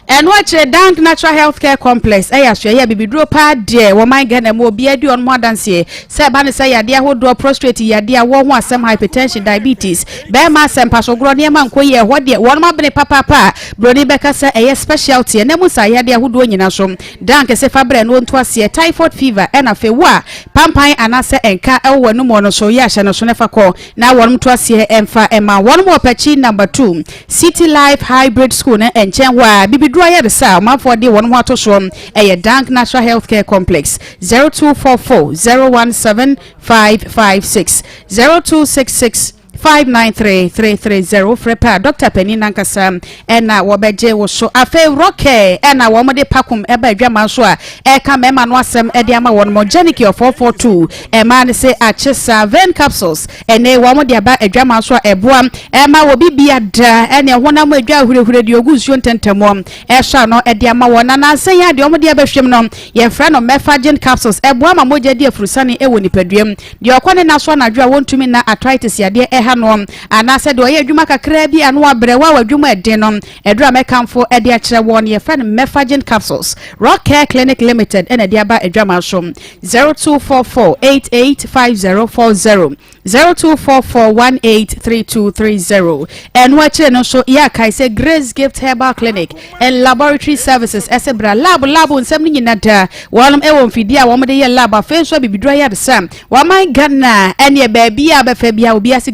[SPEAKER 9] and watch a Dank Natural Healthcare Complex ya bibidro pa de wo man gana mo bia di on more than say ba ne say ya de ahodo prostate ya de wo ho asem hypertension diabetes be ma asem pasogro ne ma nko ye ho de won ma bene papa broni beka say specialty na mu say ya de ahodo nyina so Dank se fabre no nto ase typhoid fever na fe wo a pampan anase enka ewo no mo no so ya hye no so ne fa ko na won to ase emfa ema won mo pachi number 2 City Life Hybrid School na enchen wa bibidro ya de sa ma for de won ho atoso Dank Natural Healthcare Complex 0244017556 0266 593330 frepa Dr. Penny Nankasa ena wobeje wo so afa roke ena wo mode pakum eba adwama so a eka mema no asem ede ama won mo Genic of 442 ema ne se achesa vein capsules ene wo mode aba adwama so a eboa ema wo bibia da ene honam adwa hurehureh de ogusuo ntentamo ehwa no ede ama wona na se ya de wo mode aba hwem no ye fra no mefagen capsules eboa ma moja de afurusane ewo nipaduam de okone na so na adwa wontumi na arthritis ya de no anase do ye adwuma kakra bi anu abrewa wadwuma eden no edura mekamfo ede akire won ye friend mefagen capsules Rock Care Clinic Limited ene de aba adwama so 0244885040 0244183230 and watch no so ya kai say Grace Gift Herbal Clinic and Laboratory Services esebra lab nsem ni nyina da wonum ewo mfidi a womde ye lab afenso bibidro ya de sam wa my Ghana ene ba bia ba fa bia obi ase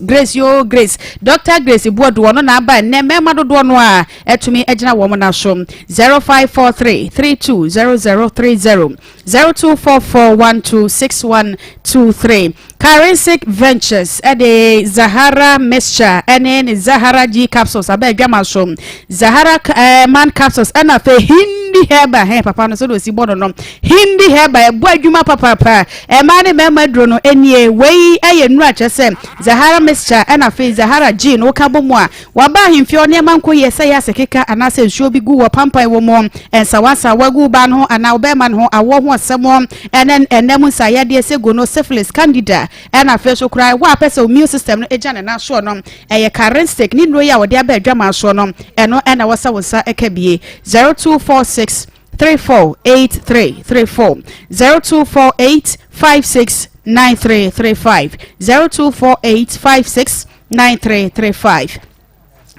[SPEAKER 9] Grace Dr. Grace board wono na aba ne mema dodo no a etumi agina wo mo na so 0543320030 0244126123 Currency Ventures ede Zahara Mixture ene Zahara G capsules aba adwama so Zahara man capsules ana fe hindi heba he papa no so do si bodo no hindi heba ebo adwuma papa ma ne mema dro no enie wei eye nura kyese Zahara Mixture ana fe Zahara G no ka bomu a waba hemfio ne manko yese ya sekeka anase nsuo bi gu wo pampan wo mo ensawasa wagu ba no ana obema no awo ho asemo enemu sayade sego no syphilis candida ana fe so krai wa pese immune system no eja na so no eye currency ni no ya wode aba adwama so no eno na wasa wasa ekabie 0246 348334 0248 56 9335 0248 56 9335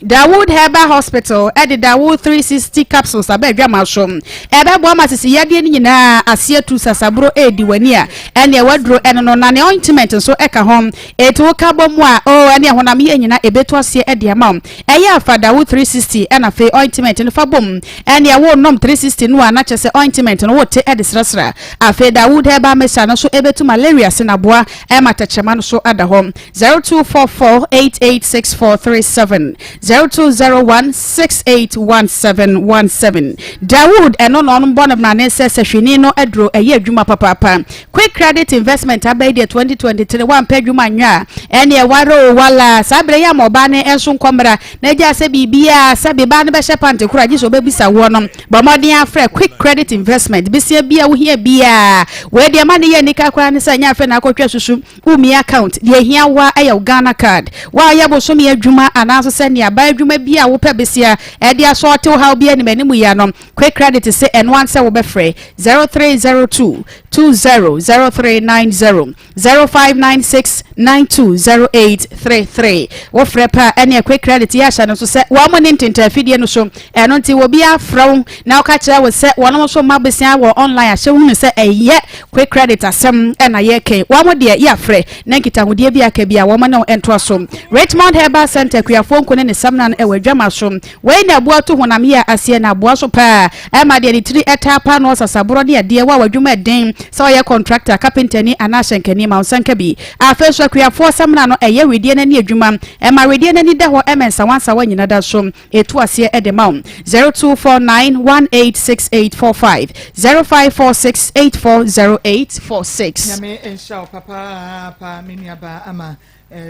[SPEAKER 9] Dawood Herbal Hospital at the Dawood 360 capsules abedwa mashom ebe bo masisi yade ni nyina asie tu sasabro ediwania ene wadro ene no na ne ointment so eka hom eto ka bomu a o ene honam ye nyina ebeto asie ede ama eye afa Dawood 360 ena fe ointment no fa bom ene wo nom 360 no ana chese ointment no wote ede srasra afa Dawood Herbal Mesa no so ebetu malaria sinaboa e matachema no so ada hom 0244886437 0201681717 Dawood eno no mbona na nese sehwini no adro eye adwuma papa quick credit investment abede 2023 one pedwuma nwa ene waro wala sabre ya moba ne enso nkomra na gya se bibia se biba ne be shepante kura gi so bebisa wo no bomodin afre quick credit investment bisia bia wo hia bia we de ma ne ye nika kura ne sanya afre na akotwa susu umi account de hia wa eye Ghana card wa ya bo so me adwuma anaso se ne aba adwuma bia wo pebesia e de aso te how bia ne manimu ya no quick credit se n1 se wo be free 0302 200390 0596920833 wo frɛ pa ene quick credit ya sha no so se wo mo ne ntenta fidie no so eno nti wo bia frɔw na wo ka kyerɛ wo se wono so mabesia wo online ahye hunu se eye quick credit asem ena ye ke wo mo de ya frɛ na nkita hodie bia ka bia wo mo ne ento so Richmond Herbal Center kuafo nkone ne samna e wadwama so we na aboa to honam ya asie na aboa so pa e ma de tiri etapa no sasabro de de wa wadwuma den so ye contractor carpenter ni anashenkani ma onsanka bi afeso kuafo samna no eye wedie na ni adwuma e ma wedie na ni da ho emensa wansa wanyina da so etu asie e de ma 0249186845 0546840846
[SPEAKER 2] nyame ensha papa pa miniaba ama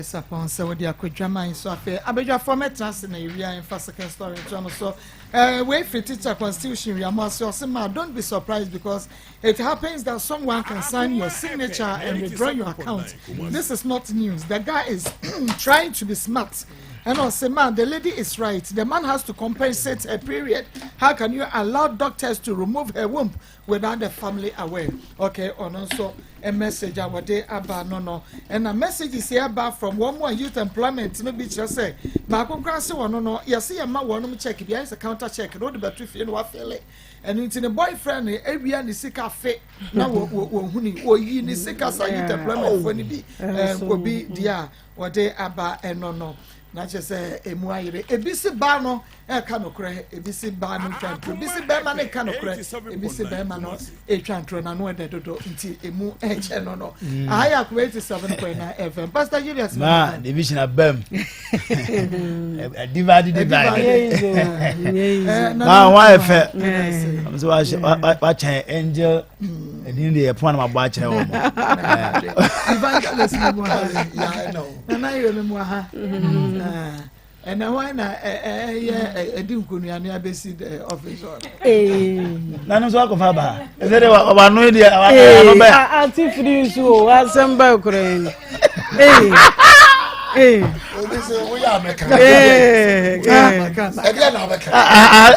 [SPEAKER 2] sapon se wodi akodwama so afa abedwa format trans na area in first second story so we fit teacher constitution we must don't be surprised because it happens that someone can sign your signature and withdraw your account. This is not news. The guy is trying to be smart. And also, man, the lady is right. The man has to compensate a period. How can you allow doctors to remove her womb without the family aware? Okay, and also a message about the about no. And a message is here about from one more youth employment. Maybe just say, but I'm going to say, no, you see, a man want to check if it's a counter check. Road the battery feel what feel it. And into the boyfriend, every year, the sick fit. Now, who or you, the sick as a youth employment for be will be dear what they about and no. Na chese emu ayire ebisi ba no e ka no kure ebisi ba no twantro ebisi ba ma ne ka no kure ebisi ba ma no e twantro na no de dodo nti emu e che no no aya ku 87.9 FM Pastor Julius
[SPEAKER 10] ma division abam divide ma wa fe am so wa chen angel edin de pon na ma kire wo
[SPEAKER 2] evangelist mo ya no na yire me mo ha and why na edin kunu na abesi office
[SPEAKER 10] na no so akofa ba eze de wa no de no be
[SPEAKER 11] anti free so asamba ukren
[SPEAKER 2] this we are making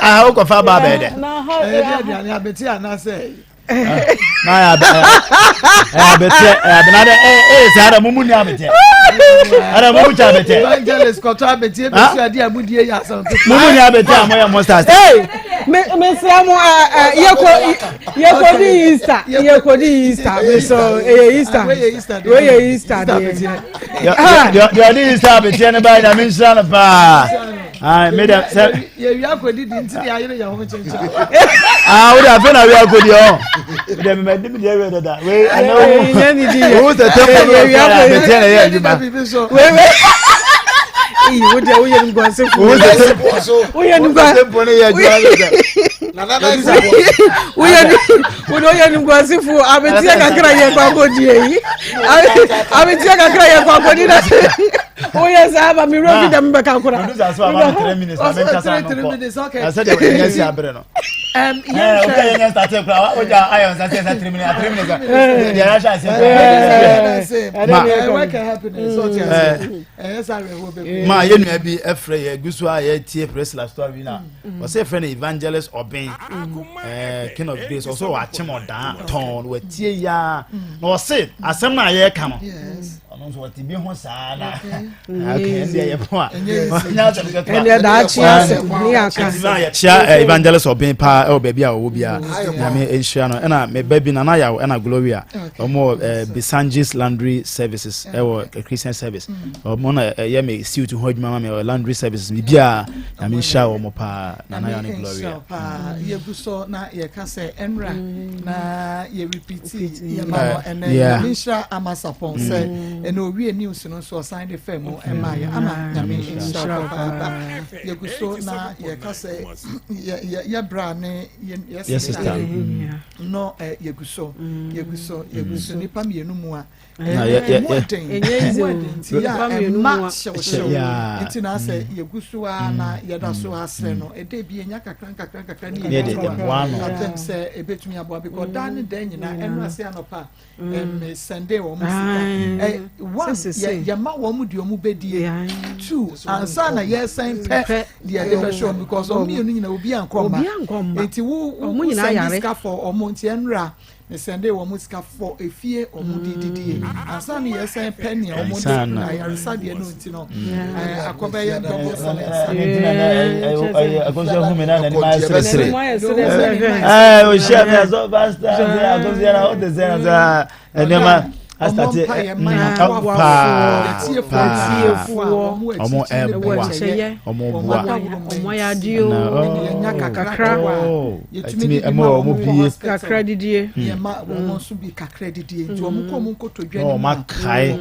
[SPEAKER 10] akofa ba be de
[SPEAKER 2] na how na abeti ana say
[SPEAKER 10] na ya abeti abinade sara mumu ni abeti ara mumu cha abeti
[SPEAKER 2] evangelist koto abeti ebesu ade amudie ya so
[SPEAKER 10] mumu ni abeti amoya monsters
[SPEAKER 11] me se amo Ye kodi Easter. Ye kodi Easter. So Easter. We Easter.
[SPEAKER 10] You need to stop it. You buy the mission pa. Ah, me dem say.
[SPEAKER 2] You are kodi di ntini ayire ya ho chenche.
[SPEAKER 10] Ah, we have been we are kodi o. Dem me dem dey ready that. We I know. Who the temple we are be tell here.
[SPEAKER 11] We wo de wo ye ngwa se fu. Wo ye ngwa se fu ne ye jwa. Na wo ye ngwa se fu abetia kakra ye kwa kodi yi. Abetia kakra ye kwa kodi na. Oh yes, I have a mirror with them back. I'm going to 3 minutes. I'm going to 3 minutes. Okay. I said, yes, I'm okay. Yes, I take I 3 minutes. 3 minutes. Yes, I will. My, you may be afraid. Gusua, tea press last story now. Was a friend evangelist or being king of grace. Also, a chimo down tone with tea. No, say, as some I come. Yes. What to be on Sada. Evangelist or being pa or baby or Ubia, and I baby Nanaya and a Gloria or more Bisanjis Laundry Services or a Christian service or Mona Yemi suit to hold mamma or laundry services. Bia, I mean, shower mopa Nanaya and Gloria.
[SPEAKER 2] Yebuso na Yakase Enra na ye repeat and then Misha Amasapon said. No real news no so sign the femo and my ama me you go so na you can say ya brane yes sister no you go so nipa me enu mu a nti na say you go so na ya da so asre no e dey bi enya kakran ni e dey say e betumi abo because dan den nyina enu ase anopa Sunday wo musika once yama wo mu di omu bedie two ansa na yes sign pe dia de show because o mi enu nyina obi ankoma enti wo mu nyina yare for omo nti enra ne Sunday wo musika for efie omu dididie ansa na yes sign pe ni omu na yare sadie no nti no akoba ye double
[SPEAKER 10] akonja hu mena na ni ma sere o share me so basta akonja na o de zena enema astate
[SPEAKER 11] omo ya dio kakra
[SPEAKER 10] yetumi emo omo bie
[SPEAKER 11] kakra didie
[SPEAKER 2] yema omo so bi kakra didie nti omo ko omo nkoto dwane
[SPEAKER 10] o makai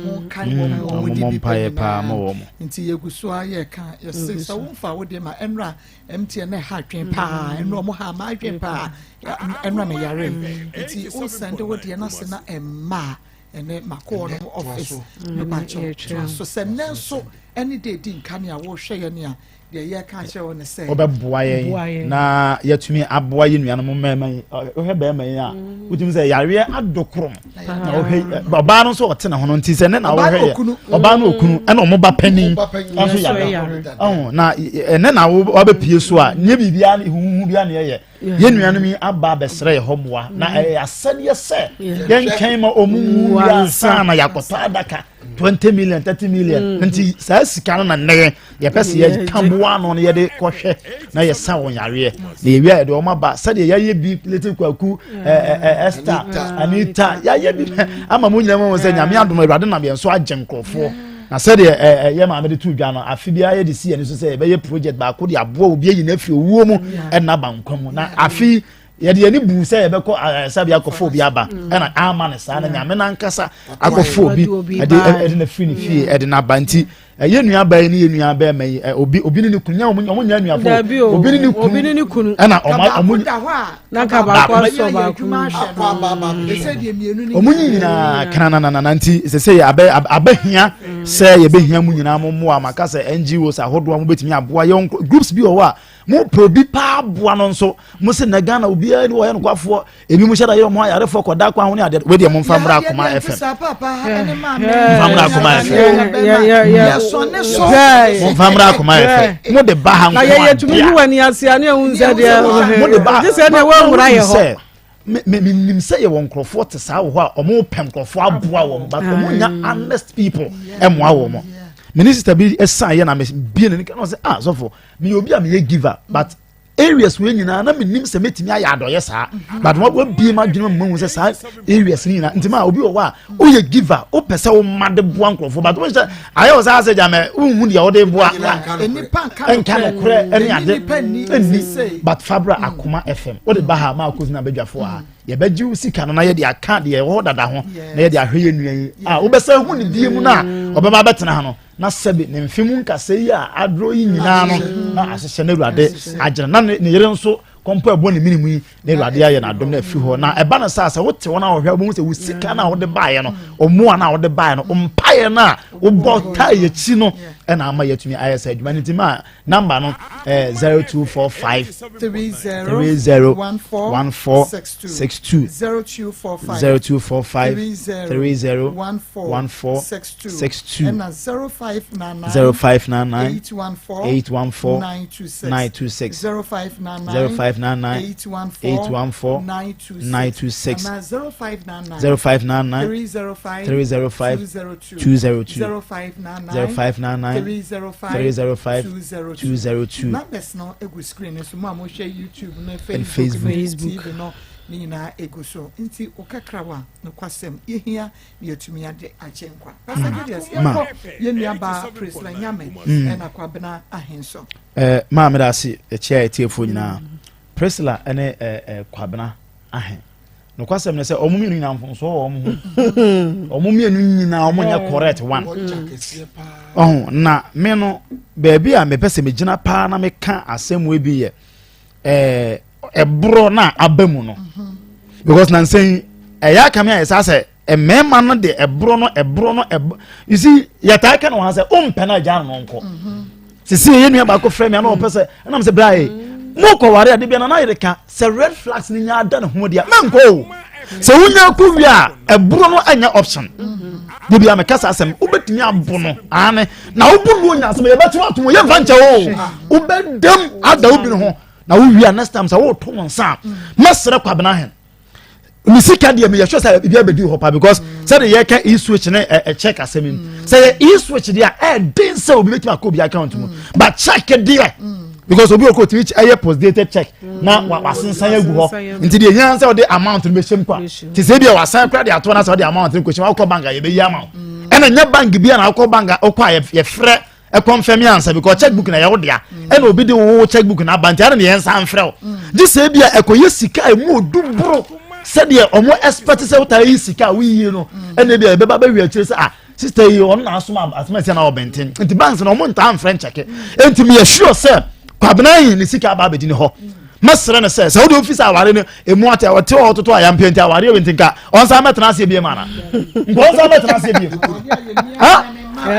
[SPEAKER 10] omo mpaye pa ma omo
[SPEAKER 2] nti yeguso aye ka yese so wonfa wo de ma enra MTN ha twen pa enra omo ha ma twen pa enra me yare nti o sende wo de na se na emma ene makoro office no bacho so se nenso any day din kan ya wo hwe ye ne a de ye ka che wo ne se
[SPEAKER 10] obeboa ye na yatumi aboa ye nuanom mema o he be man a utumi se yare adokrom na o he baba no so ote na hono nti se ne na wo hwe oba na okunu ena omo ba panin aso yare na ene na wo ba pie so a nye bibia huhu bia ne ye ye nuanom aba besre ye homoa na asade se yen kan ma omu ya sana yakota adaka 20 million 30 million nti sa sika no na ne ye pese ye kamboa no ye de kohwe na ye sa won yare na ye wi de o ma ba sade ye ye bi leti kwaku Esther Anita ye bi ama mo nyina mo se nyame adom awurade na be nso agenkrofo na sade ye ma me de tu dwa no afi bia ye de si ene so se be ye project ba ko de aboa obi yi na fi owuo mu na bankwamu na afi yede ani bu se yebeko sabi akofo obi aba na ama ne sa na nyame na nkasa akofo obi ede na fini fie ede na banti ye nua ba ni ye nua ba mai obi ni kunya omo nya nua fo obi ni kunu na omo
[SPEAKER 11] na ka ba kwa so ba
[SPEAKER 10] omo nyina kana na nti se ye abahia se ye behia mu nyina mo amaka se NGOs ahodo mo betimi aboa ye groups bi o wa mo probi pa aboa no nso mo se na Ghana obi ani wo ye no kwafo ebi mo hyada ye mo ayare fo koda kwa ho ne ade we de mo mfamra Akoma FM mfamra Akoma FM mon famra Akoma FM mo de ba ha
[SPEAKER 11] na ye tumi hu wani ase ane hu nzade
[SPEAKER 10] mo de ba
[SPEAKER 11] je se na we nwura ye ho
[SPEAKER 10] me nim say ye won krofo te sa wo a omo pem krofo aboa wo ba omo nya honest people emo awo mo minister bi esan ye na me bi ne kan say so for me obi am ye giver but areas we nyina na menim se metimi aya adoye saa but what be ma dwuma mu se saa areas nyina ntima obi o wa o ye giver o pese o made boa nkrofo but we say aye o saa se jame unhu de o de boa enka no kure ene ade but Fabra Akoma FM o de baha Maa Akos na badwafo a ye beji sika no na ye de aka de ye ho dada ho na ye de ahwe nua a wo besa hu ne die mu na obeba betena ha no na sebe ne mfimu nkase yi a adro yi nyina no na asese na Awurade agena na ne yere nso kompo ebo ne minimu yi na Awurade aye na adom na afi ho na eba na sasa wote wona ohwa bo se wo sika na wo de baaye no omo na wo de baaye no mpaye na wo bota ye chi no na ama yetumi ayesa adwuma ne tima number no 0245 301462 0245 301462
[SPEAKER 2] and 0599
[SPEAKER 10] 814 926 0599 814 926 0599 305 202 0599 305 202
[SPEAKER 2] numbers no egu screen so ma mo share YouTube na Facebook no nina egu so nti okakrawa no kwasem yehia na yetumi ade achenkwa pasagedias ye nuaba Prisla Nyame na kwabena ahenso
[SPEAKER 10] ma medasi echia etiefo nyina Prisla ene kwabena ahen no kwasem ne se omumienu nyina mfonso omumienu nyina omunya correct one na me no baby a me pese me gina pa na me ka asem bi ye ebro na abamu no because nan say eya kam ya say say emema no de ebro no you see ya ta ka no ha say umpe na ja no nko sisi ye nua ba ko frame ya no pese na me say brai mo ko ware ade bia na yire ka say red flags ni nya ada no ho dia menko say unya ku wi a ebro no anya option debi am kasa asem ubetimi abono ane na obuno nya asem ye beto atom ye mfa nche wo ubedem ada obi no ho na wo wi next time say wo to wonsa mesere kwabena hen mi sika de me ye sure say bia bedi ho pa because say the ye ka e switch na check asem say e switch dia den say obi betimi akobi account mu but check dia because obi okoti which aye post dated check na wasensan agu ho nti de yan say o de amount no be shem kwa ti say bia wasan kwa de ato na say o de amount no question akọ bank ye be yi amount ena nya bank bia na akọ bank okwa ye frɛ e confirm answer because checkbook na ye wo dia ena obi de wo checkbook na bank ara ne yen san frɛ di say bia ekoye sika e mu odubro say de omo expert say what yi sika we yi no ena bia be ba wi akire say sister yi on na asoma asoma say na obenten nti banks na omo nta friend check enti me sure say kwabena yi ni sika ba bedi ni ho masere ne se wo de office aware ne emu ate wote ototo aya mpenti aware we ntinka onsa metena ase bie mana ngo onsa metena ase bie ha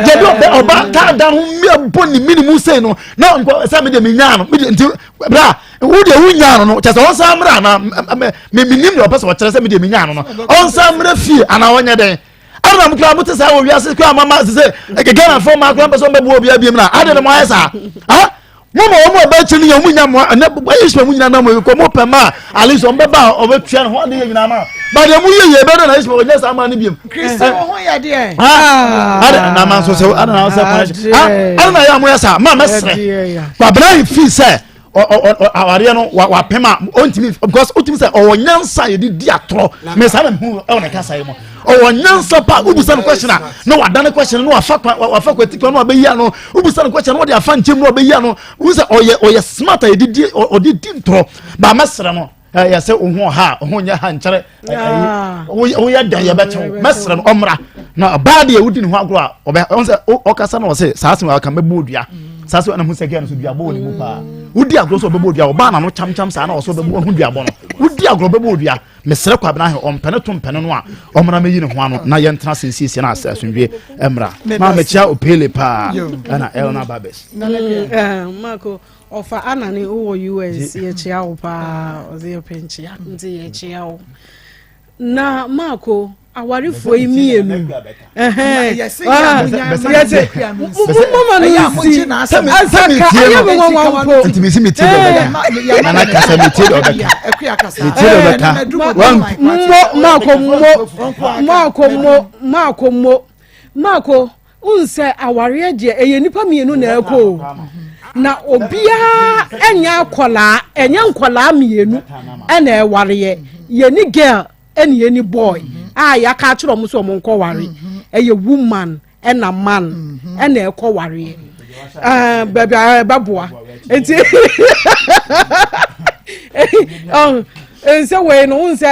[SPEAKER 10] jebi oba ka da hu mi boni minimum say no na ngo se me de me nya no me nti bra wo de hu nya no che se onsa mra na me minim de opese wo kere se me de me nya no onsa mra fie ana wonya den ana mkla mute sa wo wiase kwa mama se egega na fo ma kwa person be bu obi abiem na ade ne mo ayesa ha mama omo ba chini ya munya mo na ba yeswa munya na mo ko mo pema aliso mbeba obetua ho de nyina ma ba de mu ye be na yeswa onya sa ma ne biem
[SPEAKER 2] Kristo ho ya de
[SPEAKER 10] ada na man so se ada na so ada na ya mo yesa ma mesre ba bra fi se aware no wa pema ontimi because ontimi se o nyansa ye di atro me sa me hu e wona kasa ye mo o nyansa pa ubusa no question no wadane question no wafa kwatikwa no abeya no ubusa no question no de afa nchemu no abeya no ubusa oye smart ye di ntro ba mesre no ya se ohu ha ohu nya ha nkyere o ya dan ye becho mesre no omra na bad ye wudi no ho agro a onse okasa no se saase wa kan bebu odua saase na hu se gya no so dua bo ni mu pa wudi agro so bebu odua oba na no cham sa na so bebu hu dua bo no wudi agro bebu odua mesre kwa bena he ompene to mpene no a omra meyi ne ho ano na ye ntena sensisi na asasundwe emra ma mechia opele pa na elna babes
[SPEAKER 11] Marco ofa anani uwo US ye chia opa oze penchia nti ye chia o na Marco awarifo imienu
[SPEAKER 2] yes
[SPEAKER 11] mama no si
[SPEAKER 10] intimidate na kasa mitiro obeka
[SPEAKER 11] Marco unse aware je eye nipa mienu na eko na obia enya nkwala mienu ena eware ye ni girl eni any boy ya ka chiro mo so mo nko ware eye woman ena man ena eko ware baboa enti nse we no nse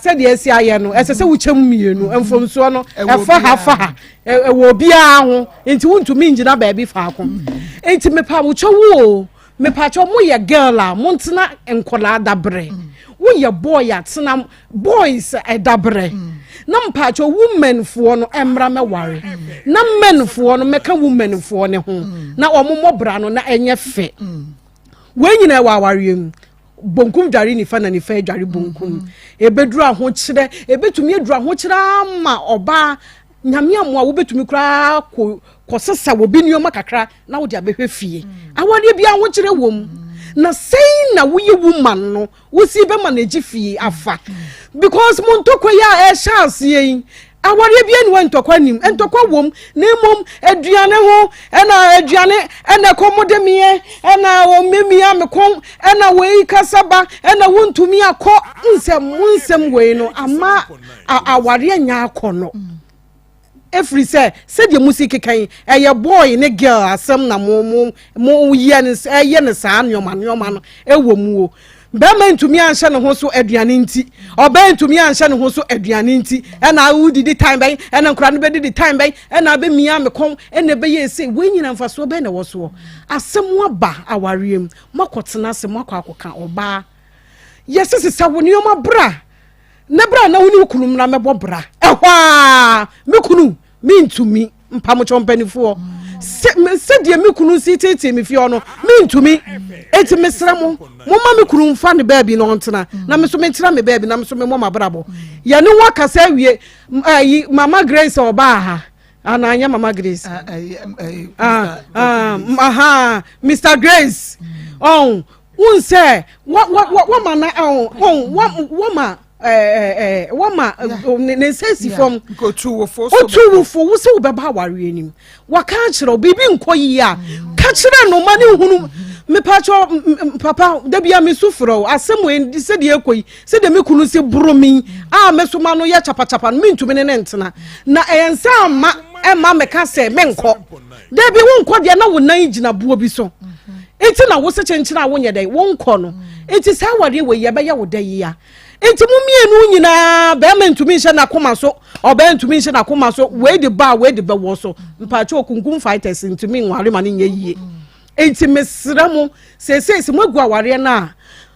[SPEAKER 11] se de esi aye no ese se wuchem mienu emfomso no efa hafa wo bia ho enti wuntumi ngina ba bi fa ko enti mepa wo chowo mepa cho mo ye girl a mo ntena enkola dabre wo ye boy a tena boys dabre na mpa cho women fo no emra me ware na men fo no meka women fo ne ho na omo bra no na enye fe we nyina wa warem bonkum dware ni fa na ni fa dware bonkum ebeduru aho kire ebetumi eduru aho kire ama oba nyame amoa wo betumi kra ko sesa wo bi nioma kakra na wo de abehwe fie awade bia ho kire wom na sei na wo ye woman no wo si be manage fie afa because montokwa ya chance yin awari bia ni wantokwa nim entokwa wom na mom aduane ho ena aduane ena komodemie ena wo memia mekon ena wei kasaba ena wontumi akọ nsem wei no ama awari anya akọ every say the music kan eye boy ne girl asem na mo ye ne saa nyoma no ewo be man to me anhye ne ho so aduane nti oba ntumi anhye ne ho so aduane nti na wudi di time ban na nkura no be di time ban na be mia mekon na be ye say we nyina mfaso be na wo so asem aba awariem makotena se makwakoka oba yesese sawo nioma bra ne bra na woni kunum na mebo bra ehwa mekunu mintumi mpamo chompanifo se die mekunu si tete me fie no mintumi eti mesra mo ma mekunu mfa ne baabi no ntena na me so mentira me baabi na me so me mo mabrabo ye ne wakasa wie mama Grace oba ha ananya mama Grace Mr Grace unse what mana what wama nesesi from
[SPEAKER 2] go to wo fo
[SPEAKER 11] wo se wo beba ware anim waka kire bibi nkoyi a ka kire no mane hunu me pacho papa da bia me sufro asem we se de ekoyi se de me kunu se bromi me so ma no ya chapa chapa me ntumi ne ntena na ensa ma me ka se me nko da bi wo nko de na wo nan gina buo bi so enti na wo se chenchira wo nye dai wo nko no enti sa ware we ye be ya wo dai ya enti mumienu nyina be ma ntumi hye na koma so oba ntumi hye na koma so we de be wo so mpacho okunkum fighters ntumi nware ma ne nye yie enti mesra mu sesese mu agua ware na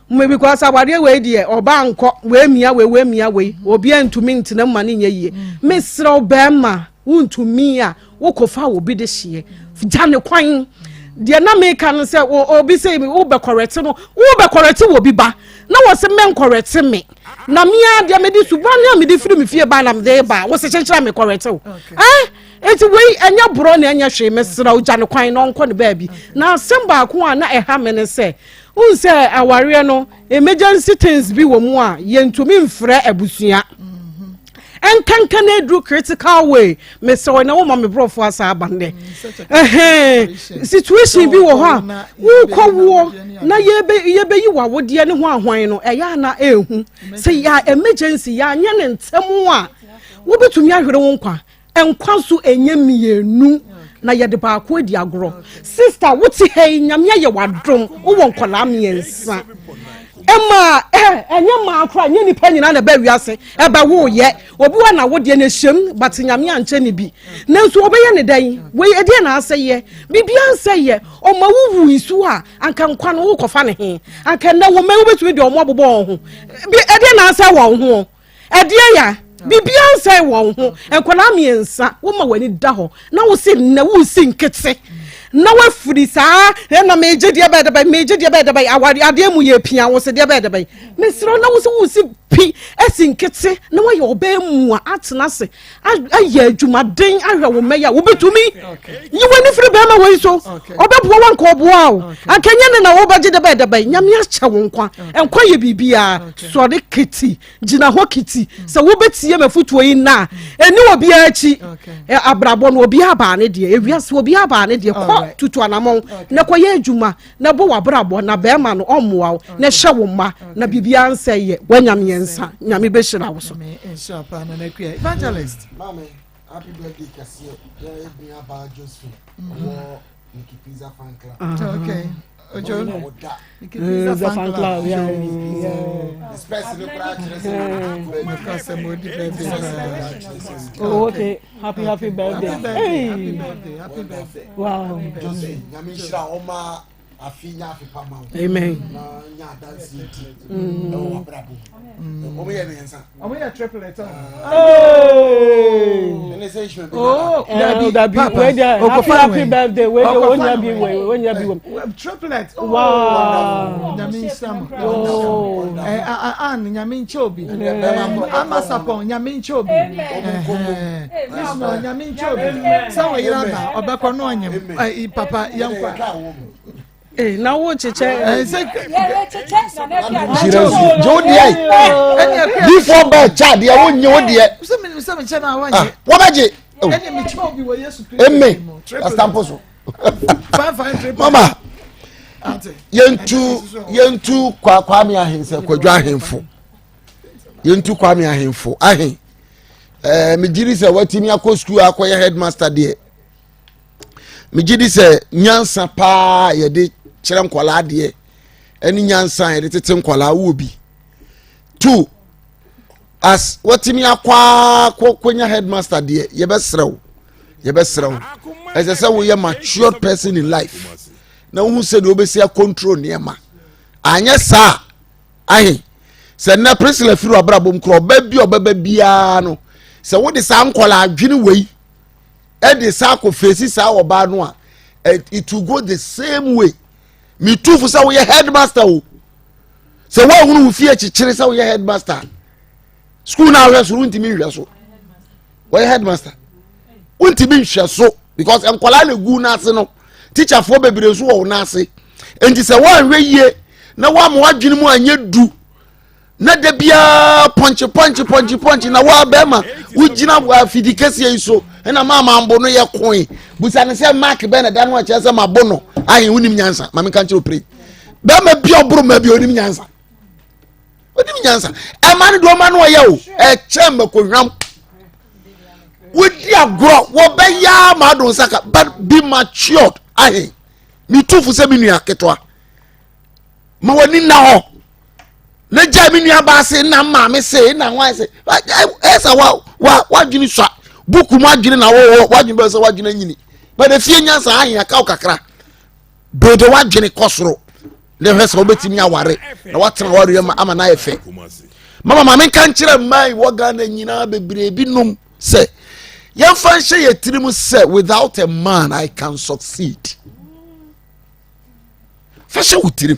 [SPEAKER 11] me because aware we de oba nko we mia we obi ntumi ntena ma ne nye yie mesra oba ma untumi a wokofa obi de hye jane kwan de na me kan se obi say me wo be correct no wo be correct wo bi ba na wo se men correct me na me a de me di subanya me di firi me fie ba na me de ba wo se chenchira me correct wo eti we anya bro na anya hwe mesra wo jane kwan no nko ne ba bi na semba ko a na eha me ne se unse aware no emergency things bi wo mu a ye ntumi mfre abusua enkankan edru critical way me so na wo ma me brofo asa abande situation bi wo ha wo kowo na ye be yi wa wo de ne ho ahwan no eya na ehu se ya emergency ya anya ne ntemu a wo betumi ahwere wo nkwa so enye mienu na ye de ba ko edi agro sister wo ti he nyame ye wadom wo nkola miensa Emma enye ma akra nye nipa nyina na ba wiase e ba wo ye obi wa na wo de na hyem but nyame anche ne bi nanso obeye ne dan we e de na aseye bibia aseye o ma wuwu isu a anka nkwa no wo kofa ne he anka na wo ma wo betumi de o mo abobo ho bi e de na aseye wo ho e de ya bibia aseye wo ho enkola miensa wo ma wani da ho na wo se na wo si nketse na wa furi saa na meje dia ba da ba awari ade mu ye pia wo se dia ba da ba mesro na wo se pi esinkete na wa ye oba mu a atena se aye adwumaden ahwe wo meya wo betumi yi wani firi ba ma wei so oba bo wa nko bo a akanya ne na wo ba je da ba nyame acha wo nkwa ye bibia so de kiti gina ho kiti se wo betie mafutuo yi na eni obi achi abrabo no obi aba ne de ewiase obi aba ne de ko tutu anamon na koye adwuma na bo wabrabo na be ma no ommoa na hye wo ma na bibia nse ye wanyam yensa nyame be hira wo so
[SPEAKER 2] insha pa na nakua evangelist
[SPEAKER 12] mama happy birthday kasiye ya ebi aba Josephine wo Niki Pizza fan club
[SPEAKER 2] okay ojo
[SPEAKER 11] Niki Pizza fan club yeah
[SPEAKER 12] especially
[SPEAKER 11] oh okay happy birthday
[SPEAKER 2] happy birthday
[SPEAKER 11] wow
[SPEAKER 12] Josephine nyame shira oma afinya afipama
[SPEAKER 11] amen
[SPEAKER 12] na nya dance eti e wo abrabo omo ye mensa
[SPEAKER 2] omo ye triplet
[SPEAKER 11] oh that happy birthday when you be
[SPEAKER 2] triplet
[SPEAKER 11] wow
[SPEAKER 2] nyame nsam nyame nchobi amasapon nyame nchobi no nyame nchobi sawo yiraba obekọ no onyem papa yankwa
[SPEAKER 11] na wo cheche
[SPEAKER 10] Jodi before birth child ya wonye wo de
[SPEAKER 2] se me che na wanye
[SPEAKER 10] wo baje
[SPEAKER 2] ene me chobi wo Yesu Kristo
[SPEAKER 10] emme astamposo mama yentu kwa mi ahense kwadwa ahemfo yentu kwa mi ahemfo ahen me jiri se watimi akọ school akoye headmaster de me jiri se nyansa pa ye de kyerɛ nkwala adeɛ ɛne nyansa yɛde tete nkwala wo bi 2 as watimi akwa konya headmaster deɛ yɛbɛsrɛw ɛsɛ sɛ woyɛ matured person in life na wo sɛ de obesi control nneɛma anyɛ saa ahe sɛ na presila firi abrabom kro ɔbaba biara no sɛ wode saa nkwala adwene wei ɛde saa kɔ fesi saa ɔba no a it will go the same way me too for say we headmaster o say wa hunu fie chichire say we headmaster school na we so ntimi hwe so we headmaster ntimi hwe so because enkwala na gu na ase no teacher for bebre so wo na ase enti say wa hwe yie na wa mo adwene mu anye du na da bia punch na wa be ma wo gina afidikase yi so na mama mbo no ye koe busa ne se mark be na da no che se mabo no ahin unim nyansa mama kan che opre be ma bia obro ma bia onim nyansa e ma ne do ma no ye o e chem ko hwam wodi agro wo be ya ma do saka but be matured ahin mi tufu se mi nua ketwa ma woni na ho na jami nua ba se na ma me se na wan se esa wa dwini swa buku mu adwene na wo wadwene be se wadwene nyini but the fie nyansa ahin aka kakra be de wadwene kosoro le hwese obetimi aware na watena ware ama na efe mama me kan kire mai wo ga na nyina bebre bi nom se yamfa nhye yetirim se without a man I can succeed fashe wutirim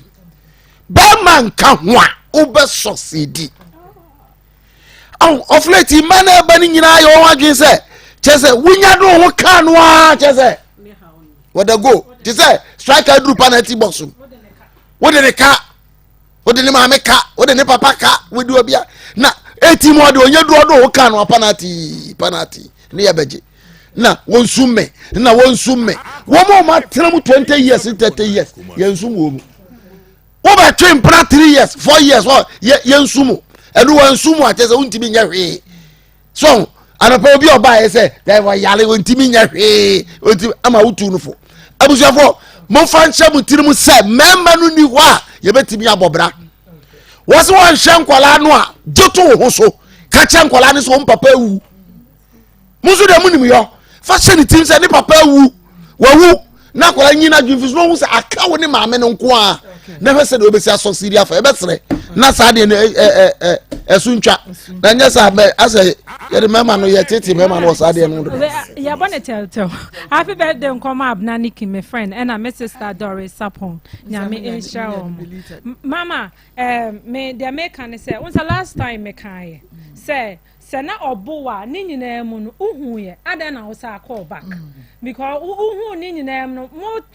[SPEAKER 10] ba man ka ho a ube succeed of late man e ba ni nyina yo wadwene se chese wunya do ho ka no a chese what the go chese striker do penalty box wo de ka wo de ma me ka wo de papa ka wo de obia na team wo de onya do ho ka no penalty ne ya beje na wonsumme wo ma tena mu 20 years 30 years yensum wo mu wo ba twin pra 3 years 4 years wo yensumu edu wansumu a chese untimi nya hwe so anapa obi oba ye se dey wa yale untimi nya hwe untimi ama utu no fo abusuafo mo fa nche mutirim se memma no ni ho a ye betimi abobra wo se won hwe nkwala no a jeto ho so ka che nkwala ne so papa wu musu de munim yo fa se ni tim se ni papa wu wawu na kwala nyina dwumfi so hu se aka wo ni maame no nko a na hwe se de obesi aso siria fa e betre na sa de esuntwa na nya sa be asa ye de mema no ye tete mema no sa de no
[SPEAKER 13] ya bone tell happy birthday nkoma abna Nikki my friend and my sister Doris Sapon nyame insha mama me the American say once the last time me kai say na obowa ni nyina mu no uhuye ada na wo sa call back because uhu ni nyina mu no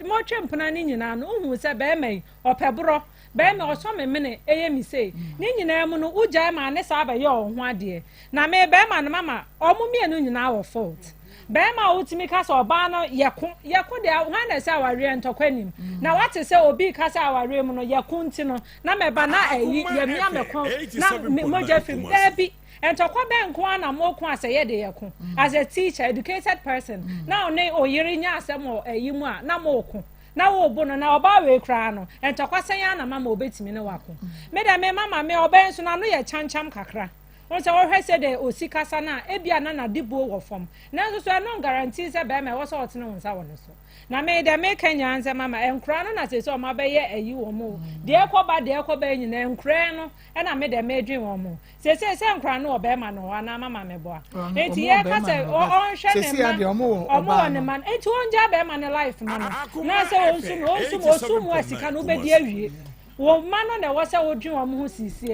[SPEAKER 13] mo twempena ni nyina no uhu se be mai opebro be me oso me mene eye mi say ni nyina mu no uja ma ne sa ba ye ho ade na me be ma no mama omo mienu nyina wo fault bema utimi kasa oba no yeko de hwan na say aware ntokwanim na wate say obi kasa aware mu no yeko nti no na meba na ayi yamia meko na moja film ebi entokwa benko ana moku aseye de yeko as a teacher educated person now ne oyiri nya asem o ayi mu a na moku na wo bo no na oba we kra no entokwa senya na mama obetimi ne wako me da me mama me oben so na no ye chancham kakra once we hwese de osikasa na ebia na dibo wo fom na so no guarantee say be me wo so otene wonsa wo ne so na me de me kanya anze mama enkra no na se so ma be ye ayi wo mo de ekoba nyina enkra no e na me de me dwen wo mo se enkra no obe ma no ana mama me boa enti ye ka se on hwe ne omo ne man enti onja be ma ne life no na se onsumu asika no be di awie wo mano na wo se wo dwen wo ho sisi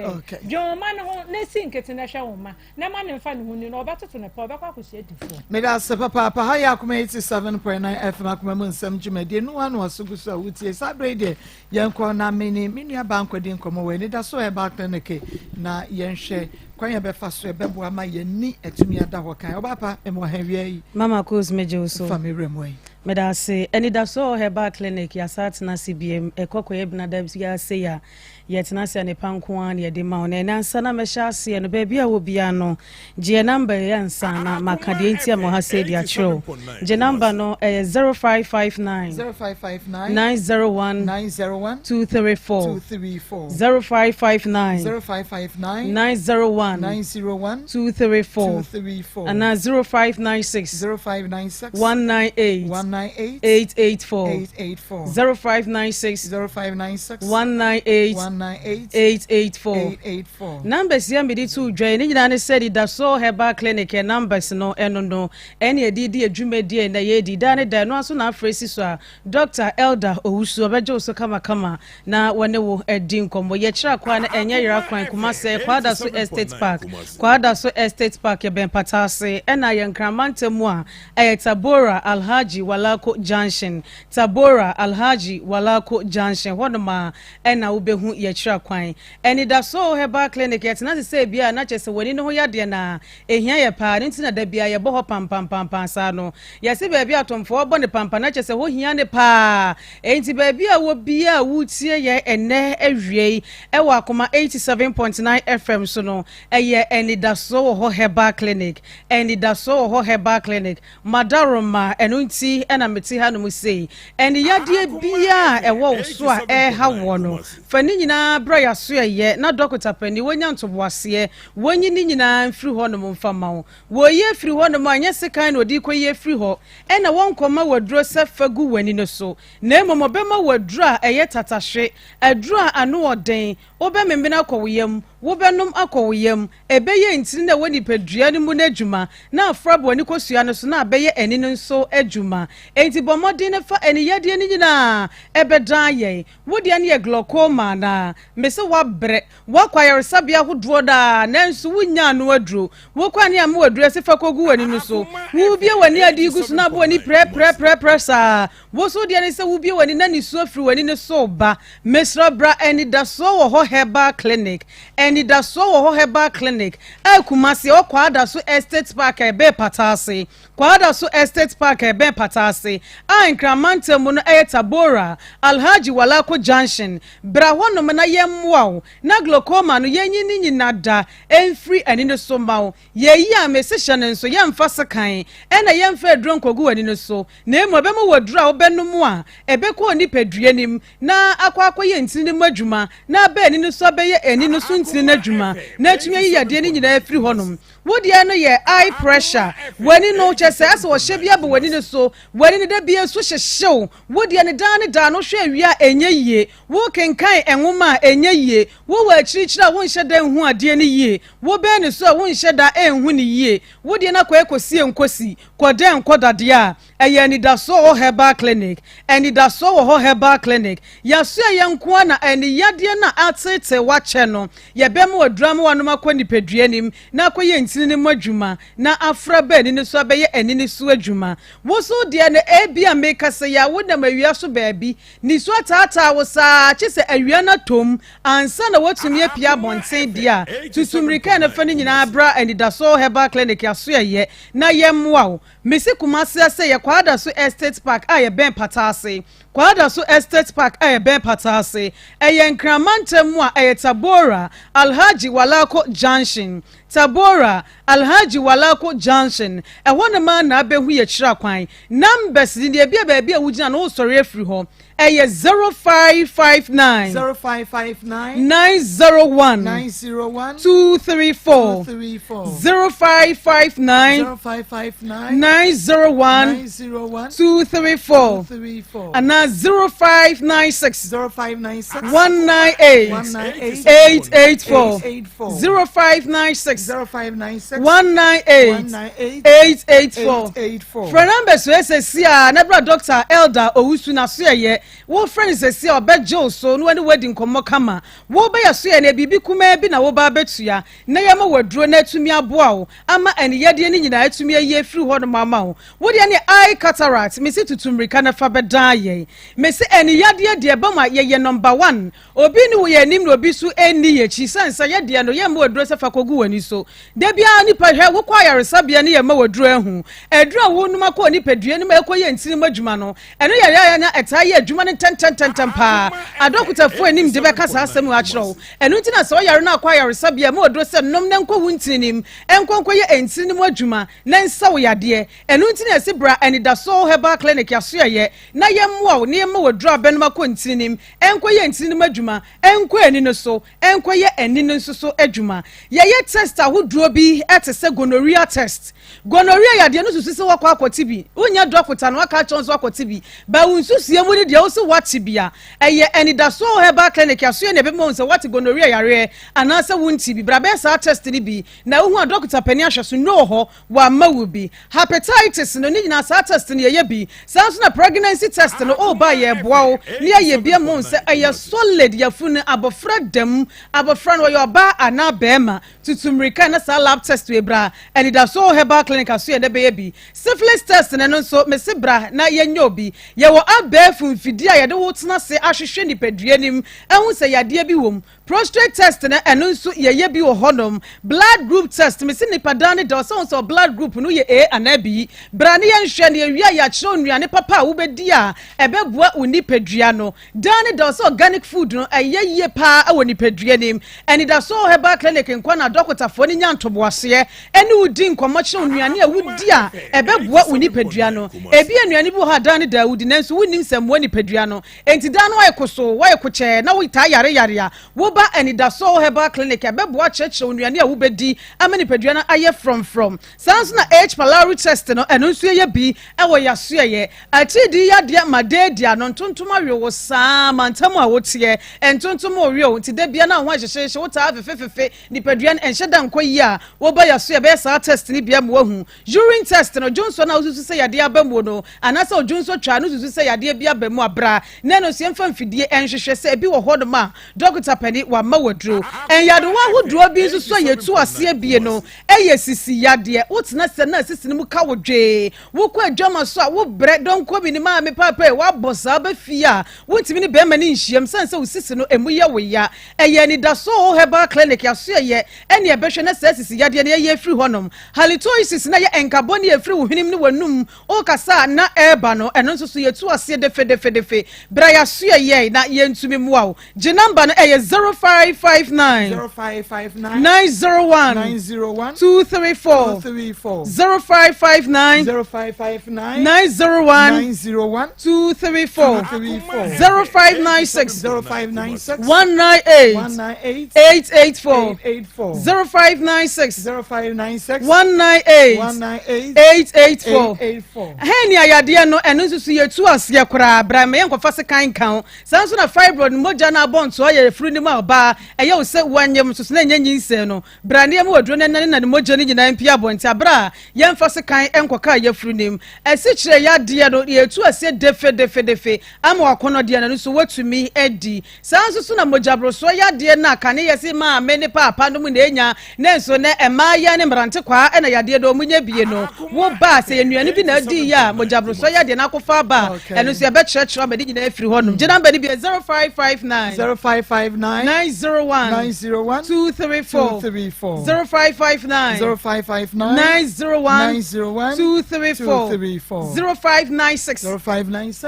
[SPEAKER 13] dwen mano ho na sinkete na hwe wo ma na ma ne mfa ne ho ni no obatoto ne pa obekwa kosie difo
[SPEAKER 2] me da se papa ha ya kuma 87.9 FM akuma mu nsem dwumade no anu asuguso a wutie sabre de yenko na menua bankwadi nkomo we ni da so e back clinic na yenhwe kwanya be fa so e bebo ama yenni etumi ada ho kan obapa e mo ha wie yi
[SPEAKER 11] Maa Akos meje so
[SPEAKER 2] family mo yi
[SPEAKER 11] medase eni da so herbal clinic ya sat na CBM ekokoye binada ya se ya yetina se ne panko an ye de ma ona na nsa na mesha se no ba bia wo bia no je number ya nsa na makade ntia mo ha se dia chiro je number no 0559 901 234 0559 901 234 and 0596 198 884 0596 198 884 numbers ya medi to dwan ni nyina ne said da so herbal clinic numbers no eno ene edidi adwumadi na ye di da ne da no aso na afresi so a Dr. Elder Owusu obeje so kama na wone wo edi nkombo ye kira kwa na enye yira kwan kuma se kwada so estate park ye ben patase ena ye nkramantemu a Tabora Alhaji Walako Junction hodoma ena ubehu ye kira kwan eni da so herbal clinic yet na se bia na chese woni no ho yade na ehia ye pa nti na da bia ye bo ho pam sa no ye se ba bia atomfo obo ne pampa na chese ho hia ne pa enti ba bia wo bia wutie ye ene awie e wa Akoma 87.9 FM so no eye eni da so ho herbal clinic madaroma eno nti ena meti ha no mu sei eni yade bia e wo so a e ha wo no fani nyina bra ya so ye na dokota pani wonya ntoboase wonyi ni nyina mfiri ho no mfama wo woye firi ho no anya sekan no di koye firi ho ena wonkoma waduro safagu wani no so na emomobema wadura eye tatahwe adura anu oden obemembina kwoyem wobenum akowyem ebeye ntini na woni pedua ni mu na adwuma na afrabo ni kosua no so na abeye eni no so adwuma enti bomodin ne fa eni yade ni nyina ebedan ye wodi ane ye glaucoma na mese wabre wakwayere sabia hodo da nanso wunya no aduro wokwane am waduro se fa kogu wani no so wubie wani adi gusu na bo ni pre sa wo so de ne se wubie wani na ni so afri wani ne so ba mesra bra eni da so wo ho herbal clinic eni da so wo herbal clinic Kumasi o kwada so estate park ebe patase kwada so estate park ebe patase nkramante mu no Tabora Alhaji Walako Junction bra hono na yemwa na glaucoma no yenyi ni nyinada enfri ani no so mawo yeyi amesesha nso yemfa sekan ena yemfa adron kogu ani no so na emu be mu wadura obenum a ebe ko ni peduanim na akwakoye ntini mu adwuma na be ani no so be ye ani no so ntini na adwuma na atumi yi yade ni nyina afiri honum wodi ano ye eye pressure wani no chese ase wo hye bia be wani ne so wani ne da bia so hyehyew wodi ane da no hwe awia enye yie wo kenkan enwoma enye yie wo wa akirikyira wo nhye da hu ade ne yie wo be ne so wo nhye da enhu ne yie wodi na kwa ekosie nkosi koden kodade a enidaso herbal clinic enidaso herbal clinic yaso yenko na eniyade na atete wache no yebem wadram wanoma kwani peduanim na akoye ntini ne madwuma na afra ba ni so abeye enini so adwuma wo so de na ebia make say ya wo na mawia so baabi ni so atata wo sa chese awia na tom ansa na watumi apia bonten dia tutumrika na fani nyina abra enidaso herbal clinic yaso ye na yemwa mesi kumase se ye kwada so estate park aye ben patase kwada so estate park aye ben patase eye nkramantam a aye Tabora Alhaji Walako Junction Tabora Alhaji Walako Junction e wona ma na abehu ye kira kwan numbers ni bia baabi a wugina no sori afiri ho eye 0559 901 234 0559 901 234 and 0596 198 884 0596 198 884 for numbers we say sia na Dr. Elder Owusu na so ye wo friends say sia obejo so no any wedding komo kama wo be ya so ye na bibi kuma bi na wo ba betua na ye ma waduro na atumi aboa wo ama eniyade ni nyina atumi ye free ho no mama wo wo de ne eye cataract me se tutumrika na fa beda ye me se eniyade de ba ma ye number 1 obi ni wo ye nim na obi su eni ye chi sansa ye de no ye ma waduro se fa kogu wani so de bia ni pa hwe wo kwa yaresabia ne ye ma waduro ehu eduro wo numa ko ni pedue ni ma ekoye ntini madwuma no eno ya na etaye adwuma ne ten pa adokuta fo anim de be kasa asem a kyerɛw eno ntina so yare na kwa yaresabia ma waduro se nom ne nkɔ wuntinim enkonkoye entini mu adwuma na nsa wo yade eno ntina ese bra enidaso herbal clinic yaso ye na yemwa ne yemma waduro abenuma ko ntinim enkoye entini mu adwuma enko eni no so enkoye eni no so adwuma ye test ahoduo bi etese gonorrhea test gonorrhea yade no susu se wakɔ akɔti bi unya dokota no aka chonso akɔti bi ba unsusie mu ne de wo se wati bia eye enidaso herbal clinic yaso ye ne be mo se wati gonorrhea yare anase wunti bi bra be sa test ni bi na uhu dokota pani ahweso no ho wa mawu bi hepatitis no ni nyina sa test ni ye bi sanso na pregnancy test no o ba ye boawo ni ye bia mo se eye solid yafunu abofra dem abofra no yo ba ana bema tutumrika na sa lab test we bra enidaso herbal clinic aso ye ne be bi syphilis test no so me se bra na ye nyobi ye wo abefu mfidi a ye de wo tena se ahwehwe ni peduanim ehun se yade bi wom prostate test na eno nso ye bi wo honom blood group test me se nipa dan de so blood group no ye A and B bra ne ye nhwe ne wi ya kyerɛ nnuane papa wo bedi a ebebua uni pedua no dan de so organic food no ye pa a woni peduanim eni da so herbal clinic nkwa na doctor fo ni nyantoboase eni udi nkomo kyerɛ nnuane a wudi a ebebua uni pedua no ebi nnuane bi ha dan da wudi nanso woni nsɛm woni pedua no enti dan no aykoso waykoche na wo ta yare a wo ba enidaso herbal clinic ebeboa kyerɛkyerɛ nnuane a wo bedi amani pedua na aye from sans na H pylori test no eno nso ye bi ewo yaso ye atidi ya de madedia no ntontom awe wo saa mantam a wotie entontom owe o nti de bia na ho ahyehye wo ta fefefefe ni pedua na enhye da nkoyi a wo ba yaso ye be saa test ni bia mo wahu urine test no jonso na ususu se yade abamu no anasa jonso twa no ususu se yade bia abamu abra na no sie mfa mfidie enhwehwe se bi wo hodo ma doctor pani wa ma waduro enyado wa hoduro bi nso so yetu ase bie no eye sisi yade wotena se na sisi mu ka wodwe wo kwa adwama so a wo bre don ko bi ni ma me papa wa bosa ba fia wontimi ni be ma ni nhiem sanse wo sisi no emu ye wo ya eye ni da so herbal clinic yaso ye ene ebehwe na sisi yade na ye free honom halitosis na ye enkaboni ye free wo hwenim ni wanum o kasa na eba no eno nso so yetu ase defe bra yaso ye na ye ntumi muawo je number no eye 0559 901 234 0559 901 234 0596 198 884 0596 198 884 Heni ayade no eno nsusu yetu ase kora bra me yenkofa se kan sanso na fibroid moja na bonto ye free ni ma oba eye wo se wanyem so na nyanyi nse no brane mu odro na na moja ni nyina mpia bonti abra ye mfa se kan enkoka ye frunim esi kire ya de no ye tu ase defe ama wakono de na so watumi edi sanso so na moja bro so ya de na kane ye se ma me ne papa no mu na enya na nso na ema ya ne mrante kwa na ya de do munya bie no wo ba se enuane bi na di ya moja bro so ya de na kofa ba eno so ye be church be nyina afiri honum gina be bi 0559 901 234 0559 901 234 0596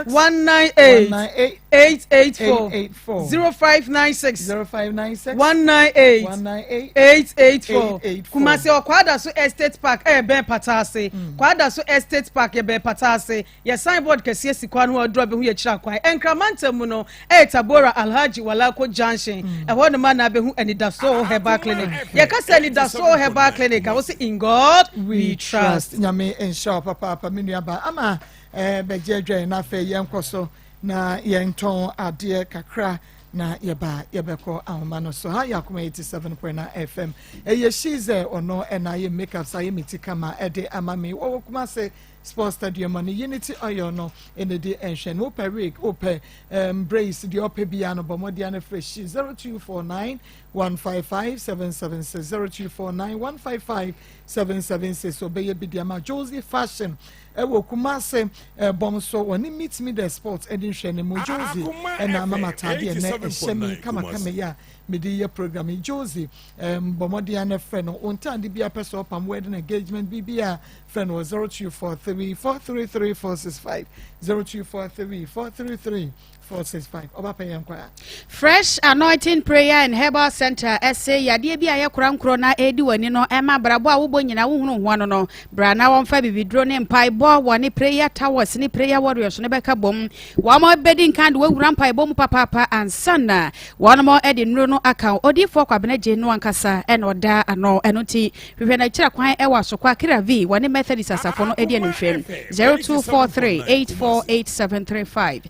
[SPEAKER 11] 198 884 0596 198 884 Kumasi okwada so estate park ben patase kwada so estate park ben patase ye signboard kese sikwa no odro be hu ye kira kwan enkramanta mu no tabora alhaji walako junction ehwo no ma na be hu anidaso herbal clinic ye kasa anidaso herbal clinic I was in God we trust
[SPEAKER 2] nyame ensure papa menuaba ama bejedwe na fe yenkoso na yenton ade kakra na yebeko ahoma no so ha yakoma 87.9 FM shize ono na ye makeup sa ye mitika ma ede amame wo kuma se sports stadium and unity oil no in the day enhwe no per week open brace the ope bia no bomodian fresh 0249 155 776 0249 155 776 obey bidiama Josie fashion ewo kuma se bom so woni meet me the sports enhwe ne mo Josie na mama tade na ehemi kama ya media program Josie bomodian friend no ontande bia person pam wedding engagement bibia friend was 0243 433 465 0243 433 465 oba payam kwa
[SPEAKER 9] Fresh Anointing Prayer and Herbal Center essay yade bia ye krankro na edi wani no ema brabo a wo nyina wo hunu ho no bra na won fa bibidro ne mpai bo woni prayer towers ni prayer warriors ne beka bom wa mo bedin kan wo wura mpai bom papa ansana won mo edi nro no aka odi fo kwabena je no ankasa e no da ano enoti hwehwe na kira kwan e wa so kwa kira v woni Methodist asafo no edi enhwem 0243 848735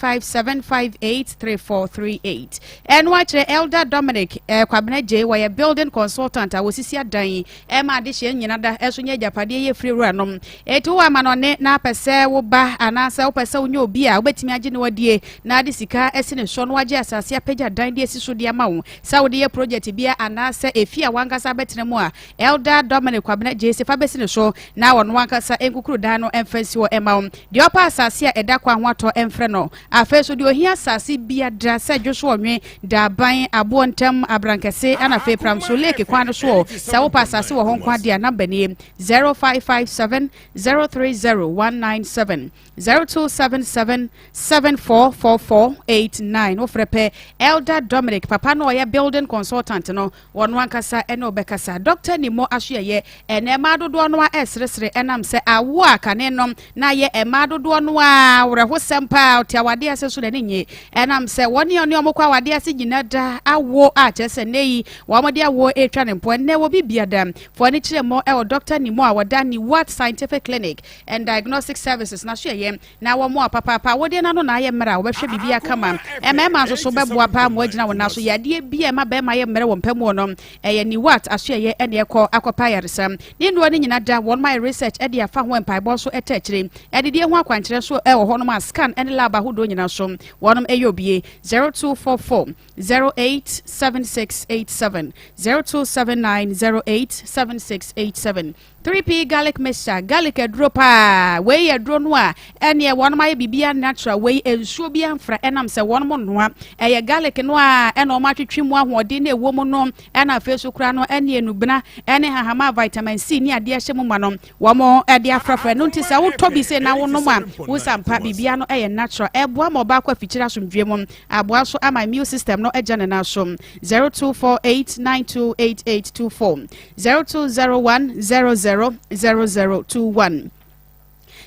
[SPEAKER 9] 0557583438 and watch Elder Dominic kwabena je wa building consultant awosisi adan ma de hye nyina da eso nya japade ye free ruanom eto wa manone na pese wo ba anasa wo pese onye obi a obetimi age ne wadie na de sika esi ne so no wage asase apagya dan de esi so de ma wo sa wo de ye project bia anasa efi a wankasa betene mu a Elder Dominic kwabena je se fa besi ne so na wono wankasa enkukuru dan no emfansi wo ema wo de opa asase a eda kwa hoato emfre no afeso de ohia asase bia dra se dwoso onwe da ban abontem abrankese ana fe pram so leke kwan so sa wo pa asase wo honkwa dia number ni 0557 030197 0277 744489 ofrepe Elder Dominic papa no ya building consultant no wonu ankasa ene obekasa Dr. Nimo Ashuye ene madodo no a esresre enam se awo akane nom na ye emadodo no a wreho sempa tiawade aseso de nye enam se woni oni omokwa wade ase nyina da awo a chese nei wo mode awo etwa ne mpo ne wo bibia dam fo ni kire mo e Dr. Nimo a wada ni what scientific clinic and diagnostic services na hweye na wo mo papa wode na no na ye mra wo behwe bibia kama emema so so beboa pa mo agina wo na so yade bia ma be ma ye mra wo mpamu no ye ni what ahweye ene ekọ akopa yaresam ni ndo ni nyina da won my research e dia fa ho empaibo so etachire e de ho akwankire so e wo ho no ma scan ene lab ahodo nyina so wonom eyobie 0244 087687 0279 087687 3P garlic mixture garlic dropa we ye dro no a ene won ma ye bibia natural we ensuo bia mfra enam se won mo no a ye garlic no a ene o ma twetwe mu ahode na ewo mu no ena afeso kura no ene enubna ene hahama vitamin C ni ade ahye mu ma no wo mo ade afrafra no ntisa wo tobi se na wo no ma wo sampa bibia no ye natural eboa mo ba kwa fichira somdwe mu aboa so ama immune system no eja ne na so 0248928824 0201000021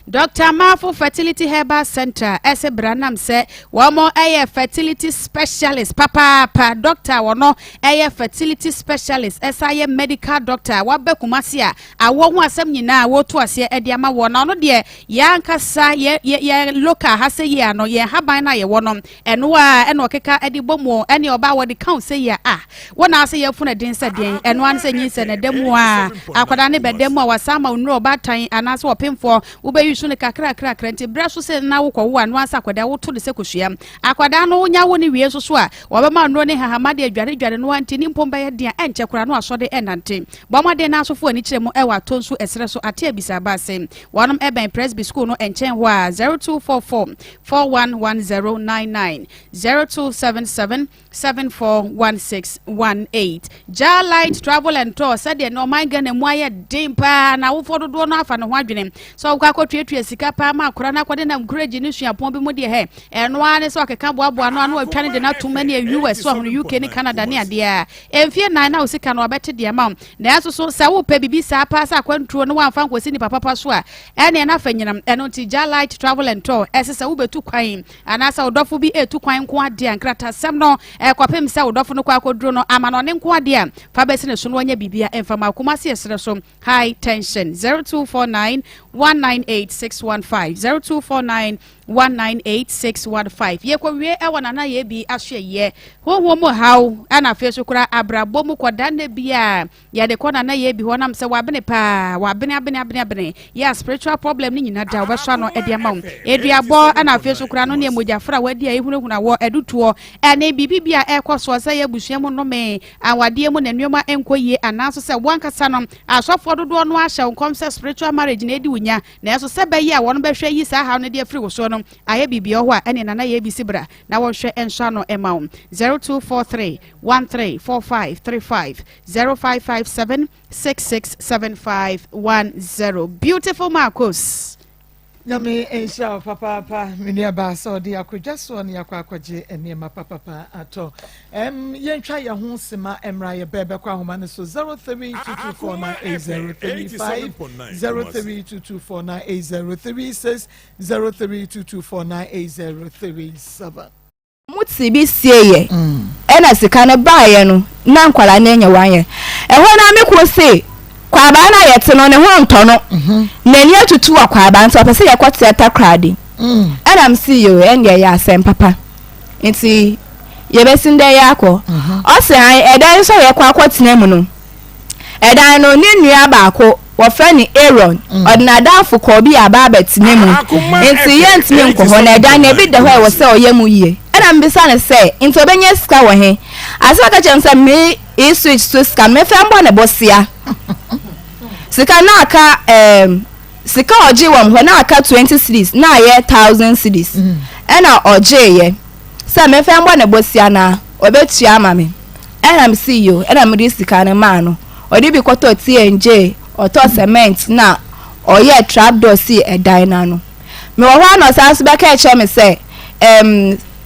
[SPEAKER 9] Dr. Mafo Fertility Herbal Center ese branam se wamo eye fertility specialist papa doctor wono eye fertility specialist esa ye medical doctor wabe kumasi a awo ho asem nyina wo to ase e dia ma wono no de yankasa ye local ha se ye ano ye haban na ye wono eno a eno keka edi bomo ene oba wo de count se ye wona ase ye funa den se den eno an se nyin se ne demu a akwada ne bedemu a wasama onuro batan anaso opemfo wo be yusu ne kakra nti braso se na wo kwo anu asa akwada wo to de se kohua akwada no nya wo ne wie so a wo be ma no ne hahama de adware no anti ni mpomba ye dia enche kura no asode enante bomade na asofo ani kire mu e wa tonso esre so ate abisa ba se wonom eben presby school no enchen ho a 0244 411099 0277 741618 Jalite Travel and Tour said de no man gane mu aye dimpa na wo fodo do no afa no ho adwene so kwa kotwetwe sika pa ma akora na kwade na encourage ni suapon bi mu de he eno ane so akeka boaboa no anu atwane de na tuma ne US so hono UK ni Canada ni ade a emfie nan na osika no obete de ma na so so sa wo pa bibi sa pa sa kwanturo no wamfa nkosi ni papa so a ene na fanyinam eno ti Jalite Travel and Tour ese wo betu kwan anasa odofo bi etu kwan nko ade ankrata sem no kwapem sa odofo no kwa akoduro no amano ne nko ade a fa bese ne so no anya bibia emfa makoma se esre so high tension 0249 198615 0249 198615 yekwe ewana na ye bi ahwe ye hoho mu haw ana fe so kura abrabo mu koda na bia ya de kona na ye bi honam se wabene pa wabene ya spiritual problem ni nyina da obehwa no ede ma eduabo ana fe so kura no ne emojafra wadi a ehunahuna wo edutuo ene bibibia ekoso se ye busua mu no me awade mu nanuoma enkoye anaso se wankasa no asofo dodo no ahye nkom se spiritual marriage na edi wunya na eso se be ye a wono behwe yi sa ha no de afri wo so no aye bibia ho a ene nana ye bi sibra na wo hwe ensha no ema 0243 134535 0557 667510 beautiful Maa Akos
[SPEAKER 2] Yami ensha papa mini aba so de akwadwa so ne akwaje enema papa ato yentwa ye ho sima emra ye bebe kwa homa ne so 0322498035 0322498036 0322498037
[SPEAKER 1] Mutsi bi sieye ena sika ne baaye no na nkwala na enye wanye eho na me ko se kwa ba na yete no ne ho nto no na ni atutu akwa ba nso pese ye kwate ata krade ena msi yo ende ya asem papa nti ye besinde ya akọ o se an edan so ye kwa kwatena mu no edan no ni nua ba akọ wo fa ni Aaron odinadafo ko bi aba betena mu nti ye ntimi nko na edan na bi de ho wo se oyemu yie ena mbisa ne se nti obenye sika wo he asa ka chemsa me e switch to sika me fa mbo na bosia sika na aka sika oje wam ho na aka 20 cedis na ye 1000 cedis ena oje ye se me fa mbo na bosia na obetua amame ena m see you ena m di sika na ma no odi bi kwato TNJ oto cement na oye trap door si edan na no me wo ho na sa so be ka eche me se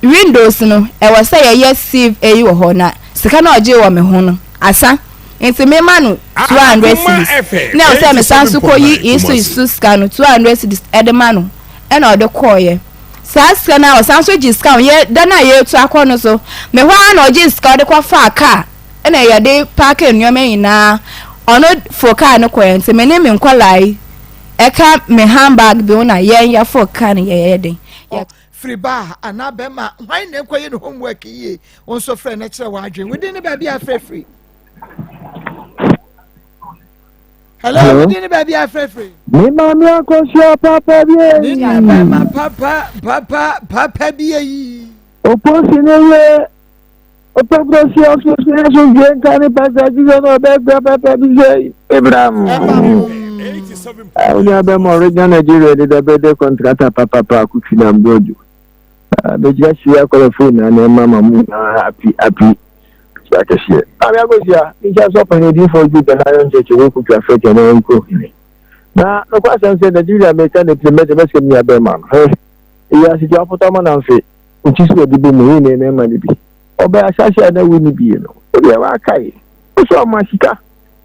[SPEAKER 1] windows no e wo say ye sieve eyi wo ho na sika na oje wo me ho no asa nti me ma no 200 cedis na o say me sansu ko yi isu sika no 200 cedis edema no e na ode koye sa sika na o sansu ji sika ye da na ye tu akono so me ho na oje sika ode kwa fa car e na ye de park enwoma ina ono for car no koye nti me ne me nkwalai e ka me handbag bi una ye ya for car ne ye den
[SPEAKER 2] Friba anabema why na kwaye no homework yi on so frɛ na kyerɛ wadwen within the baby afre free hello within the baby afre free
[SPEAKER 6] me Maa Akos papa bi
[SPEAKER 2] ni na papa bi yi
[SPEAKER 6] oposi ne we oposi so bien kan pasa ji no be papa bi Ibrahim I am original Nigeria the better contractor papa kufina mbojo be just ya ko phone na mama mu happy so akese Maa Akos ya nja so pa ni for you the lion church we ku affect na nko na no kwa sense Nigeria make an implement be se mi abema ya si ja potama na mfe nti so di be mu ni na ma ni bi oba asase na wi ni bi no o de wa kai o so ma sika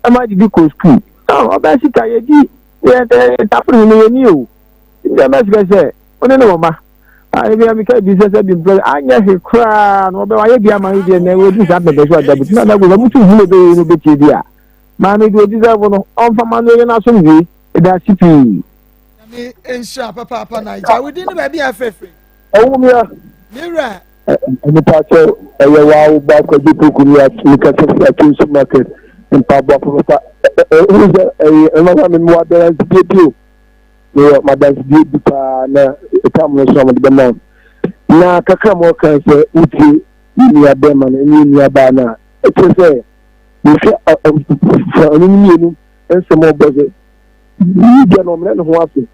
[SPEAKER 6] ama di ko school oba sika ye di ye tapri ni o ya message one no ma I be am ka business be employ anya he kra no be wa ye bia man dey na we dis abebe so adabu na na go mutu hu be no be ti dia ma me do deserve no on fa man no na so ngi da sipi
[SPEAKER 2] me ensha papa na ja we din ba bia fefe
[SPEAKER 6] owu mi ya
[SPEAKER 2] mira
[SPEAKER 6] ni pa so e wa ba ko di ku ya ki ka se ati supermarket in pa bo papa e ma me mo da sipi yo madam di pa na tam no so de man na kaka mo kan se uti ni ya man ni ya ba na e se ni se ni ni ense mo boze ni de no me no ho afi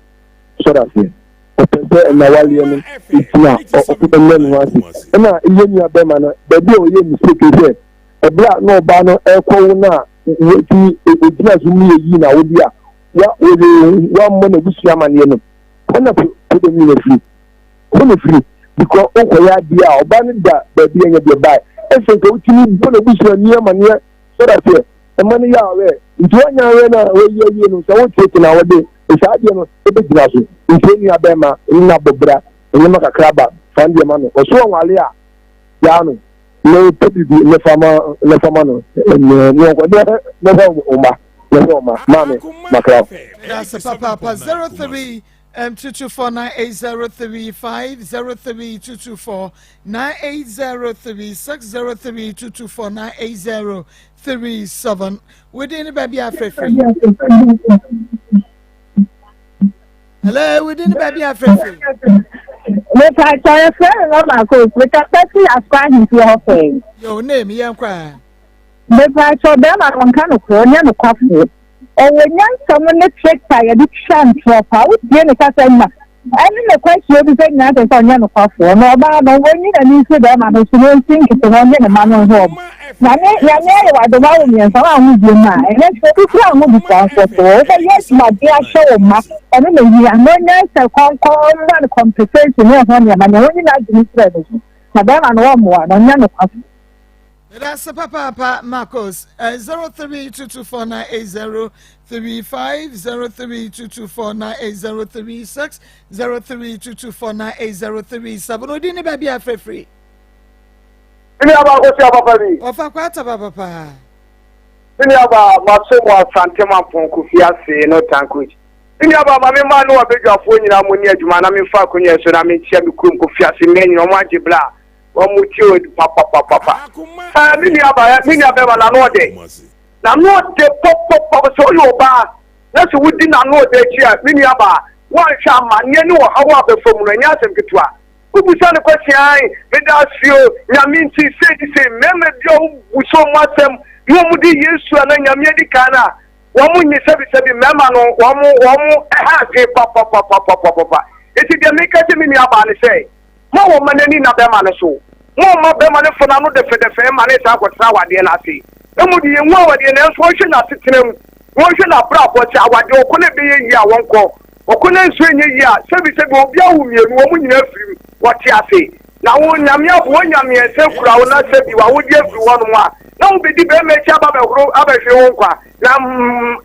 [SPEAKER 6] so da se o pese na wali ni itina o ko me no afi na iye ni ya man na da bi o ye mistake se e bla no ba no e ko na ti e tina su mi yi na wo bia wa mo na busu amane no na put me free no free because o ko ya dia oba ne da baby anya de bai e se ko timi bo na busu ani amane so that e mani ya we nti anya we na we ye no so wo tete na wo de e sa dia no e be gira so nti ni abema ni abobra ni makakra ba fan dia ma no o so nwale a ya no no tobi bi le fama no ni ko de na o ma Mami, Macron.
[SPEAKER 2] That's a papa 03 2249803 224 9803 603 224 9837. Within the baby Africa. Hello, within the baby Africa.
[SPEAKER 14] But I saw a friend of Maa Akos, which I personally aspire to your friend.
[SPEAKER 2] Your name, young cry.
[SPEAKER 14] But I saw them at one kind of corner and coffee. Or when young someone check by a big shank for out, then it's a thing. I mean, the question is that it's on young coffee. No, but when you need to them, I don't think it's a one young man on home. Now, the one and so on with your mind. And that's what it's wrong with the process. But yes, my dear, show ma. I mean, you are no nice and compensation on your man. Only not the strategy. Madame and one more on young coffee.
[SPEAKER 2] That's a papa Maa Akos 0322498035 0322498036 0322498037. Odini baby afa free.
[SPEAKER 15] Ini aba ko si aba fari.
[SPEAKER 2] Ofa kwata papa.
[SPEAKER 15] Ini aba masomo asante mamponku fiase no tankuji. Ini aba mame ma no abedwafo nyina mo ni adwuma na me fa konye so na me tia me kurum ko fiase me nyina mo agibla. Omuti papa mini aba na no de pop so yo ba na so wudi na no de chia mini aba wan sha ma ne ni wo hawa be fom no nya asem ketwa ubusa ne kwati ai me da sio nya minti say di say meme dio buso masem yo mudi yesu na nya me di kana wo mu nyi sebi mema no wo mu ha ke papa eti de me ka mini aba ne say mo wo manani na be ma ne so mo ma be ma ne fo na no de fe ma ne sa kwatra wade na ase emu di enwa wade na so hwe na tetenem wo hwe na bra ko cha wade o ko ne be yi a wonko o ko ne nso enye yi a sebi obi awu mienu wo mu nyina firi wo ti ase na wo nyame afo wo nyame ese kura wo na sebi wa wo di afiri wo no a na wo be di be me cha ba be horo abehwe wo nkwa na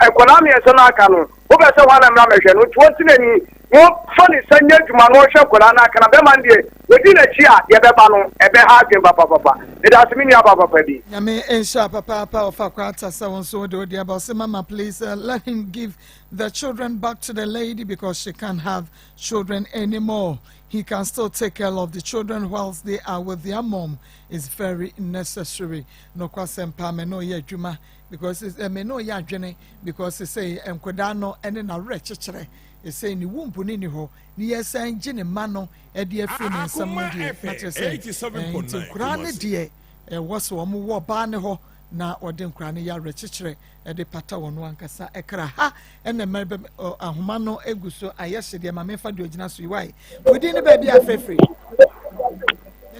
[SPEAKER 15] economy ese na aka no wo be se wa na mra mehwe no to tinani wo fani sanya djuma no hwe kura na aka na be man die wodi na chi a ye be ba no e be ha dwen papa it has mean ya papa bi
[SPEAKER 2] nyame ensha papa of akwata so so do dia about say mama please let him give the children back to the lady because she can't have children anymore. He can still take care of the children whilst they are with their mom. It's very necessary. No kwasempa me no ye adwuma because me no ye adwene because they say enkoda no ene na rechechere. They say ni wumpu ni ho ni yesan gye ne ma no e de afi ne nsam die na te say 87.9 ne die e woso omo wo ba ne ho na ode nkura ne ya rechechere e de pata wono ankasa ekra ha ene merbe ahoma no eguso ayehye de ma mefa de ogina so yiwai wodi ne ba bi afefre.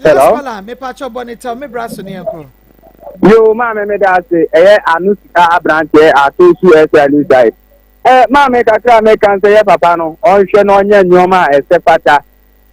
[SPEAKER 2] Hello me pacho bonita me braso ne enko
[SPEAKER 16] yo ma me da say anu sika abrante atosu SL side ma me kakra me kan say papa no onhwe no nya nyoma esepata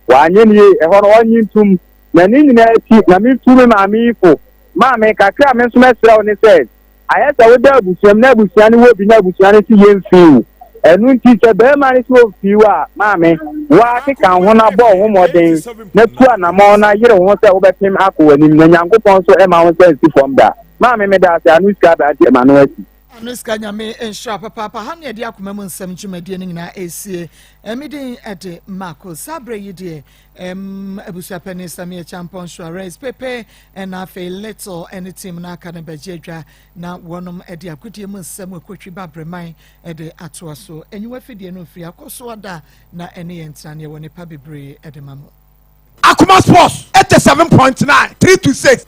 [SPEAKER 16] wa anye ni e ho no onyi ntum na ni nyina ti na mi tumi ma mi ifo ma me kakra me so mesra oni say ayesa wo da abusuam na abusuane wo bi na abusuane si yemfi ɛnu nti sɛ bɛrima ne so fi wa maame wakeka ho na bɔ ho mmɔden na tu anamɔ na yere ho sɛ wobɛpem akɔ w'anim na nyankopɔn so ɛma ho sɛ nsi fam da maame me da ase anu sika aberante ɛma no asi
[SPEAKER 2] anuska nyame nhyira papa ha ne de akoma mu nsɛm dwumadie no nyinaa ɛsie ɛmedin ɛde Maa Akos sabre yi deɛ abusuapɛne samia champon suarez pepe ɛna afei little ɛne team no aka no bɛgye adwa na wɔnom ɛde akodie mu nsɛm akɔtwi babrɛman ɛde atoa so ɛnyiwa fidie no mfiri akɔ so ada na ɛne yɛ ntraneɛ wɔ nipa bebree ɛde ma mo
[SPEAKER 3] Akoma Sports 87.9 3 to 6